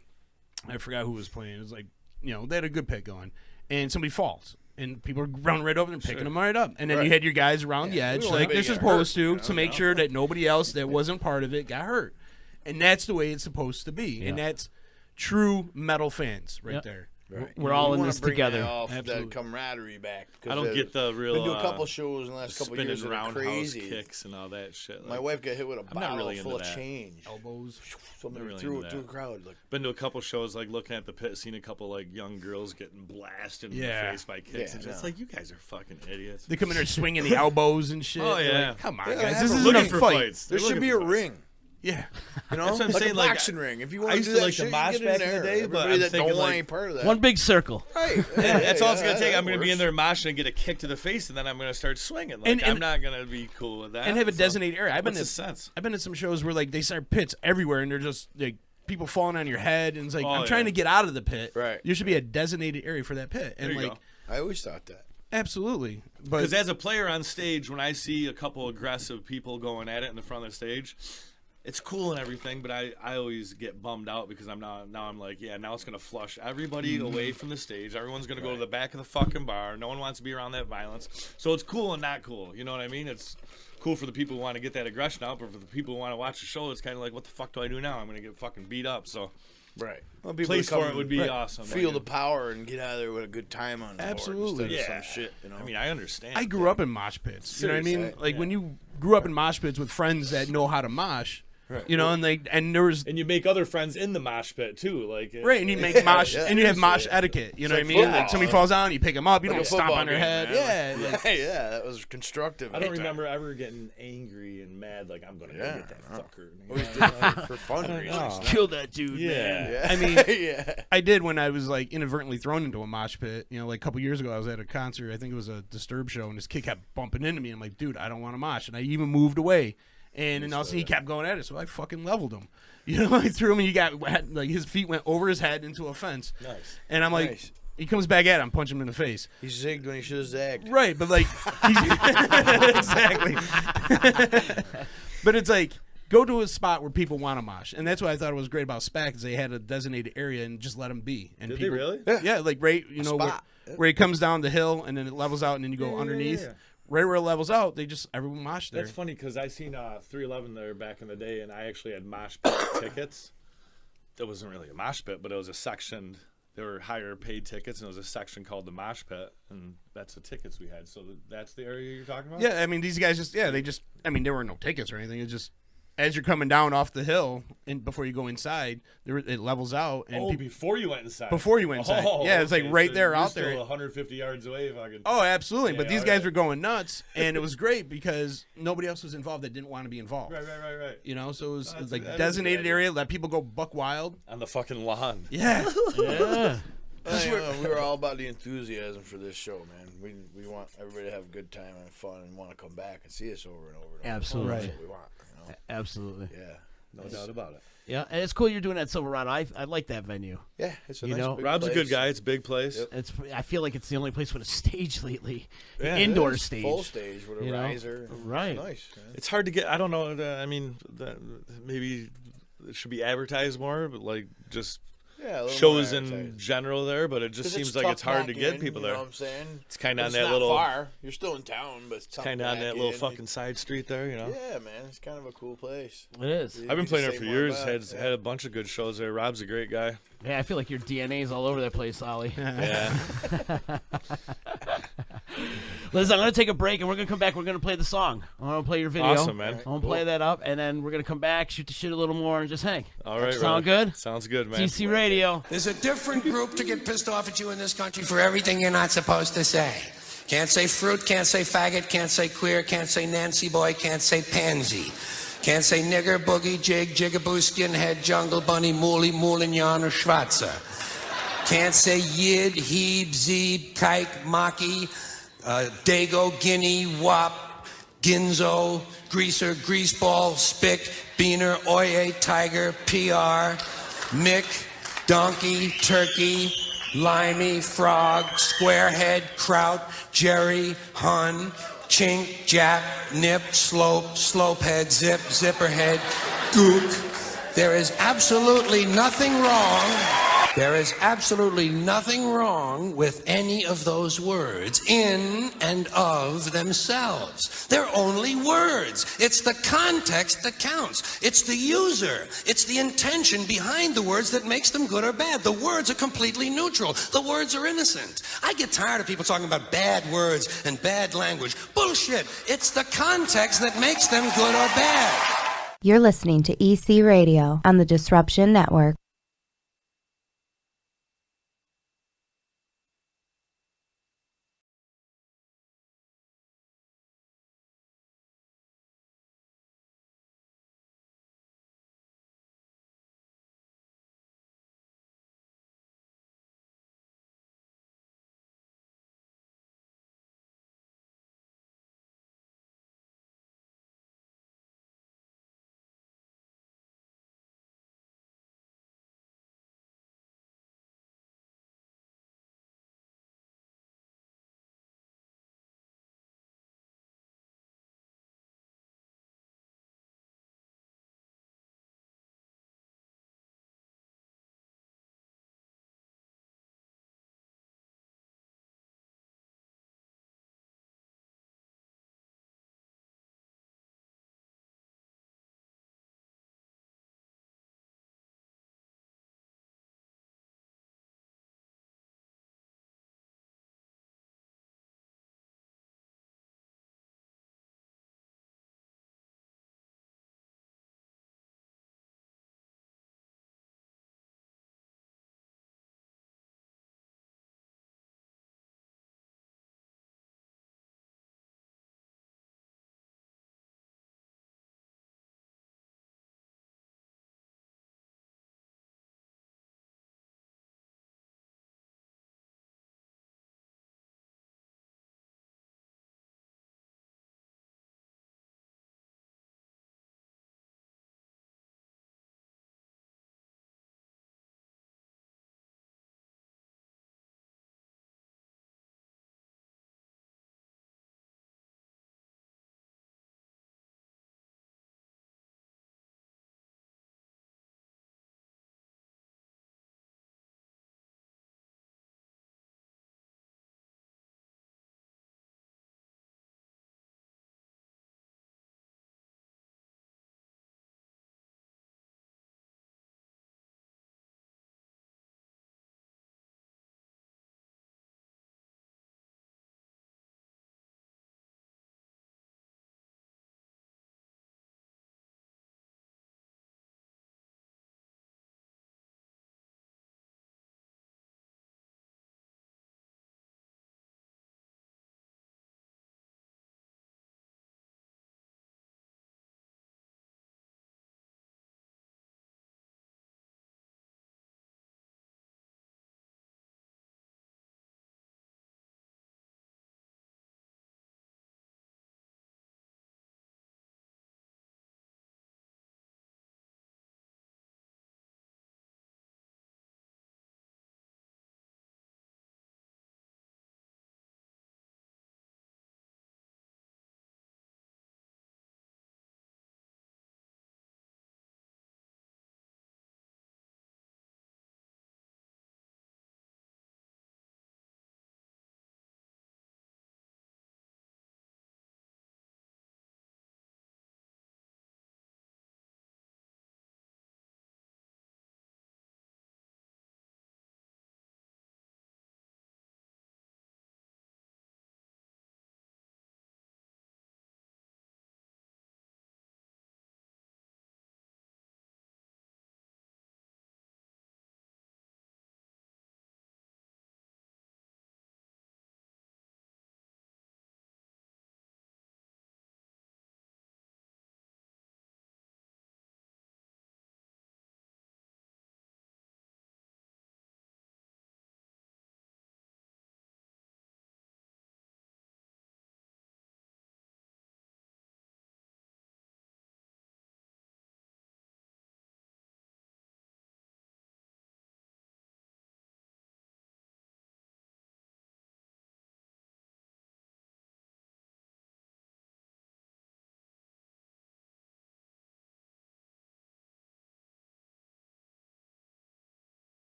B: I forgot who was playing. It was like, they had a good pit going. And somebody falls. And people are running right over and picking them right up. And then you had your guys around the edge, like they're supposed to make sure that nobody else that wasn't part of it got hurt. And that's the way it's supposed to be. And that's true metal fans right there.
J: Right.
A: We're all in this together.
J: That camaraderie back.
I: I don't get the real.
J: Been to a couple shows in the last couple years that are crazy.
I: Kicks and all that shit.
J: My wife got hit with a bottle full of
I: that.
J: change.
B: Elbows.
J: Somebody threw it to a crowd.
I: Been to a couple shows, like looking at the pit, seen a couple like young girls getting blasted in the face by kicks. And it's like, you guys are fucking idiots.
B: They come in there swinging the elbows and shit.
I: Oh yeah,
B: like, come on, guys. This isn't a fight.
J: There should be a ring.
B: Yeah,
I: that's what I'm saying.
J: A boxing ring. If you want
I: to
J: do that,
I: like the mosh back in the day, but
J: that don't want any part of that.
A: One big circle.
J: Right.
I: That's all it's gonna take. I'm gonna be in there moshing and get a kick to the face, and then I'm gonna start swinging. Like, I'm not gonna be cool with that.
B: And have a designated area. I've been to some shows where like they start pits everywhere, and they're just like people falling on your head, and it's like I'm trying to get out of the pit.
J: Right.
B: There should be a designated area for that pit, and like
J: I always thought that.
B: Absolutely,
I: because as a player on stage, when I see a couple aggressive people going at it in the front of the stage. It's cool and everything, but I always get bummed out because I'm like, now it's going to flush everybody away from the stage. Everyone's going to go to the back of the fucking bar. No one wants to be around that violence. So it's cool and not cool. You know what I mean? It's cool for the people who want to get that aggression out, but for the people who want to watch the show, it's kind of like, what the fuck do I do now? I'm going to get fucking beat up. So,
J: well,
I: place for it would be awesome.
J: Feel the power and get out of there with a good time on the
B: Absolutely.
J: board instead of some shit.
I: I mean, I understand.
B: I grew up in mosh pits. Seriously. You know what I mean? Like when you grew up in mosh pits with friends that know how to mosh. Right. And there was,
I: and you make other friends in the mosh pit too, like
B: and you make mosh, and you have mosh etiquette. You know what I mean? Like somebody falls down, you pick them up, you don't stomp on their head.
J: Yeah, that was constructive.
I: I don't remember ever getting angry and mad like I'm gonna go get that fucker.
J: Always did that for fun reasons.
B: Kill that dude, man. I mean, I did when I was like inadvertently thrown into a mosh pit. Like a couple years ago, I was at a concert. I think it was a Disturbed show, and this kid kept bumping into me. I'm like, dude, I don't want to mosh, and I even moved away. And also he kept going at it, so I fucking leveled him. I threw him, and he got like his feet went over his head into a fence.
J: Nice.
B: And I'm like, he comes back at him, punch him in the face.
J: He zigged when he should have zagged.
B: Right, but like, exactly. But it's like, go to a spot where people want to mosh, and that's what I thought was great about SPAC is they had a designated area and just let them be. And
I: Did they really?
B: Yeah, like right, where it comes down the hill and then it levels out and then you go underneath. Yeah. Right where it levels out, everyone mosh there.
I: That's funny because I seen 311 there back in the day, and I actually had mosh pit tickets. That wasn't really a mosh pit, but it was a section. There were higher paid tickets, and it was a section called the mosh pit, and that's the tickets we had. So that's the area you're talking about?
B: Yeah, I mean, these guys there were no tickets or anything. It's just as you're coming down off the hill and before you go inside, it levels out. And
I: before you went inside.
B: Before you went inside. Yeah, it's like right there out there.
I: 150 yards away.
B: Oh, absolutely. But these guys were going nuts, and it was great because nobody else was involved that didn't want to be involved.
I: Right.
B: So it was like designated area, let people go buck wild.
I: On the fucking lawn.
B: Yeah.
A: Yeah.
J: We were all about the enthusiasm for this show, man. We want everybody to have a good time and fun and want to come back and see us over and over.
A: Absolutely.
J: That's what we want.
A: Absolutely.
J: Yeah.
I: No doubt about it.
A: Yeah, and it's cool you're doing that at Silverado. I like that venue.
J: Yeah, it's a nice big
I: Rob's
J: place.
I: a good guy. It's a big place.
J: Yep.
A: I feel like it's the only place with a stage lately. Yeah, indoor stage.
J: Full stage with a riser.
A: Right.
J: It's nice. Man.
I: It's hard to get. I don't know. I mean, maybe it should be advertised more, but like just shows in general there, but it just seems like it's hard to get people there.
J: You know what I'm saying?
I: It's kind of on
J: that
I: that little.
J: Far. You're still in town, but it's
I: kind of on that little fucking side street there,
J: Yeah, man, it's kind of a cool place.
A: It is.
I: I've been playing there for years. Had a bunch of good shows there. Rob's a great guy.
A: Yeah, I feel like your DNA's all over the place, Ollie.
I: Yeah.
A: Listen, I'm going to take a break, and we're going to come back. We're going to play the song. I'm going to play your video.
I: Awesome, man.
A: I'm going to play that up, and then we're going to come back, shoot the shit a little more, and just hang.
I: All right,
A: Sound good?
I: Sounds good, man.
A: TC Radio.
H: There's a different group to get pissed off at you in this country for everything you're not supposed to say. Can't say fruit, can't say faggot, can't say queer, can't say Nancy boy, can't say pansy. Can't say nigger, boogie, jig, jigaboo, skinhead, jungle bunny, mooly, moulignon, or schwarzer. Can't say yid, heeb, zeeb, kike, maki, dago, guinea, wop, ginzo, greaser, greaseball, spick, beaner, oye, tiger, PR, mick, donkey, turkey, limey, frog, squarehead, kraut, jerry, hun, chink, jap, nip, slope, slopehead, zip, zipperhead, gook. There is absolutely nothing wrong. There is absolutely nothing wrong with any of those words in and of themselves. They're only words. It's the context that counts. It's the user. It's the intention behind the words that makes them good or bad. The words are completely neutral. The words are innocent. I get tired of people talking about bad words and bad language. Bullshit. It's the context that makes them good or bad.
E: You're listening to EC Radio on the Disruption Network.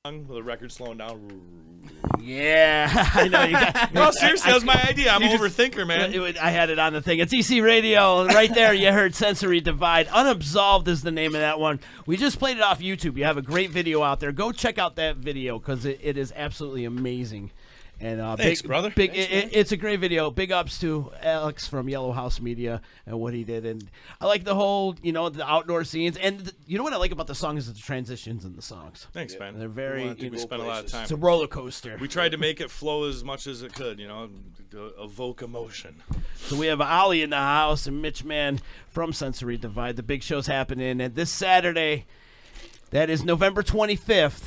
I: The record's slowing down.
A: Yeah, I know. You got,
I: No, seriously, that was my idea. I'm an overthinker, man.
A: I had it on the thing. It's EC Radio. Right there, you heard Sensory Divide. Unabsolved is the name of that one. We just played it off YouTube. You have a great video out there. Go check out that video because it is absolutely amazing. And
I: thanks, brother.
A: It's a great video. Big ups to Alex from Yellow House Media and what he did. And I like the whole, the outdoor scenes. And you know what I like about the song is the transitions in the songs.
I: Thanks, man.
A: They're very.
I: We spent a lot of time.
A: It's a roller coaster.
I: We tried to make it flow as much as it could, to evoke emotion.
A: So we have Ollie in the house and Mitch Mann from Sensory Divide. The big show's happening. And this Saturday, that is November 25th.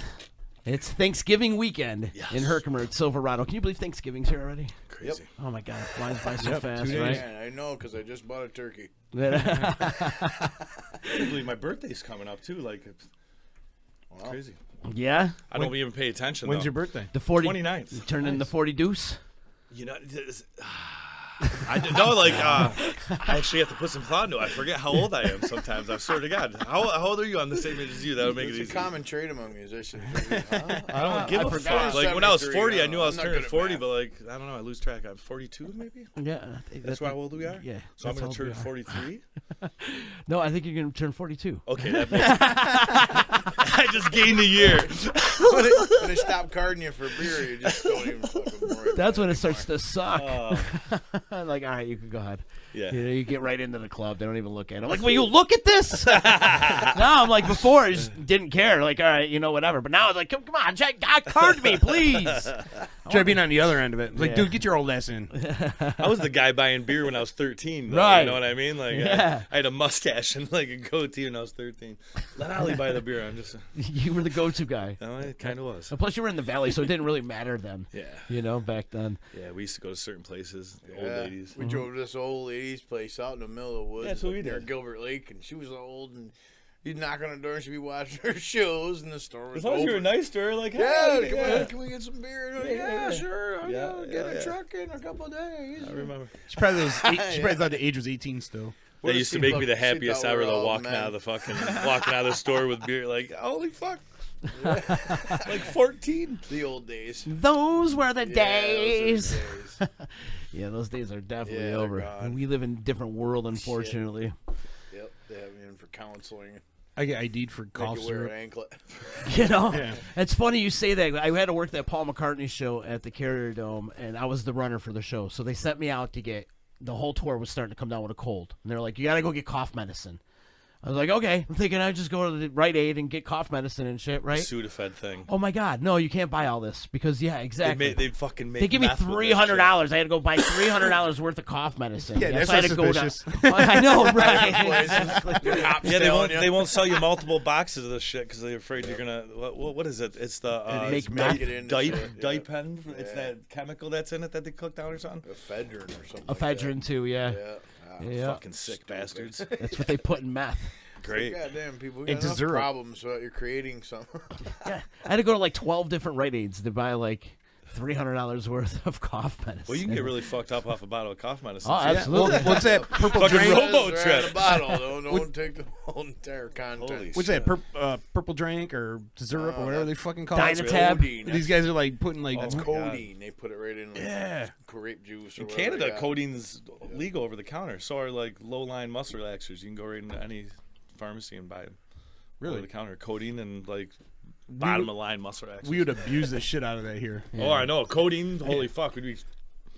A: It's Thanksgiving weekend in Herkimer at Silverado. Can you believe Thanksgiving's here already?
I: Crazy.
A: Yep. Oh, my God. It flies by so fast, right?
J: Yeah, I know, because I just bought a turkey.
I: I can't believe my birthday's coming up, too. Like, it's crazy.
A: Yeah?
I: I don't even pay attention,
B: When's
I: though.
B: your birthday?
A: The 40,
I: 29th.
A: You turn in the 40 deuce?
I: I know, I actually have to put some thought into it. I forget how old I am sometimes. I swear to God. How old are you? I'm the same age as you. That would make it easy.
J: It's a common trait among musicians.
I: I don't give a fuck. Like, when I was 40, I knew I was turning 40, but, I don't know. I lose track. I'm 42, maybe?
A: Yeah.
I: That's how old we are?
A: Yeah.
I: So I'm going to turn 43?
A: No, I think you're going to turn 42.
I: Okay, that makes I just gained a year.
J: When they stop carding you for beer, you just don't even fucking worry.
A: That's when it starts to suck. Like, all right, you can go ahead.
I: Yeah.
A: You get right into the club. They don't even look at it. I'm like, will you look at this? No, I'm like, before, I just didn't care. Like, all right, whatever. But now it's like, come on, Jack, card me, please.
B: Try being on the other end of it. Like,
A: Yeah.
B: dude, get your old ass in.
I: I was the guy buying beer when I was 13. Though,
A: Right.
I: You know what I mean? Like,
A: Yeah.
I: I had a mustache and like a goatee when I was 13. Let Ollie buy the beer. I'm just.
A: You were the go-to guy.
I: No, it kind of was.
A: And plus, you were in the valley, so it didn't really matter then.
I: Yeah.
A: Back then.
I: Yeah, we used to go to certain places. The old ladies.
J: We drove to this old lady's place out in the middle of the woods.
I: Yeah, that's what we
J: near
I: did.
J: Gilbert Lake, and she was old, and you'd knock on the door, and she'd be watching her shows, and the store was
I: As long as
J: open.
I: you were nice to her, like,
J: Yeah,
I: hey,
J: can we get some beer? And like, yeah, sure. I'll get a truck in a couple of days.
I: I remember.
B: She probably thought the age was 18 still.
I: That used to make me the happiest
J: thought we
I: ever.
J: were
I: The
J: all
I: walking
J: men.
I: out of the store with beer, like, holy fuck. Like 14.
J: The old days.
A: Those were the days.
J: Yeah, those are the days.
A: Yeah, those days are definitely
J: Yeah, they're
A: over.
J: gone.
A: We live in a different world, unfortunately.
J: Yep, they have me in for counseling.
B: I get ID'd for
J: Make
B: cough
J: you wear an
B: syrup.
J: anklet.
A: Yeah. It's funny you say that. I had to work that Paul McCartney show at the Carrier Dome, and I was the runner for the show. So they sent me out to get the whole tour was starting to come down with a cold, and they're like, "You got to go get cough medicine." I was like, okay. I'm thinking I'd just go to the Rite Aid and get cough medicine and shit, right?
I: Sudafed thing.
A: Oh my God, no, you can't buy all this because exactly.
I: They fucking made.
A: They give me
I: meth with that
A: $300. I had to go buy $300 worth of cough medicine.
B: Yeah, that's
A: so I had
B: not
A: to go
B: suspicious.
A: down. I know, right?
I: shit. Yeah, they won't sell you multiple boxes of this shit because they're afraid you're gonna. What is it? It's the
A: make meth.
I: Dipen. It's that chemical that's in it that they cook down or something.
J: Ephedrine or something.
A: Ephedrine too, yeah. Yeah.
I: Fucking sick bastards.
A: That's what they put in meth.
I: Great.
J: Goddamn, people got
B: Into
J: enough
B: syrup.
J: problems so that you're creating something.
A: Yeah, I had to go to like 12 different Rite Aids to buy like $300 worth of cough medicine.
I: Well, you can get really fucked up off a bottle of cough medicine.
A: Oh,
I: too.
A: absolutely.
B: Well, what's that purple
I: Fucking
B: drink?
I: robo
J: They're
I: trip.
J: in a bottle, though. Don't take the whole entire content.
I: Holy
B: What's that purple drink or syrup or whatever they fucking call it?
A: Dynatab.
J: Codeine.
B: These guys are like putting like
J: That's
I: my
J: codeine. They put it right in
B: Yeah.
J: grape juice. Or
I: In
J: whatever
I: Canada,
J: they got.
I: codeine's legal over the counter. So are like low-line muscle relaxers. You can go right into any pharmacy and buy them.
B: Really?
I: Over the counter, codeine and like bottom-of-line muscle relaxers.
B: we would abuse the shit out of that here,
I: Oh, I know. Codeine, holy fuck. Would be...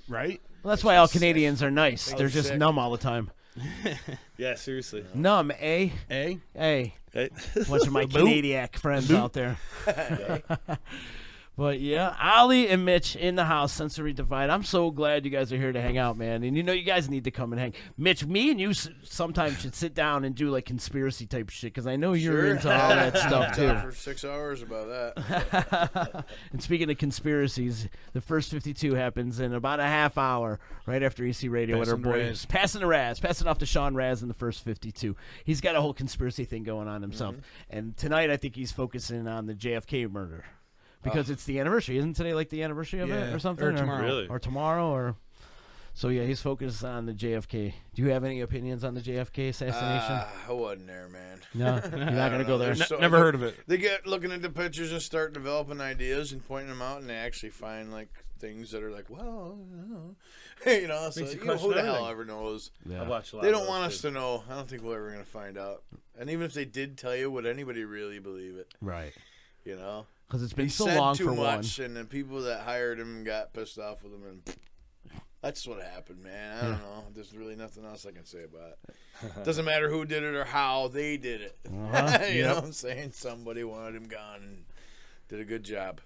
B: right?
A: Well, that's why all Canadians are nice. They're just numb all the time.
I: Yeah, seriously.
A: Numb, eh?
B: Eh?
A: Hey,
I: Hey.
A: bunch of my Canadiac friends out there. But yeah, Ollie and Mitch in the house, Sensory Divide. I'm so glad you guys are here to hang out, man. And you guys need to come and hang. Mitch, me and you sometimes should sit down and do like conspiracy type shit because I know you're into all that stuff too.
J: For 6 hours about that.
A: And speaking of conspiracies, the first 52 happens in about a half hour right after EC Radio with our
B: Passing the
A: boy.
B: Raz.
A: Passing the Raz. Passing off to Sean Raz in the first 52. He's got a whole conspiracy thing going on himself. And tonight I think he's focusing on the JFK murder. Because it's the anniversary. Isn't today like the anniversary of it
B: Yeah,
A: or something?
B: or tomorrow.
I: Really?
A: Or tomorrow or... So yeah, he's focused on the JFK. Do you have any opinions on the JFK assassination?
J: I wasn't there, man.
A: No, you're not gonna go there.
B: Never heard of it.
J: They get looking at the pictures and start developing ideas and pointing them out, and they actually find like things that are like, well, you know, so who the hell ever knows?
A: Yeah.
I: I watched a lot
J: They
I: of
J: don't
I: those
J: want us
I: too.
J: to know. I don't think we're ever gonna find out. And even if they did tell you, would anybody really believe it?
A: Right.
J: You know,
A: Because it's been
J: he
A: so
J: said
A: long
J: too
A: for
J: much, and the people that hired him got pissed off with him, and that's what happened, man. I don't know. There's really nothing else I can say about it. Doesn't matter who did it or how they did it. You know what I'm saying? Somebody wanted him gone and did a good job.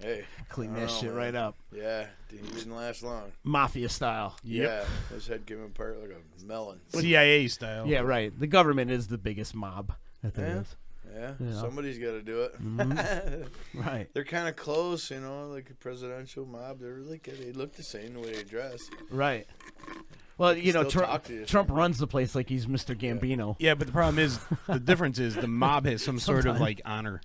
J: Hey,
A: Clean
J: I
A: that
J: don't know,
A: shit
J: man.
A: right up.
J: Yeah, he didn't last long.
A: Mafia style.
J: Yeah, his head came apart like a melon.
B: CIA style.
A: Yeah, right. The government is the biggest mob that there is.
J: Yeah,
A: You know.
J: somebody's got to do it.
A: Right.
J: They're kind of close, you know, like a presidential mob. They're really good. They look the same the way they dress.
A: Right. Well, you know,
J: still talk to you.
A: Trump runs the place like he's Mr. Gambino.
B: Yeah, but the problem is, the difference is the mob has some sort of like honor,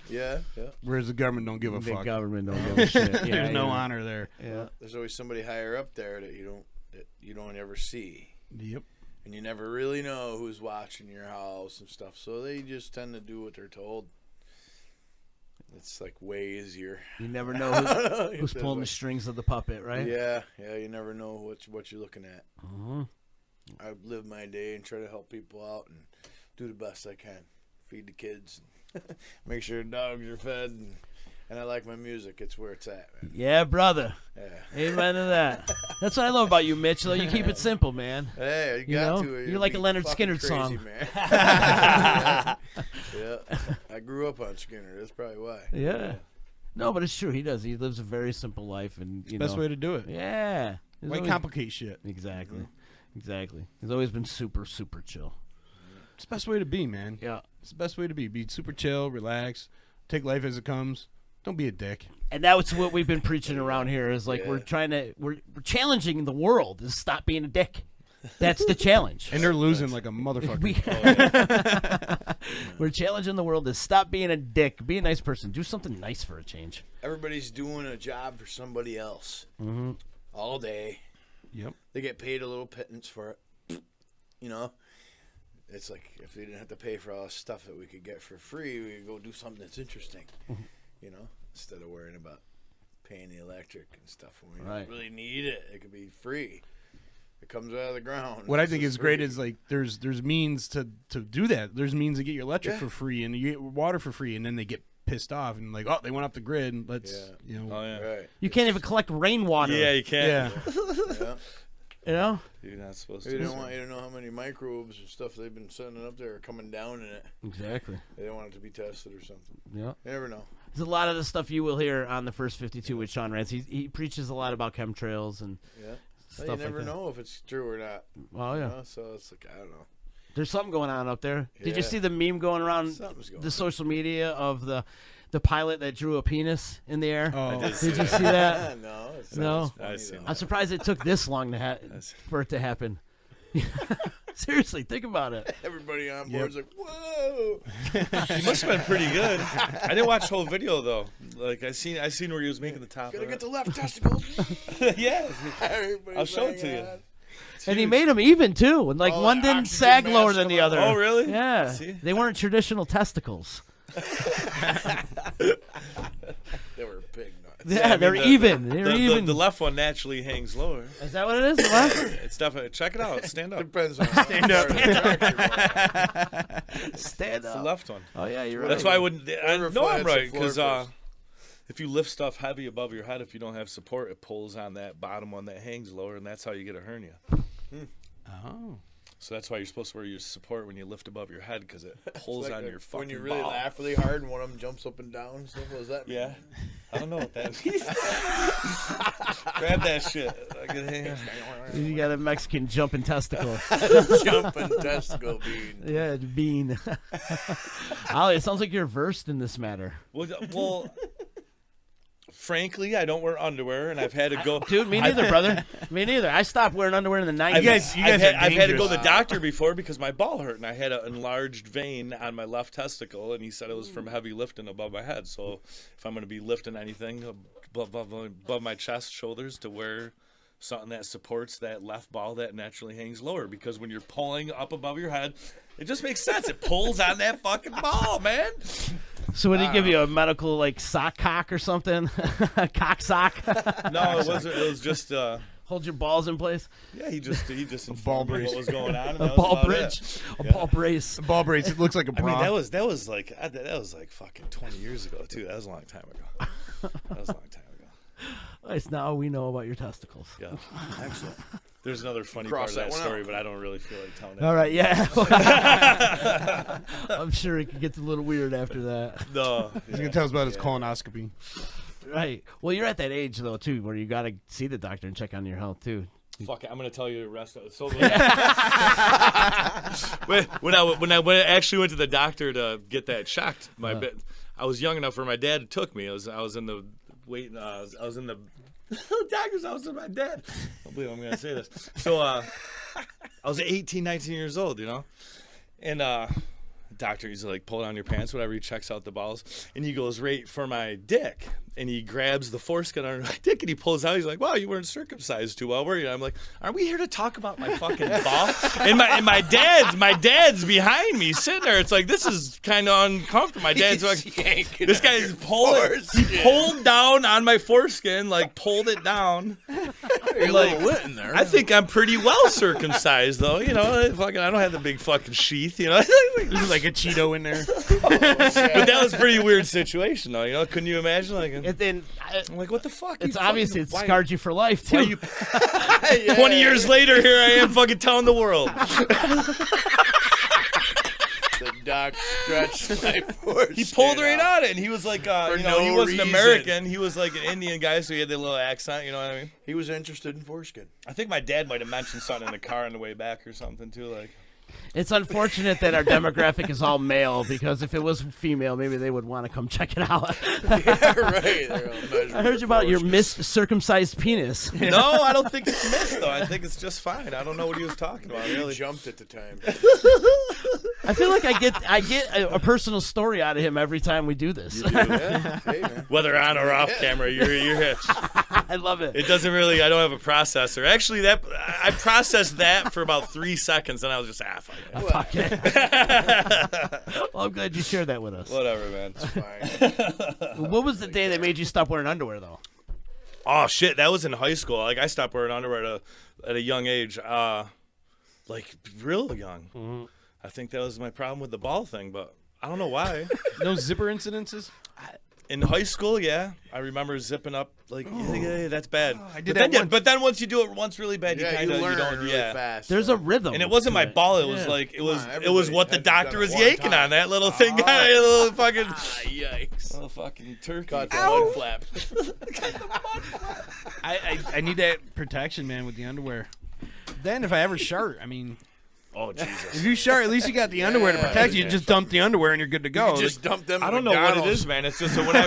J: Yeah, yeah.
B: whereas the government don't give a
A: The
B: fuck.
A: government don't give a shit. Yeah,
B: There's no
A: yeah.
B: honor there.
A: Yeah.
J: There's always somebody higher up there that you don't ever see.
B: Yep.
J: And you never really know who's watching your house and stuff. So they just tend to do what they're told. It's like way easier.
A: You never know who's pulling the strings of the puppet, right?
J: Yeah, you never know what you're looking at.
A: Uh-huh.
J: I live my day and try to help people out and do the best I can. Feed the kids, make sure the dogs are fed, and I like my music. It's where it's at, man.
A: Yeah, brother.
J: Yeah.
A: Amen to that. That's what I love about you, Mitch. Though you keep it simple, man.
J: Hey, you
A: know?
J: got to.
A: You're like a Leonard
J: fucking
A: Skinner
J: crazy,
A: song.
J: Man. Yeah. I grew up on Skinner. That's probably why.
A: Yeah. No, but it's true. He does. He lives a very simple life, and you
B: Best
A: know,
B: way to do it.
A: Yeah.
B: Why complicate shit?
A: Exactly. Exactly. He's always been super, super chill.
B: It's the best way to be, man.
A: Yeah.
B: It's the best way to be. Be super chill, relax, take life as it comes. Don't be a dick.
A: And that's what we've been preaching around here is like we're challenging the world to stop being a dick. That's the challenge.
B: And they're losing like a motherfucker.
A: We're challenging the world to stop being a dick. Be a nice person. Do something nice for a change.
J: Everybody's doing a job for somebody else all day.
B: Yep.
J: They get paid a little pittance for it. You know, it's like if we didn't have to pay for all the stuff that we could get for free, we could go do something that's interesting. You know, instead of worrying about paying the electric and stuff when we don't really need it. It could be free. It comes out of the ground.
B: What I think is great is like there's means to do that. There's means to get your electric for free and you get water for free, and then they get pissed off and like, oh, they went off the grid and let's you know.
J: Right.
A: You can't even collect rainwater.
I: Yeah, you can't.
J: Yeah.
A: You know?
I: You're not supposed
J: They
I: to.
J: don't want you to know how many microbes and stuff they've been sending up there are coming down in it.
A: Exactly.
J: They don't want it to be tested or something.
A: Yeah.
J: You never know.
A: There's a lot of the stuff you will hear on the first 52 with Sean Rance. He preaches a lot about chemtrails and stuff
J: You never
A: like that.
J: know if it's true or not.
A: Oh, yeah.
J: You know? So it's like, I don't know.
A: There's something going on up there. Did you
J: Yeah.
A: see the meme going around the social media of the pilot that drew a penis in the air?
B: Oh.
A: Did you see that?
J: No. It
A: No.
J: sounds funny, though.
A: I'm surprised it took this long for it to happen. Seriously, think about it.
J: Everybody on board's like, whoa.
I: He must have been pretty good. I didn't watch the whole video though. Like I seen where he was making the top.
J: Gotta
I: of
J: get
I: it.
J: the left testicle.
I: Yeah.
J: Everybody's
I: I'll show it to
J: hanging
I: you.
J: on.
A: And he made them even too, and like
J: Oh,
A: one
J: the
A: didn't
J: oxygen
A: sag
J: mask
A: lower than the
J: coming
A: other.
J: out.
I: Oh, really?
A: Yeah,
I: See?
A: they weren't traditional testicles.
J: They were big nuts.
A: Yeah, they're even. They're even.
I: The left one naturally hangs lower.
A: Is that what it is? The left?
I: It's definitely. Check it out. Stand up.
J: Depends on stand up.
A: Stand
I: It's the
A: up.
I: left one.
A: Oh yeah, you're right.
I: That's why I wouldn't. I
J: Whatever
I: know I'm
J: flies the
I: right
J: floor
I: because
J: first.
I: if you lift stuff heavy above your head, if you don't have support, it pulls on that bottom one that hangs lower, and that's how you get a hernia.
B: Oh.
I: So that's why you're supposed to wear your support when you lift above your head because it pulls
J: Like
I: on
J: that
I: your fucking
J: when you really
I: ball.
J: laugh really hard and one of them jumps up and down. So what does that mean?
I: Yeah. I don't know what that means. Grab that shit. I can hang on.
A: You got a Mexican jumping testicle.
J: Jumping testicle bean.
A: Yeah, bean. Ollie, it sounds like you're versed in this matter.
I: Well, frankly, I don't wear underwear, and I've had to go.
A: Dude, me neither, brother. Me neither. I stopped wearing underwear in the 90s.
I: I've had to go to the doctor before because my ball hurt, and I had an enlarged vein on my left testicle, and he said it was from heavy lifting above my head. So if I'm going to be lifting anything above my chest, shoulders, to wear something that supports that left ball that naturally hangs lower, because when you're pulling up above your head, it just makes sense. It pulls on that fucking ball, man.
A: So would he give you a medical like sock cock or something? Cock sock?
I: No, it wasn't. It was just
A: hold your balls in place.
I: Yeah, he just
B: ball
I: informed me
B: brace.
I: what was going on. And
A: A
I: that
A: ball
I: was about
A: bridge,
I: it.
A: a ball brace.
B: A ball brace. It looks like a bra.
I: I mean, that was like fucking 20 years ago too. That was a long time ago. That was a long time ago.
A: Nice. Now we know about your testicles.
I: Yeah, excellent. There's another funny
J: Cross
I: part of
J: that
I: that
J: one
I: story,
J: out.
I: but I don't really feel like telling it.
A: All right, yeah. I'm sure it gets a little weird after that.
I: No,
B: He's gonna tell us about his colonoscopy.
A: Right. Well, you're at that age though too, where you got to see the doctor and check on your health too.
I: Fuck it, I'm gonna tell you the rest of it. So when I actually went to the doctor to get that checked, I was young enough where my dad took me. I was in the doctor's house with my dad. I don't believe I'm gonna say this. So I was 18, 19 years old, you know, and doctor, he's like, pull down your pants, whatever. He checks out the balls, and he goes right for my dick, and he grabs the foreskin under my dick, and he pulls out. He's like, wow, you weren't circumcised too well, were you? I'm like, aren't we here to talk about my fucking ball? And my dad's behind me sitting there. It's like, this is kind of uncomfortable. My dad's like, this guy's pulling. He pulled down on my foreskin, like pulled it down.
J: You're a little lit in there.
I: I think I'm pretty well circumcised, though. You know, I don't have the big fucking sheath. You know,
B: There's like a Cheeto in there.
I: But that was a pretty weird situation, though. You know, couldn't you imagine? Like,
A: And then
I: I'm like, what the fuck?
A: it's obviously it scarred you for life too.
I: 20 years later, here I am fucking telling the world.
J: The doc stretched my foreskin.
I: He pulled right on it, and he was like, he
J: no
I: wasn't
J: reason.
I: American. He was like an Indian guy, so he had that little accent. You know what I mean?
J: He was interested in foreskin.
I: I think my dad might have mentioned something in the car on the way back or something too. Like,
A: It's unfortunate that our demographic is all male, because if it was female, maybe they would want to come check it out.
J: Yeah, right. They're all measuring
A: I heard
J: the
A: about your
J: foreskin.
A: mis-circumcised penis.
I: no, I don't think it's missed though. I think it's just fine. I don't know what he was talking about.
J: He
I: Really.
J: jumped at the time.
A: I feel like I get a personal story out of him every time we do this.
J: Yeah. Hey, man.
I: Whether on or off camera, you're hit.
A: I love it.
I: It doesn't really. I don't have a processor. Actually, that I processed that for about 3 seconds, and I was just fuck it.
A: Fuck it. Well, I'm glad you shared that with us.
I: Whatever, man.
J: It's fine.
A: What was the day that made you stop wearing underwear, though?
I: Oh shit, that was in high school. Like I stopped wearing underwear at a young age, like real young.
A: Mm-hmm.
I: I think that was my problem with the ball thing, but I don't know why.
B: No zipper incidences?
I: In high school, yeah, I remember zipping up like, yeah, that's bad.
B: I did
I: but
B: that once.
I: But then once you do it once really bad,
J: Yeah,
I: you kind of
J: learn
I: don't.
J: really
I: Yeah.
J: fast.
A: There's a rhythm.
I: And it wasn't my
A: to it.
I: ball. It was
A: Yeah.
I: like it was
J: everybody
I: what the
J: had to done
I: doctor
J: it
I: was
J: one
I: yanking
J: time.
I: on. That little thing got a little fucking
J: Yikes.
I: little fucking turkey.
J: Caught the mud flap.
B: I need that protection, man, with the underwear. Then if I ever shart, I mean,
I: Oh Jesus.
B: if you shart, at least you got the underwear to protect you.
J: yeah.
B: Just dump the underwear and you're good to go.
J: Just dump them.
I: I don't know what it is, man. It's just that when I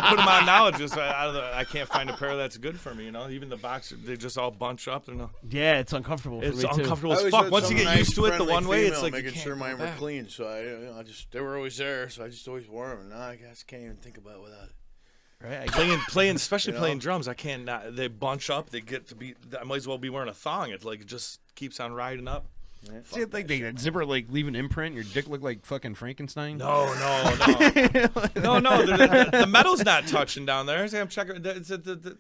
I: put them on now, it's just I can't find a pair that's good for me. You know, even the boxers, they just all bunch up. You know,
A: Yeah, it's uncomfortable for
I: it's
A: me, too.
I: uncomfortable
J: I
I: as
J: always
I: fuck.
J: had
I: Once you
J: some
I: get
J: nice,
I: used to it, the
J: friendly
I: one way, it's
J: female
I: like you
J: making
I: can't
J: sure
I: go
J: mine were
I: back.
J: clean. So they were always there. So I just always wore them. And now I guess can't even think about it without it.
A: Right?
I: Playing, especially
J: You know?
I: playing drums, I can't. They bunch up. They get to be. I might as well be wearing a thong. It like it just keeps on riding up.
B: See, like that zipper, like leave an imprint. Your dick look like fucking Frankenstein.
I: No. The metal's not touching down there. I'm checking. The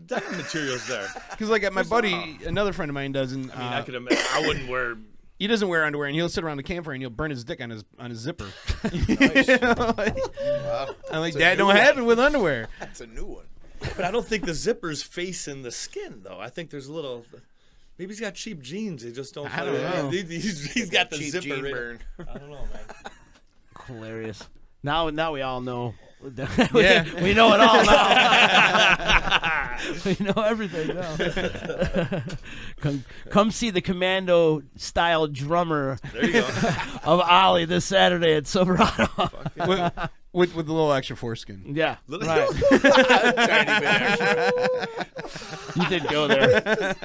I: denim material's there.
B: Because like at my buddy, another friend of mine does, and
I: I could imagine. I wouldn't wear.
B: he doesn't wear underwear, and he'll sit around the campfire and he'll burn his dick on his zipper.
J: Nice.
B: Wow. I'm like,
J: That's a
B: that
J: new
B: don't
J: one.
B: happen with underwear.
J: That's a new one.
I: But I don't think the zipper's facing the skin though. I think there's a little. Maybe he's got cheap jeans. They just don't.
B: I don't know.
I: He's got the
J: Cheap
I: zipper.
J: jean
I: Right.
J: burn.
I: I don't know, man.
A: Hilarious. Now we all know.
B: Yeah.
A: we know it all now. We know everything now. Come see the commando style drummer
I: There you go.
A: of Ollie this Saturday at Silverado.
B: With the little extra foreskin.
A: Yeah, right.
J: Tiny bit extra.
A: You did go there.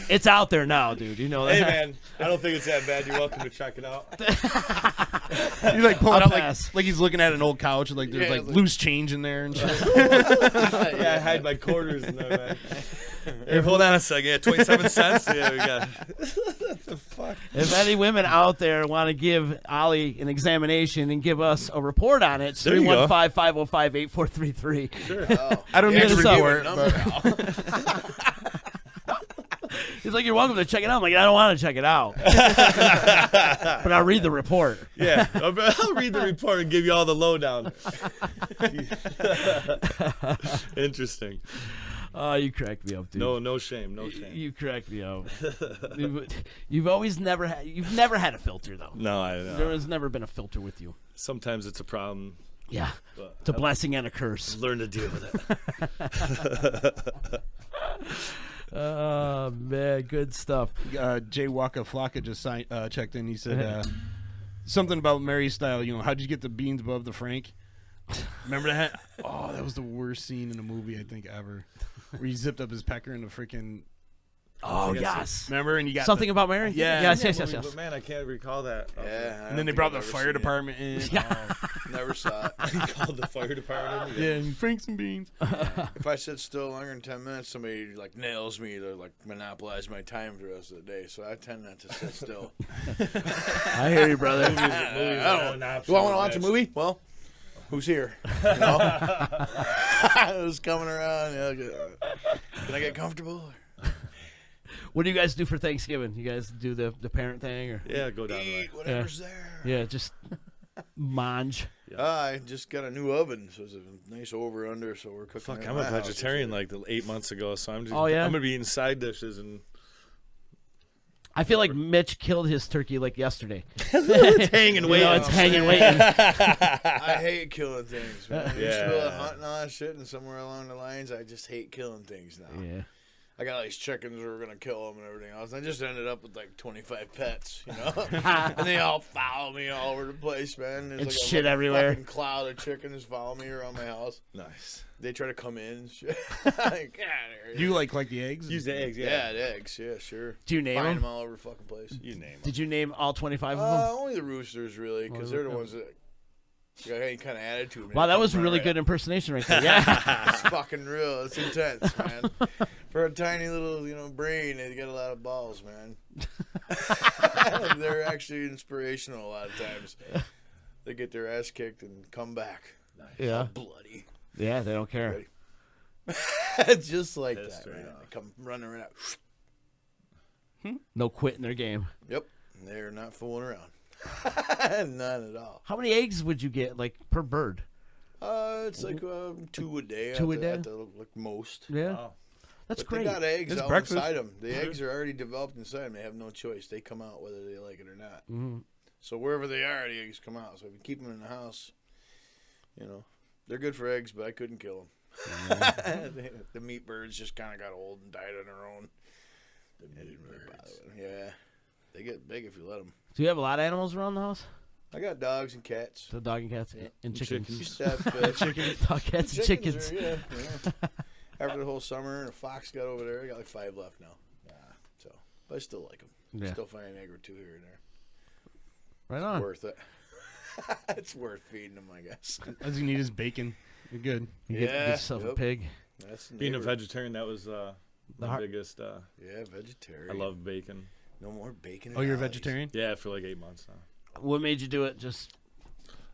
A: It's out there now, dude. You know that.
I: Hey, man, I don't think it's that bad. You're welcome to check it out.
B: You like pull it
A: I'll
B: out
A: pass.
B: like he's looking at an old couch. Like there's
J: Yeah,
B: like
J: like-
B: loose change in there and shit.
I: Yeah, I hide my quarters in there, man. Hey, hold on a second. Yeah, 27 cents. Yeah, we got. What the fuck?
A: If any women out there want to give Ollie an examination and give us a report on it,
I: There you go.
A: 315-505-8433.
J: Sure.
B: I don't need
A: Hit
B: to
A: us up.
B: report.
A: He's like, you're welcome to check it out. I'm like, I don't want to check it out. But I'll read the report.
I: Yeah, I'll read the report and give you all the lowdown. Interesting.
A: Oh, you cracked me up, dude.
I: No shame. No shame.
A: You cracked me up. You've never had a filter though.
I: No, I know.
A: There has never been a filter with you.
I: Sometimes it's a problem.
A: Yeah,
I: But
A: it's a blessing and a curse.
I: learn to deal with it.
A: Oh man, good stuff.
B: Jay Waka Flocka just checked in. He said something about Mary style. You know, how'd you get the beans above the Frank? Remember that? Oh, that was the worst scene in a movie I think ever. Where he zipped up his pecker in the freaking.
A: Oh yes.
B: Remember? And you got
A: Something about Mary?
B: Yeah.
A: Yes.
I: But man, I can't recall that.
J: Yeah.
B: And then they brought the fire department in.
J: Never saw it.
I: He called the fire department.
B: Yeah, and Franks and beans.
J: If I sit still longer than 10 minutes, somebody like nails me to like monopolize my time for the rest of the day. So I tend not to sit still.
A: I hear you, brother.
J: Do I want to watch a movie? Well, who's here? You know? Who's coming around? Can I get comfortable?
A: What do you guys do for Thanksgiving? You guys do the parent thing or?
I: Yeah, go down there.
J: Eat whatever's there.
A: Yeah, just mange.
J: I just got a new oven, so it's a nice over under. So we're cooking.
I: Fuck,
J: in
I: I'm
J: my
I: a
J: house
I: vegetarian
J: this
I: like 8 months ago, so I'm just.
A: Oh, yeah?
I: I'm gonna be eating side dishes and.
A: I feel like Mitch killed his turkey like yesterday.
I: It's hanging waiting.
A: It's hanging waiting.
J: I hate killing things, man. I used to be able to
I: Yeah.
J: hunt and all that shit, and somewhere along the lines, I just hate killing things now.
A: Yeah.
J: I got all these chickens we were gonna kill them and everything else. I just ended up with like 25 pets, you know, and they all follow me all over the place, man. There's
A: It's
J: like
A: shit
J: a
A: everywhere.
J: fucking cloud of chickens follow me around my house.
I: Nice.
J: They try to come in and shit. Like,
B: You like the eggs?
I: Use the eggs,
J: yeah, the eggs, yeah, sure.
A: Do you name
J: Find
A: them?
J: all over the fucking place.
I: You name them.
A: Did you name all 25 of them?
J: Only the roosters, really, because they're the ones that got any kind of attitude.
A: Wow, that was a really
J: right
A: good impersonation right there. Yeah.
J: It's fucking real. It's intense, man. For a tiny little, brain, they get a lot of balls, man. They're actually inspirational a lot of times. They get their ass kicked and come back.
A: Yeah.
J: All bloody.
A: Yeah, they don't care.
J: Just like
I: That's
J: that, man.
I: straight up.
J: They come running right out.
A: No quitting their game.
J: Yep. They're not fooling around. None at all.
A: How many eggs would you get, like, per bird?
J: It's like 2 a day.
A: Two a
J: at
A: day?
J: At the, like most.
A: Yeah.
I: Wow.
A: That's
J: But
A: great.
J: they got eggs
B: It's
J: out
B: breakfast.
J: inside them. The eggs are already developed inside them. They have no choice. They come out whether they like it or not.
A: Mhm.
J: So wherever they are, the eggs come out. So if you keep them in the house, they're good for eggs, but I couldn't kill them. The meat birds just kind of got old and died on their own. They didn't really bother with them. Yeah. They get big if you let them.
A: Do you have a lot of animals around the house?
J: I got dogs and cats.
A: So dog and cats and chickens.
J: Used to have chickens.
A: Dog, cats, and chickens.
J: Yeah. After the whole summer, and a fox got over there. I got like 5 left now. So, but I still like them.
A: Yeah.
J: Still find an egg or 2 here and there.
A: Right on.
J: Worth it. It's worth feeding them, I guess.
B: All you need is bacon. You're good.
A: You get yourself a pig.
J: That's
I: Being a
J: neighbor.
I: vegetarian, that was the biggest.
J: Yeah, vegetarian.
I: I love bacon.
J: No more bacon.
B: Oh, you're a vegetarian?
I: Yeah, for like 8 months now.
A: What made you do it? Just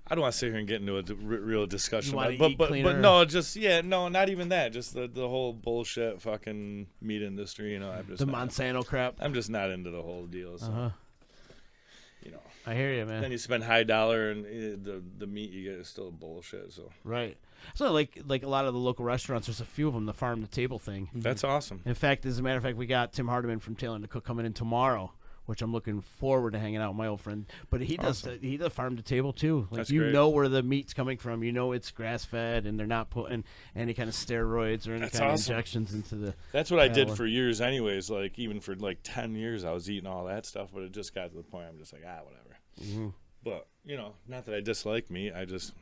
I: I don't want to sit here and get into a real discussion
A: You
I: about
A: wanna
I: it,
A: eat
I: but
A: cleaner?
I: no, just no, not even that. Just the whole bullshit fucking meat industry. I'm just
A: the
I: not,
A: Monsanto crap.
I: I'm just not into the whole deal. So,
A: I hear you, man.
I: then you spend high dollar and the meat you get is still bullshit. So
A: Right. So like a lot of the local restaurants, there's a few of them, the farm to table thing.
I: that's awesome.
A: In fact, as a matter of fact, we got Tim Hardiman from Taylor and the Cook coming in tomorrow, which I'm looking forward to hanging out with my old friend. But he does farm to table too. Like
I: That's
A: you
I: great.
A: know where the meat's coming from. You know it's grass fed, and they're not putting any kind of steroids or any
I: That's
A: kind of
I: awesome.
A: injections into the.
I: That's what I did
A: cattle.
I: for years, anyways. Like even for like 10 years, I was eating all that stuff, but it just got to the point I'm just like whatever.
A: Mm-hmm.
I: But not that I dislike meat. I just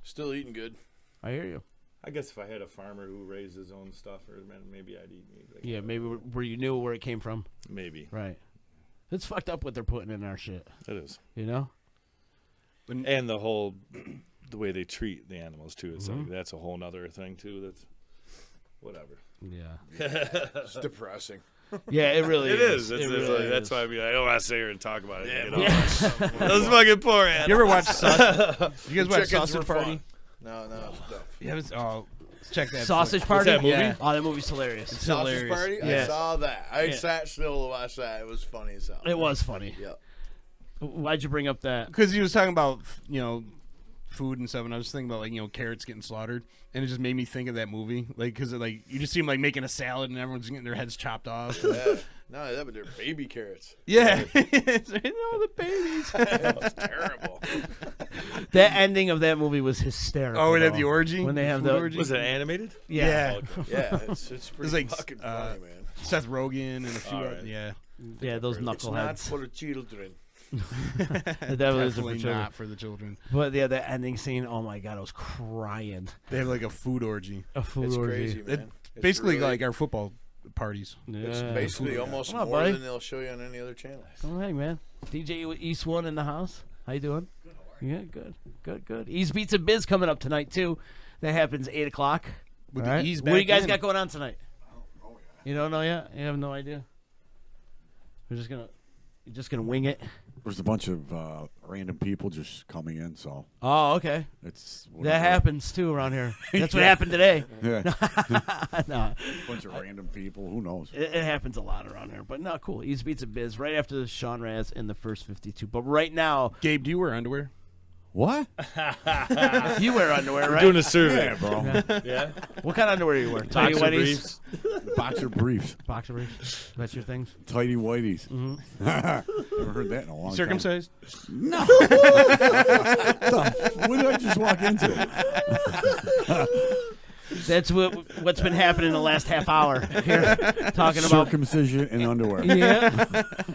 J: Still eating good.
A: I hear you.
I: I guess if I had a farmer who raised his own stuff, or maybe I'd eat meat.
A: Yeah, maybe where you knew where it came from.
I: Maybe.
A: Right. It's fucked up what they're putting in our shit.
I: It is.
A: And
I: the way they treat the animals too. It's like that's a whole nother thing too. That's whatever.
A: Yeah.
J: It's depressing.
A: Yeah, it really is.
I: It's
A: really
I: like,
A: is.
I: that's why I don't want to sit here and talk about it. Those fucking poor animals.
B: You ever watch You guys watch
J: Chickens
B: Sausage
J: were
B: Party?
J: fun. No, stuff.
B: You haven't? Oh, check that.
A: Sausage
B: flick.
A: Party?
B: What's that movie?
A: Yeah. Oh, that movie's hilarious.
B: It's
J: Sausage
B: hilarious.
J: Party?
A: Yeah.
J: I saw that. I sat still to watch that. It was funny as hell.
A: It was funny.
J: Yep.
A: Why'd you bring up that?
B: Because he was talking about food and stuff, and I was thinking about carrots getting slaughtered, and it just made me think of that movie, because you just see them making a salad and everyone's getting their heads chopped off.
J: Yeah. No, that, but they're baby carrots.
B: Yeah, the babies.
J: That's terrible.
A: That ending of that movie was hysterical.
B: Oh, we have the orgy
A: when they have
B: the
A: the
B: orgy?
I: Was it animated?
A: Yeah.
J: Yeah, it's pretty
B: It's
J: fucking funny, man.
B: Seth Rogen and a few
I: All
B: other,
I: right.
A: Yeah, those
J: It's not
A: knuckleheads.
J: for the children.
A: That was
B: Definitely not for the children.
A: But yeah, that ending scene. Oh my god, I was crying.
B: They have a food orgy.
A: A food
J: It's
A: orgy.
J: crazy, man. It's
B: Basically
J: really-
B: like our football parties.
J: It's
A: Yeah.
J: basically almost
A: Come on,
J: more
A: buddy.
J: than they'll show you on any other channel.
A: Oh, hey, man. DJ East One in the house. How you doing? Yeah, good. Ease Beats and Biz coming up tonight, too. That happens 8 o'clock.
B: With
A: All
B: the
A: right.
B: Ease
A: What do you
B: back
A: guys
B: in.
A: got going on tonight? You don't know yet? You have no idea? You're just gonna wing it?
K: There's a bunch of random people just coming in, so
A: Oh, okay.
K: it's
A: That
K: whatever.
A: happens, too, around here. That's what happened today.
K: Yeah.
A: No.
K: Bunch of random people. Who knows?
A: It happens a lot around here. But no, cool. Ease Beats and Biz right after Sean Raz in the first 52. But right now,
B: Gabe, do you wear underwear?
K: What?
A: you wear underwear,
I: We're
A: right?
I: doing a survey.
K: Yeah, bro.
I: Yeah.
A: What kind of underwear do you wear? Tidy
I: Boxer
A: whities?
I: briefs.
K: Boxer briefs.
A: Boxer briefs? That's your things?
K: Tidy whities. Never heard that in a long
B: Circumcised?
K: time. No. What did I just walk into?
A: That's what's been happening the last half hour here, talking about.
K: Circumcision and underwear.
A: Yeah.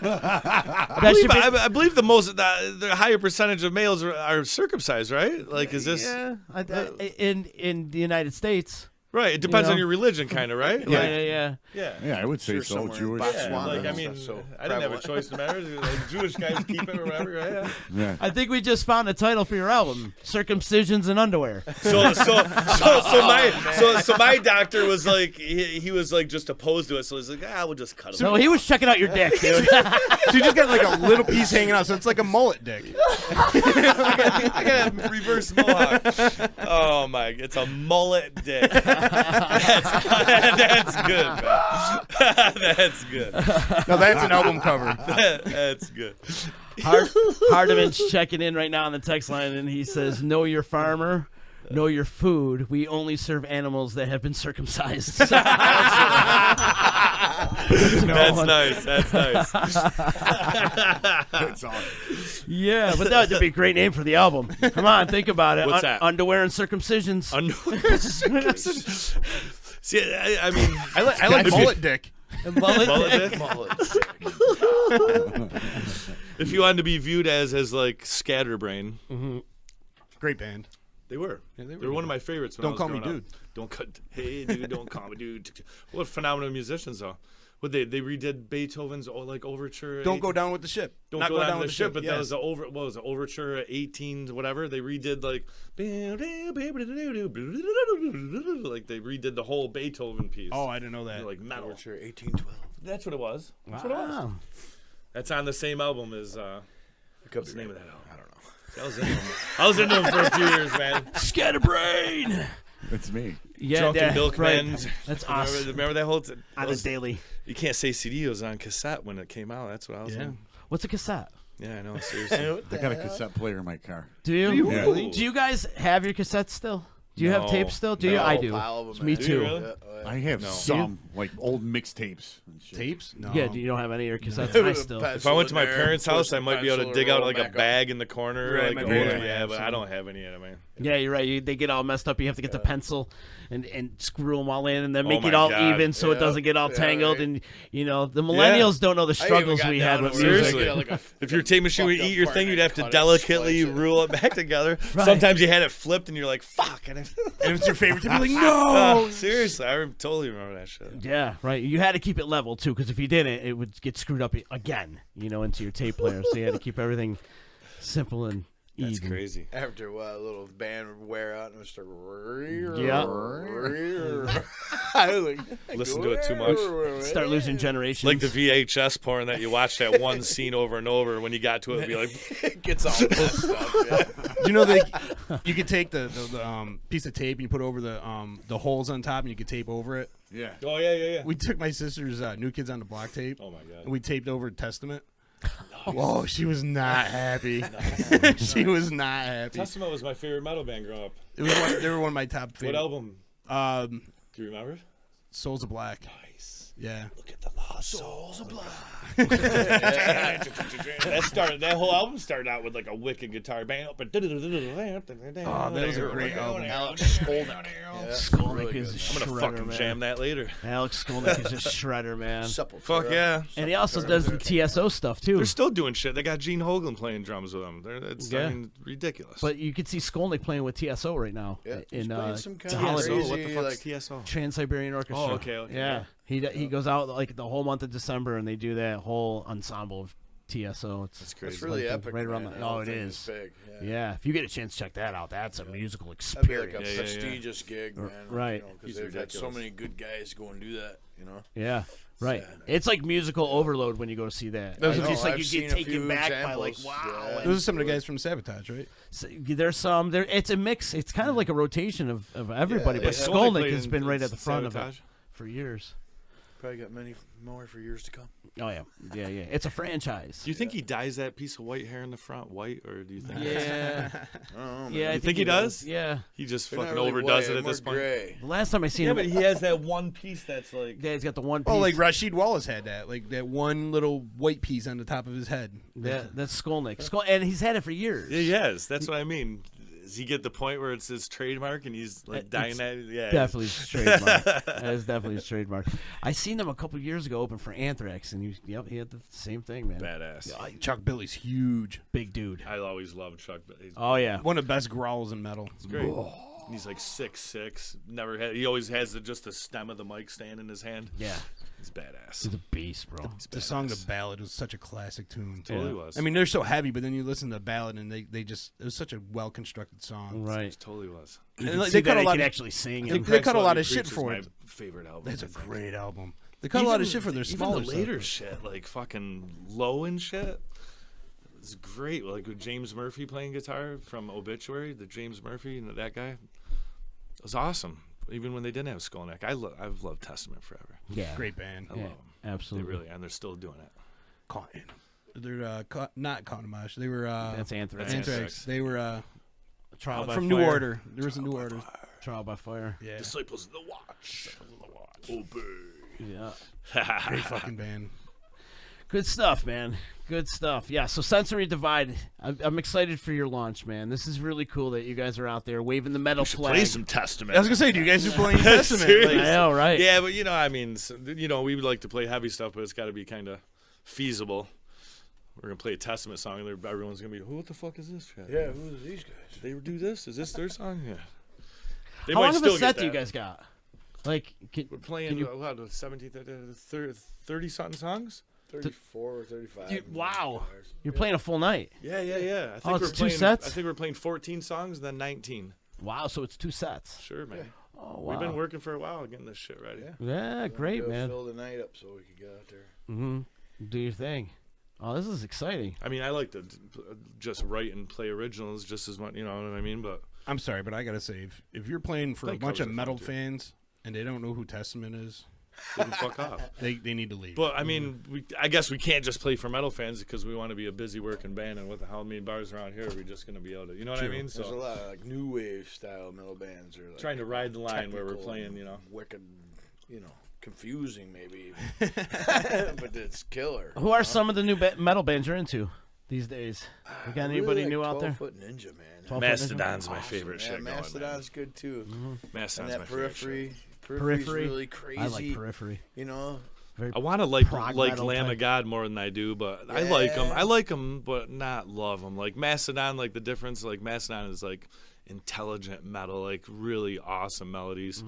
I: I believe the higher percentage of males are circumcised, right? Like, is this
A: Yeah, in the United States.
I: right? It depends
A: know.
I: on your religion, kind of, right?
A: Yeah.
K: Yeah, I would say
J: Sure,
K: so.
J: somewhere in
K: Jewish.
J: Botswana.
I: Yeah, like, I
J: That's
I: mean,
J: not so
I: I didn't have a
J: prevalent.
I: choice in the matter. Like, Jewish guys keep it or whatever, right? Yeah.
K: Yeah.
A: I think we just found a title for your album: Circumcisions and Underwear.
I: So my doctor was like, he was like just opposed to it. So he's like, we'll just cut it.
A: So he was checking out your dick, dude.
B: So you just got a little piece hanging out, so it's like a mullet dick.
I: I got a reverse mohawk. Oh my! It's a mullet dick. That's good, man. That's good.
B: Now that's an album cover.
I: That's good.
A: Hardiman's checking in right now on the text line, and he says, "Know your farmer, know your food. We only serve animals that have been circumcised."
I: That's nice. That's nice.
K: That's awesome.
A: Yeah, but that would be a great name for the album. Come on, think about it.
I: What's that?
A: Underwear and circumcisions.
I: Underwear circumcision. See, I mean,
B: I like mullet dick.
I: mullet dick.
J: Mullet.
I: If you wanted to be viewed as like Scatterbrain,
B: Great band.
I: they were.
B: Yeah,
I: they were one of my favorites. When
B: Don't
I: I was
B: call me
I: growing up.
B: dude.
I: Don't cut. Hey, dude, don't call me dude. What phenomenal musicians though. What they redid Beethoven's overture.
B: Don't go down with the ship.
I: Don't
B: Not
I: go down
B: with
I: the ship. But that
B: yes.
I: was what was the overture 18 whatever. They redid like they redid the whole Beethoven piece.
B: Oh, I didn't know that.
I: Like metal.
J: Overture 1812.
I: That's what it was. That's what it was.
A: Wow.
I: That's on the same album as what's the name of that album?
J: I don't know.
I: I was into them for a few years, man.
A: Scatterbrain.
K: It's me.
A: Yeah,
I: Drunken Milkmen.
A: right. That's awesome.
I: Remember that whole
A: On the daily.
I: You can't say CD. It was on cassette when it came out. That's what I was saying.
A: What's a cassette?
I: Yeah, I know. Seriously.
K: I got a cassette player in my car.
A: Do you?
K: Yeah.
A: Really? Do you guys have your cassettes still? Do you have tapes still? Do you? I do. Me too.
I: Really?
K: I have some like old mixtapes. and shit.
B: Tapes? No.
A: Yeah, you don't have any of your cassettes? I still.
I: If I went to my parents' house, I might be able to dig out like a bag in the corner.
B: Right,
I: like,
B: my parents might
I: yeah,
B: have
I: but I
B: some.
I: don't have any of it, man.
A: Yeah, you're right. They get all messed up. You have to get the pencil and screw them all in, and then
I: Oh
A: make
I: my
A: it all
I: God.
A: even so it doesn't get all tangled.
J: right.
A: And the millennials don't know the struggles we had with music.
I: Seriously. If your tape machine would
J: fucked
I: eat
J: up
I: your
J: part
I: thing,
J: and
I: you'd
J: I
I: have to
J: cut it,
I: delicately
J: splice it.
I: rule it back together.
A: Right.
I: Sometimes you had it flipped, and you're like, "Fuck!" And
B: And it's your favorite to be like, no.
I: seriously, I totally remember that shit.
A: Yeah, right. You had to keep it level too, because if you didn't, it would get screwed up again. Into your tape player. So you had to keep everything simple and even.
I: That's crazy.
J: After a while, a little band would wear out and it would start. I was like,
I: Listen to it too much.
A: Start losing generations.
I: Like the VHS porn that you watch that one scene over and over. When you got to it, it'd be like,
J: it gets all this stuff. Yeah.
B: Do you know you could take the piece of tape and you put over the holes on top and you could tape over it?
K: Yeah.
I: "Oh yeah."
B: We took my sister's New Kids on the Block tape.
I: Oh my God.
B: And we taped over Testament. Whoa, she was not happy. She was not happy.
I: Testament was my favorite metal band growing up.
B: It was they were one of my top favorite.
I: What album? Do you remember?
B: Souls of Black.
I: Nice.
B: Yeah.
I: Look at the lost souls of black. That whole album started out with like a wicked guitar band.
B: Oh, that was a great album.
J: Alex Skolnick.
A: Skolnick is a
I: I'm gonna
A: shredder,
I: fucking
A: man.
I: jam that later.
A: Alex Skolnick is a shredder, man.
I: Fuck yeah.
A: And he also does the TSO stuff too.
I: They're still doing shit. They got Gene Hoglan playing drums with them. It's I mean, ridiculous.
A: But you could see Skolnick playing with TSO right now.
J: Yeah,
A: in
J: he's playing some kind
A: Holland.
J: of crazy,
I: what the fuck's
J: like,
I: TSO?
A: Trans-Siberian Orchestra.
I: Oh, okay.
A: Yeah, he goes out like the whole month of December, and they do that whole ensemble of TSO. It's
I: crazy.
J: It's really
A: like
J: epic.
A: right around
J: man.
A: the.
J: The
A: Oh,
J: whole
A: it
J: thing
A: is.
J: big.
A: Yeah, if you get a chance to check that out, that's a musical
J: That'd be like
A: experience.
J: a prestigious gig, man.
A: Right.
J: Because they've got so many good guys go and do that.
A: Yeah. Right. It's like musical overload when you go to see that.
B: Those
A: It's
B: are-
A: just like
J: I've
A: you
J: seen
A: get
J: a
A: taken
J: few
A: back by like,
J: examples,
A: wow.
J: yeah.
A: and
B: Those are some of the guys from Sabotage, right?
A: so there's some. It's a mix. It's kind of like a rotation of everybody.
J: Yeah,
A: but
J: yeah.
A: Skolnick has been right at the front of
I: Sabotage?
A: it for years.
J: Probably got many more for years to come.
A: Oh yeah, yeah. It's a franchise.
I: Do you think he dyes that piece of white hair in the front white, or do you think?
A: Yeah. Yeah. I
I: You think he does?
A: Yeah.
I: He just
J: They're not
I: fucking
J: really
I: overdoes
J: white,
I: it at
J: more
I: this point.
J: gray.
A: The last time I seen
I: Yeah,
A: him,
I: but he has that one piece that's like.
A: yeah, he's got the one piece.
B: Oh, like Rashid Wallace had that, like that one little white piece on the top of his head.
A: That's Skolnick. And he's had it for years.
I: Yeah, yes, that's what I mean. Does he get the point where it's his trademark and he's like dying
A: It's
I: that? Yeah,
A: Definitely his trademark. That is definitely his trademark. I seen him a couple years ago open for Anthrax, and he had the same thing, man.
I: badass.
B: Chuck Billy's huge.
A: Big dude.
I: I always loved Chuck. He's
A: Oh yeah.
B: One of the best growls in metal.
I: great. He's like 6'6". Never had. He always has just the stem of the mic stand in his hand.
A: Yeah.
I: He's badass.
A: He's a beast, bro.
B: The song "The Ballad" was such a classic tune.
I: Totally was.
B: I mean, they're so heavy, but then you listen to the ballad, and they just it was such a well constructed song.
A: Right.
I: It totally was.
A: You
B: And
A: can
B: like,
A: see
B: they cut
A: that
B: a
A: he
B: lot
A: can
B: of-
A: actually sing.
B: They
A: and-
B: cut a lot of
I: Preach
B: shit
I: is
B: for
I: my
B: it.
I: favorite album.
B: That's a
I: I think.
B: great album. They cut a lot of shit for their smaller
I: Even the later
B: stuff.
I: shit, like fucking Low and shit. It's great. Like with James Murphy playing guitar from Obituary, the James Murphy and that guy. It was awesome. Even when they didn't have Skolnick. I've loved Testament forever.
A: Yeah.
B: Great band.
I: I love them.
A: Absolutely.
I: They really, and they're still doing it.
B: They're not Contamash. They were
A: That's Anthrax.
B: Anthrax. They were
A: Trial by
B: from
A: Fire.
B: New Order. There was a New Order.
A: Trial by Fire.
B: Yeah,
I: Disciples of the Watch. Obey.
A: Yeah.
B: great fucking band.
A: Good stuff, man. Good stuff. Yeah, so Sensory Divide. I'm excited for your launch, man. This is really cool that you guys are out there waving the metal flag.
I: Play some Testament.
B: I was gonna say, do you guys do playing Testament?
I: Seriously?
A: I know, right?
I: Yeah, but I mean, we would like to play heavy stuff, but it's got to be kind of feasible. We're gonna play a Testament song, and everyone's gonna be, "What the fuck is this?" Chad?
J: Yeah, who are these guys?
I: They do this? Is this their song? Yeah. They
A: How
I: might
A: long of
I: still
A: a set
I: get
A: do you
I: that.
A: guys got? Like,
I: We're playing 30 something songs.
J: 34 or 35.
A: wow. You're playing a full night.
I: Yeah. I think
A: Oh,
I: we're
A: it's two
I: playing.
A: sets?
I: I think we're playing 14 songs, then 19.
A: Wow, so it's 2 sets.
I: Sure, man.
A: Oh, wow.
I: We've been working for a while getting this shit ready.
A: Yeah, great,
J: Go
A: man.
J: Fill the night up so we could get out there.
A: Mm-hmm. Do your thing. Oh, this is exciting.
I: I mean, I like to just write and play originals just as much, you know what I mean? But
B: I'm sorry, but I gotta say, if you're playing for a
I: Play
B: bunch of
I: covers are
B: metal
I: fun, too.
B: fans and they don't know who Testament is,
I: They can fuck off.
B: They need to leave.
I: But I mean, I guess we can't just play for metal fans because we want to be a busy working band. And with how many bars around here, we're just gonna be able to, you know what I mean?
J: There's a lot of like new wave style metal bands, or like
I: trying to ride the line where we're playing,
J: wicked, confusing maybe, but it's killer.
A: Who are some of the new metal bands you're into these days? You got anybody new out there?
J: 12-Foot Ninja, man.
I: Mastodon's my favorite shit.
J: Mastodon's good too.
I: Mastodon's
J: and
I: my
J: that Periphery.
A: Periphery's
J: really crazy.
A: I like Periphery.
I: I want to like
A: metal
I: Lamb
A: type.
I: of God more than I do, but
J: Yeah.
I: I like them. I like them, but not love them. Like Mastodon, like the difference, like Mastodon is like intelligent metal, like really awesome melodies.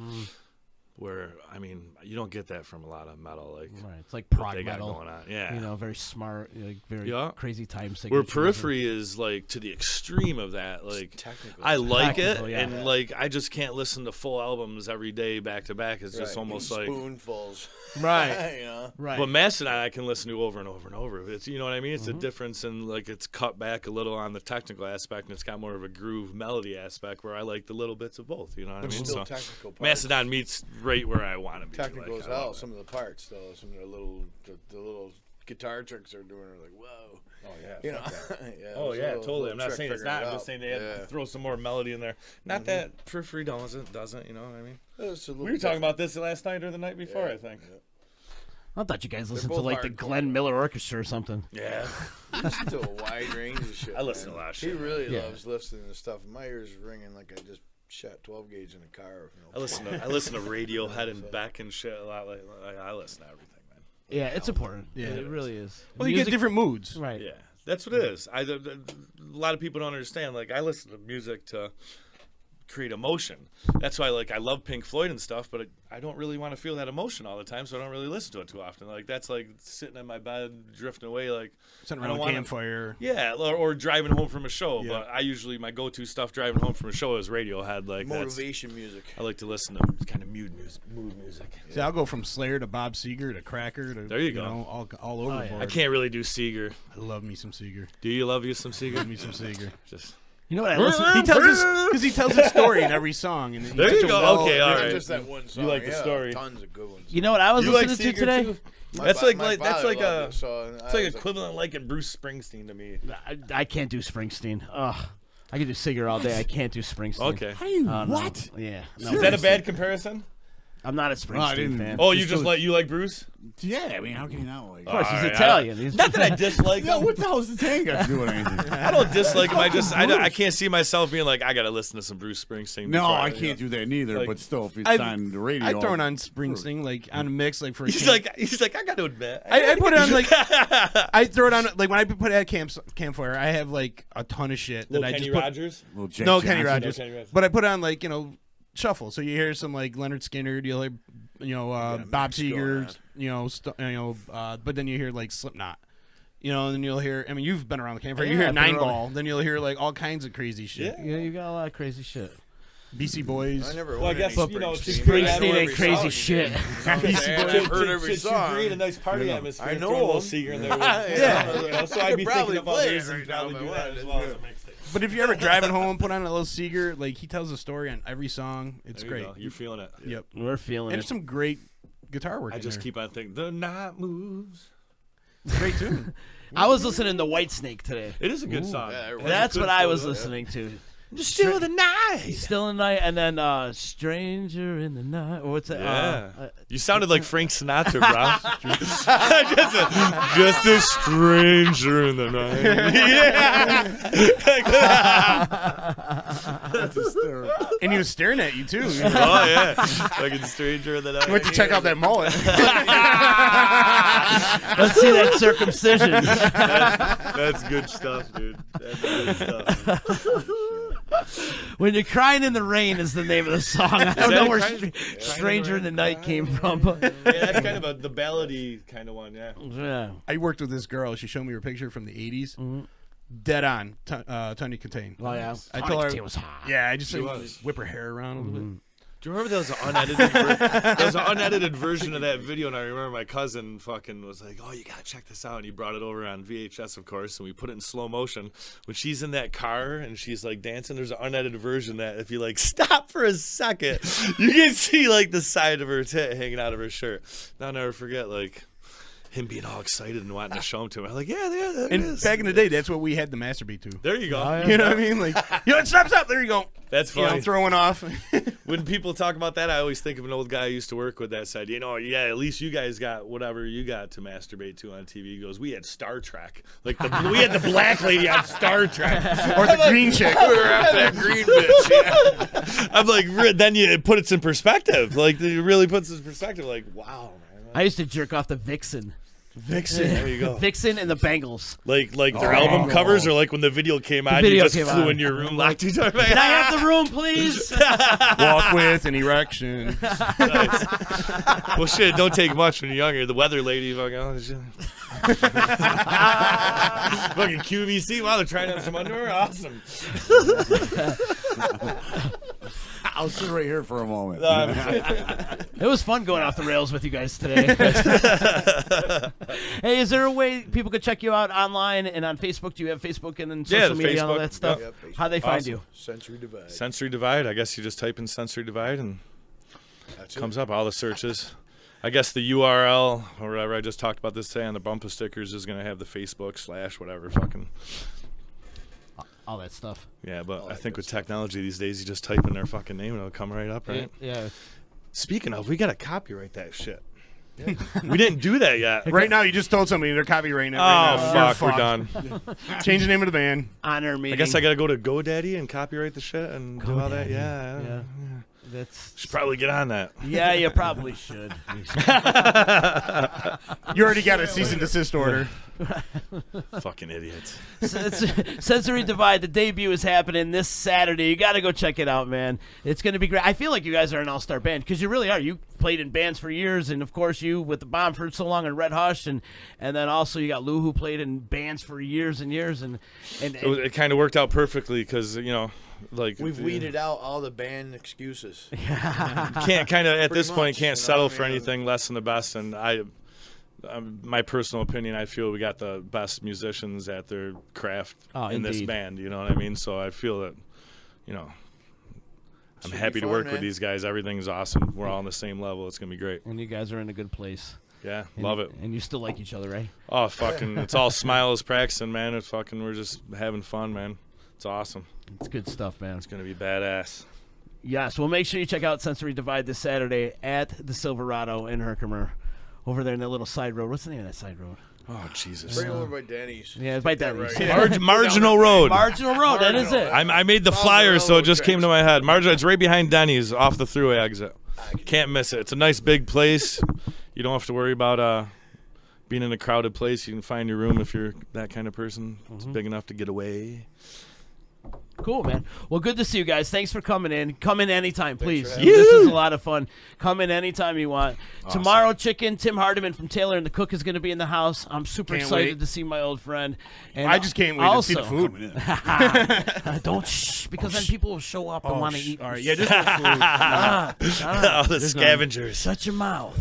I: Where I mean, you don't get that from a lot of metal. Like
A: It's like
I: what
A: prog
I: they got
A: metal.
I: going on. Yeah,
A: Very smart, like very crazy time signatures.
I: Where Periphery is like to the extreme of that. Like
J: technical.
I: I like
A: Technical,
I: it,
A: yeah.
I: and like I just can't listen to full albums every day back to back. It's just almost like
J: spoonfuls.
A: Right. Right.
I: But Mastodon I can listen to over and over and over. It's what I mean. It's a difference in like it's cut back a little on the technical aspect, and it's got more of a groove melody aspect where I like the little bits of both. You know what I mean?
J: Still technical parts.
I: Mastodon meets right where I want to be.
J: Technical
I: like,
J: as hell. Some of the parts, though, some of the little guitar tricks they're doing are like, whoa.
I: Oh yeah.
J: Yeah,
I: Oh
J: it's a
I: yeah,
J: little-
I: totally.
J: little
I: I'm not
J: trick
I: saying it's
J: figuring
I: not.
J: it
I: I'm just
J: out.
I: saying they had to throw some more melody in there. Not that Periphery doesn't. You know what I mean?
J: It's a little
I: We were talking
J: different.
I: about this last night or the night before, I think.
A: I thought you guys listened to
J: both
A: like the
J: hardcore.
A: Glenn Miller Orchestra or something.
I: Yeah.
J: I listen to a wide range of shit.
I: I listen
J: man.
I: to a lot of shit,
J: He
I: man.
J: really
A: Yeah.
J: loves listening to stuff. My ears ringing like I just shot 12 gauge in a car.
I: I listen to Radiohead and Beck and shit a lot. Like I listen to everything, man.
A: Yeah, it's important.
B: Yeah,
A: it really is.
B: Well, you get different moods.
A: Right.
I: Yeah, that's what it is. A lot of people don't understand. Like I listen to music to create emotion. That's why I love Pink Floyd and stuff, but I don't really want to feel that emotion all the time, so I don't really listen to it too often. Like that's like sitting in my bed drifting away, like
B: Sitting
I: I
B: around
I: don't
B: a
I: wanna-
B: campfire.
I: Yeah, or driving home from a show.
B: Yeah.
I: But I usually my go-to stuff driving home from a show is Radiohead. Like
J: Motivation music.
I: I like to listen to kind of mood music.
B: See, I'll go from Slayer to Bob Seger to Cracker to
I: There you go.
B: all over the board.
I: I can't really do Seeger.
B: I love me some Seger.
I: Do you love you some Seeger?
B: Love me some Seger.
I: Just.
A: You know what I listen?
B: He tells his story in every song. And
I: There you go. Okay, all
J: Not
I: right.
J: just that one song.
I: You like the
J: yeah,
I: story.
J: Tons of good ones.
A: You know what I was
I: You like
A: listening to
I: Seeger,
A: today?
I: too?
J: My
I: That's
J: fa-
I: like
J: my
I: that's
J: father
I: like
J: loved
I: a
J: it, so
I: it's
J: I
I: like
J: was
I: equivalent like Bruce Springsteen to me.
A: I can't do Springsteen. Ugh. I can do Seeger all day. I can't do Springsteen.
I: Okay.
A: What? Yeah. No,
I: Is that a bad comparison?
A: I'm not a Springsteen fan.
I: Oh, you just like you like Bruce?
K: Yeah, I mean, how can you not like?
A: Of course, he's
I: All right,
A: Italian. He's
I: Not that I dislike
K: Yeah,
I: him.
K: what the hell is the tank got to do with anything?
I: I don't dislike him. I can't see myself being like I gotta listen to some Bruce Springsteen.
K: No,
I: before
K: I can't do that neither.
I: Like,
K: but still, if it's
B: I've-
K: on the radio,
B: I throw it on Springsteen, like on a mix, like for. A
I: He's
B: camp.
I: like I gotta admit.
B: I put it on like I throw it on like when I put it at campfire. I have like a ton of shit that
I: Little
B: I
I: Kenny
B: just put.
I: Rogers.
K: Little Jack
B: No,
K: Johnson.
B: Kenny Rogers.
I: No, Kenny Rogers.
B: But I put on like shuffle. So you hear some like Leonard Skinner. You'll hear Bob Seger. But then you hear like Slipknot. And then you'll hear. I mean, you've been around the campfire. You
A: Yeah,
B: hear
A: I've been
B: Nine
A: around
B: Ball. Then you'll hear like all kinds of crazy shit.
A: Yeah, you got a lot of crazy shit.
B: BC Boys.
J: I never
I: Well, I
J: heard
I: guess
J: any
I: you know
J: Springsteen.
A: Springsteen
J: I
A: ain't
J: know
A: crazy
J: every
A: shit.
J: song. I've heard every
I: To
J: song.
I: create a nice party atmosphere.
J: I
I: throw a
J: know
I: little
J: them.
I: Seeger in there.
J: Yeah.
I: So
J: I
I: I'd
J: could
I: be
J: probably
I: thinking of
J: play
I: others
J: it
I: and
J: right now
I: probably
J: if I
I: do that
J: wanted.
I: as well as a mixtape.
B: But if you're ever driving home, put on a little Seeger. Like he tells a story on every song. It's
I: There you
B: great.
I: go. You're feeling it.
B: Yep.
A: We're feeling
B: And
A: it.
B: there's some great guitar work.
I: I
B: in
I: just
B: there.
I: keep on thinking the night moves.
B: Great tune.
A: I was listening to Whitesnake today.
I: It is a good song.
J: Yeah,
A: That's what I was listening to.
I: Just still the night.
A: Still in the Night, and then Stranger in the Night. Or what's that?
I: Yeah. You sounded like Frank Sinatra, bro. just a stranger in the night. Yeah.
B: And he was staring at you too.
I: Oh yeah, fucking stranger in the night.
B: You went to check out that mullet.
A: Let's see that circumcision.
I: That's good stuff, dude. That's good stuff.
A: When You're Crying in the Rain is the name of the song. I don't know where
I: Crying
A: Stranger in the Night came from. But
I: Yeah, that's kind of the ballady kind of one, yeah.
A: yeah.
B: I worked with this girl. She showed me her picture from the 80s.
A: Mm-hmm.
B: Dead on. Tony Contain.
A: Oh, yeah.
B: I
A: Tony
B: told her.
A: Contain was hot.
B: Yeah, I just
I: She
B: like,
I: was.
B: whip her hair around a little bit.
I: Do you remember there was an unedited version of that video? And I remember my cousin fucking was like, "Oh, you gotta check this out." And he brought it over on VHS, of course, and we put it in slow motion. When she's in that car and she's like dancing, there's an unedited version that if you like stop for a second, you can see like the side of her tit hanging out of her shirt. And I'll never forget like him being all excited and wanting to show him to him. I'm like, yeah, there it is.
B: Back in the day, that's what we had to masturbate to.
I: There you go.
B: Oh, yeah. You know what I mean? Like, stop. There you go.
I: That's funny.
B: You know, throwing off.
I: When people talk about that, I always think of an old guy I used to work with that said, yeah, at least you guys got whatever you got to masturbate to on TV. He goes, we had Star Trek. Like we had the black lady on Star Trek.
B: Or the green chick.
I: We were after that green bitch. Yeah. I'm like, then you put it in perspective. Like, it really puts it in perspective. Like, wow, man.
A: I used to jerk off the Vixen.
I: There you go.
A: Vixen and the Bangles.
I: Like their album covers, or like when the video came out, you just flew in your room, locked each other.
A: Can I have the room, please?
B: Walk with an erection.
I: Nice. Well, shit, don't take much when you're younger. The weather lady, fucking, oh, shit. Fucking QVC. Wow, they're trying out some underwear. Awesome.
K: I'll sit right here for a moment.
A: It was fun going off the rails with you guys today. Hey, is there a way people could check you out online and on Facebook? Do you have Facebook and then social media and all that stuff?
J: Yep.
A: How they find you?
J: Sensory Divide.
I: Sensory Divide. I guess you just type in Sensory Divide and it comes up all the searches. I guess the URL or whatever I just talked about this today on the bumper stickers is going to have the Facebook / whatever fucking
A: all that stuff.
I: Yeah, but I think with technology these days, you just type in their fucking name and it'll come right up, right?
A: Yeah.
I: Speaking of, we got to copyright that shit. Yeah. We didn't do that yet.
B: Right now, you just told somebody they're copyrighting it.
I: Oh,
B: right
I: fuck, we're done.
B: Change the name of the band.
A: Honor meeting.
I: I guess I got to go to GoDaddy and copyright the shit and do all that. Yeah. Should probably get on that.
A: Yeah, you probably should.
B: You already got a cease and desist order.
I: Fucking idiots.
A: Sensory Divide, the debut is happening this Saturday. You got to go check it out, man. It's going to be great. I feel like you guys are an all-star band because you really are. You played in bands for years, and of course you with the Bomb for so long and Red Hush, and then also you got Lou who played in bands for years and years, and
I: it kind of worked out perfectly because like
J: we've weeded out all the band excuses.
I: Can't kind of at this point can't settle for anything less than the best, and my personal opinion, I feel we got the best musicians at their craft in this band. You know what I mean? So I feel that, I'm happy to work with these guys. Everything's awesome. We're all on the same level. It's gonna be great.
A: And you guys are in a good place.
I: Yeah, love it.
A: And you still like each other, right?
I: Oh, fucking! It's all smiles practicing, man. It's fucking. We're just having fun, man. It's awesome.
A: It's good stuff, man.
I: It's gonna be badass.
A: Yes, well, make sure you check out Sensory Divide this Saturday at the Silverado in Herkimer, over there in that little side road. What's the name of that side road?
I: Oh, Jesus.
J: Right over by Denny's.
A: Yeah, it's by Denny's.
J: Right.
I: Marginal Road.
A: Marginal Road, that is it.
I: I made the flyer, so it just came to my head. It's right behind Denny's, off the thruway exit. Can't miss it. It's a nice big place. You don't have to worry about being in a crowded place. You can find your room if you're that kind of person. It's big enough to get away.
A: Cool, man. Well, good to see you guys. Thanks for coming in. Come in anytime, please.
I: This
A: is a lot of fun. Come in anytime you want. Awesome. Tomorrow, Chicken, Tim Hardiman from Taylor and the Cook is going to be in the house. I'm super excited to see my old friend. And
B: I just can't wait to see the food.
A: Don't shh, because then people will show up and want to eat.
B: All right, yeah, just food.
I: All the scavengers.
A: Shut your mouth.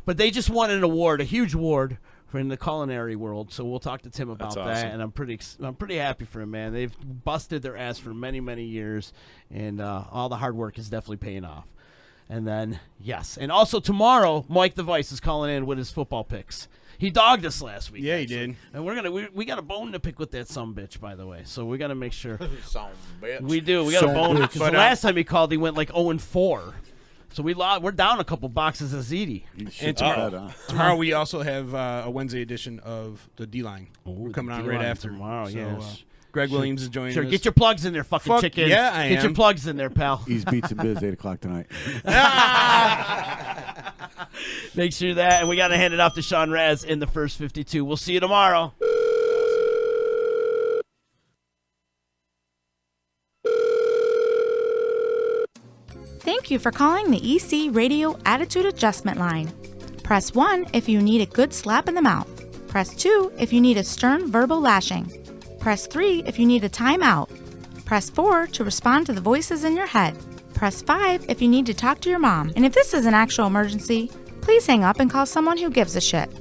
A: But they just won an award, a huge award, in the culinary world, so we'll talk to Tim about that, and I'm pretty happy for him, man. They've busted their ass for many, many years, and all the hard work is definitely paying off. And then, yes, and also tomorrow, Mike the Vice is calling in with his football picks. He dogged us last week.
B: Yeah, he did.
A: And we got a bone to pick with that sumbitch, by the way. So we got to make sure.
J: Sumbitch.
A: We do. We got a bone. Because the last time he called, he went like 0-4. So we're down a couple boxes of ziti.
B: And tomorrow we also have a Wednesday edition of the D-Line. We're coming on right after.
A: Tomorrow, yes.
B: Greg Williams is joining us.
A: Get your plugs in there, fucking chicken.
B: Yeah, I am.
A: Get your plugs in there, pal.
K: He's Beats and Biz, 8 o'clock tonight.
A: Make sure that. And we got to hand it off to Sean Raz in the first 52. We'll see you tomorrow.
L: Thank you for calling the EC Radio Attitude Adjustment Line. Press 1 if you need a good slap in the mouth. Press 2 if you need a stern verbal lashing. Press 3 if you need a timeout. Press 4 to respond to the voices in your head. Press 5 if you need to talk to your mom. And if this is an actual emergency, please hang up and call someone who gives a shit.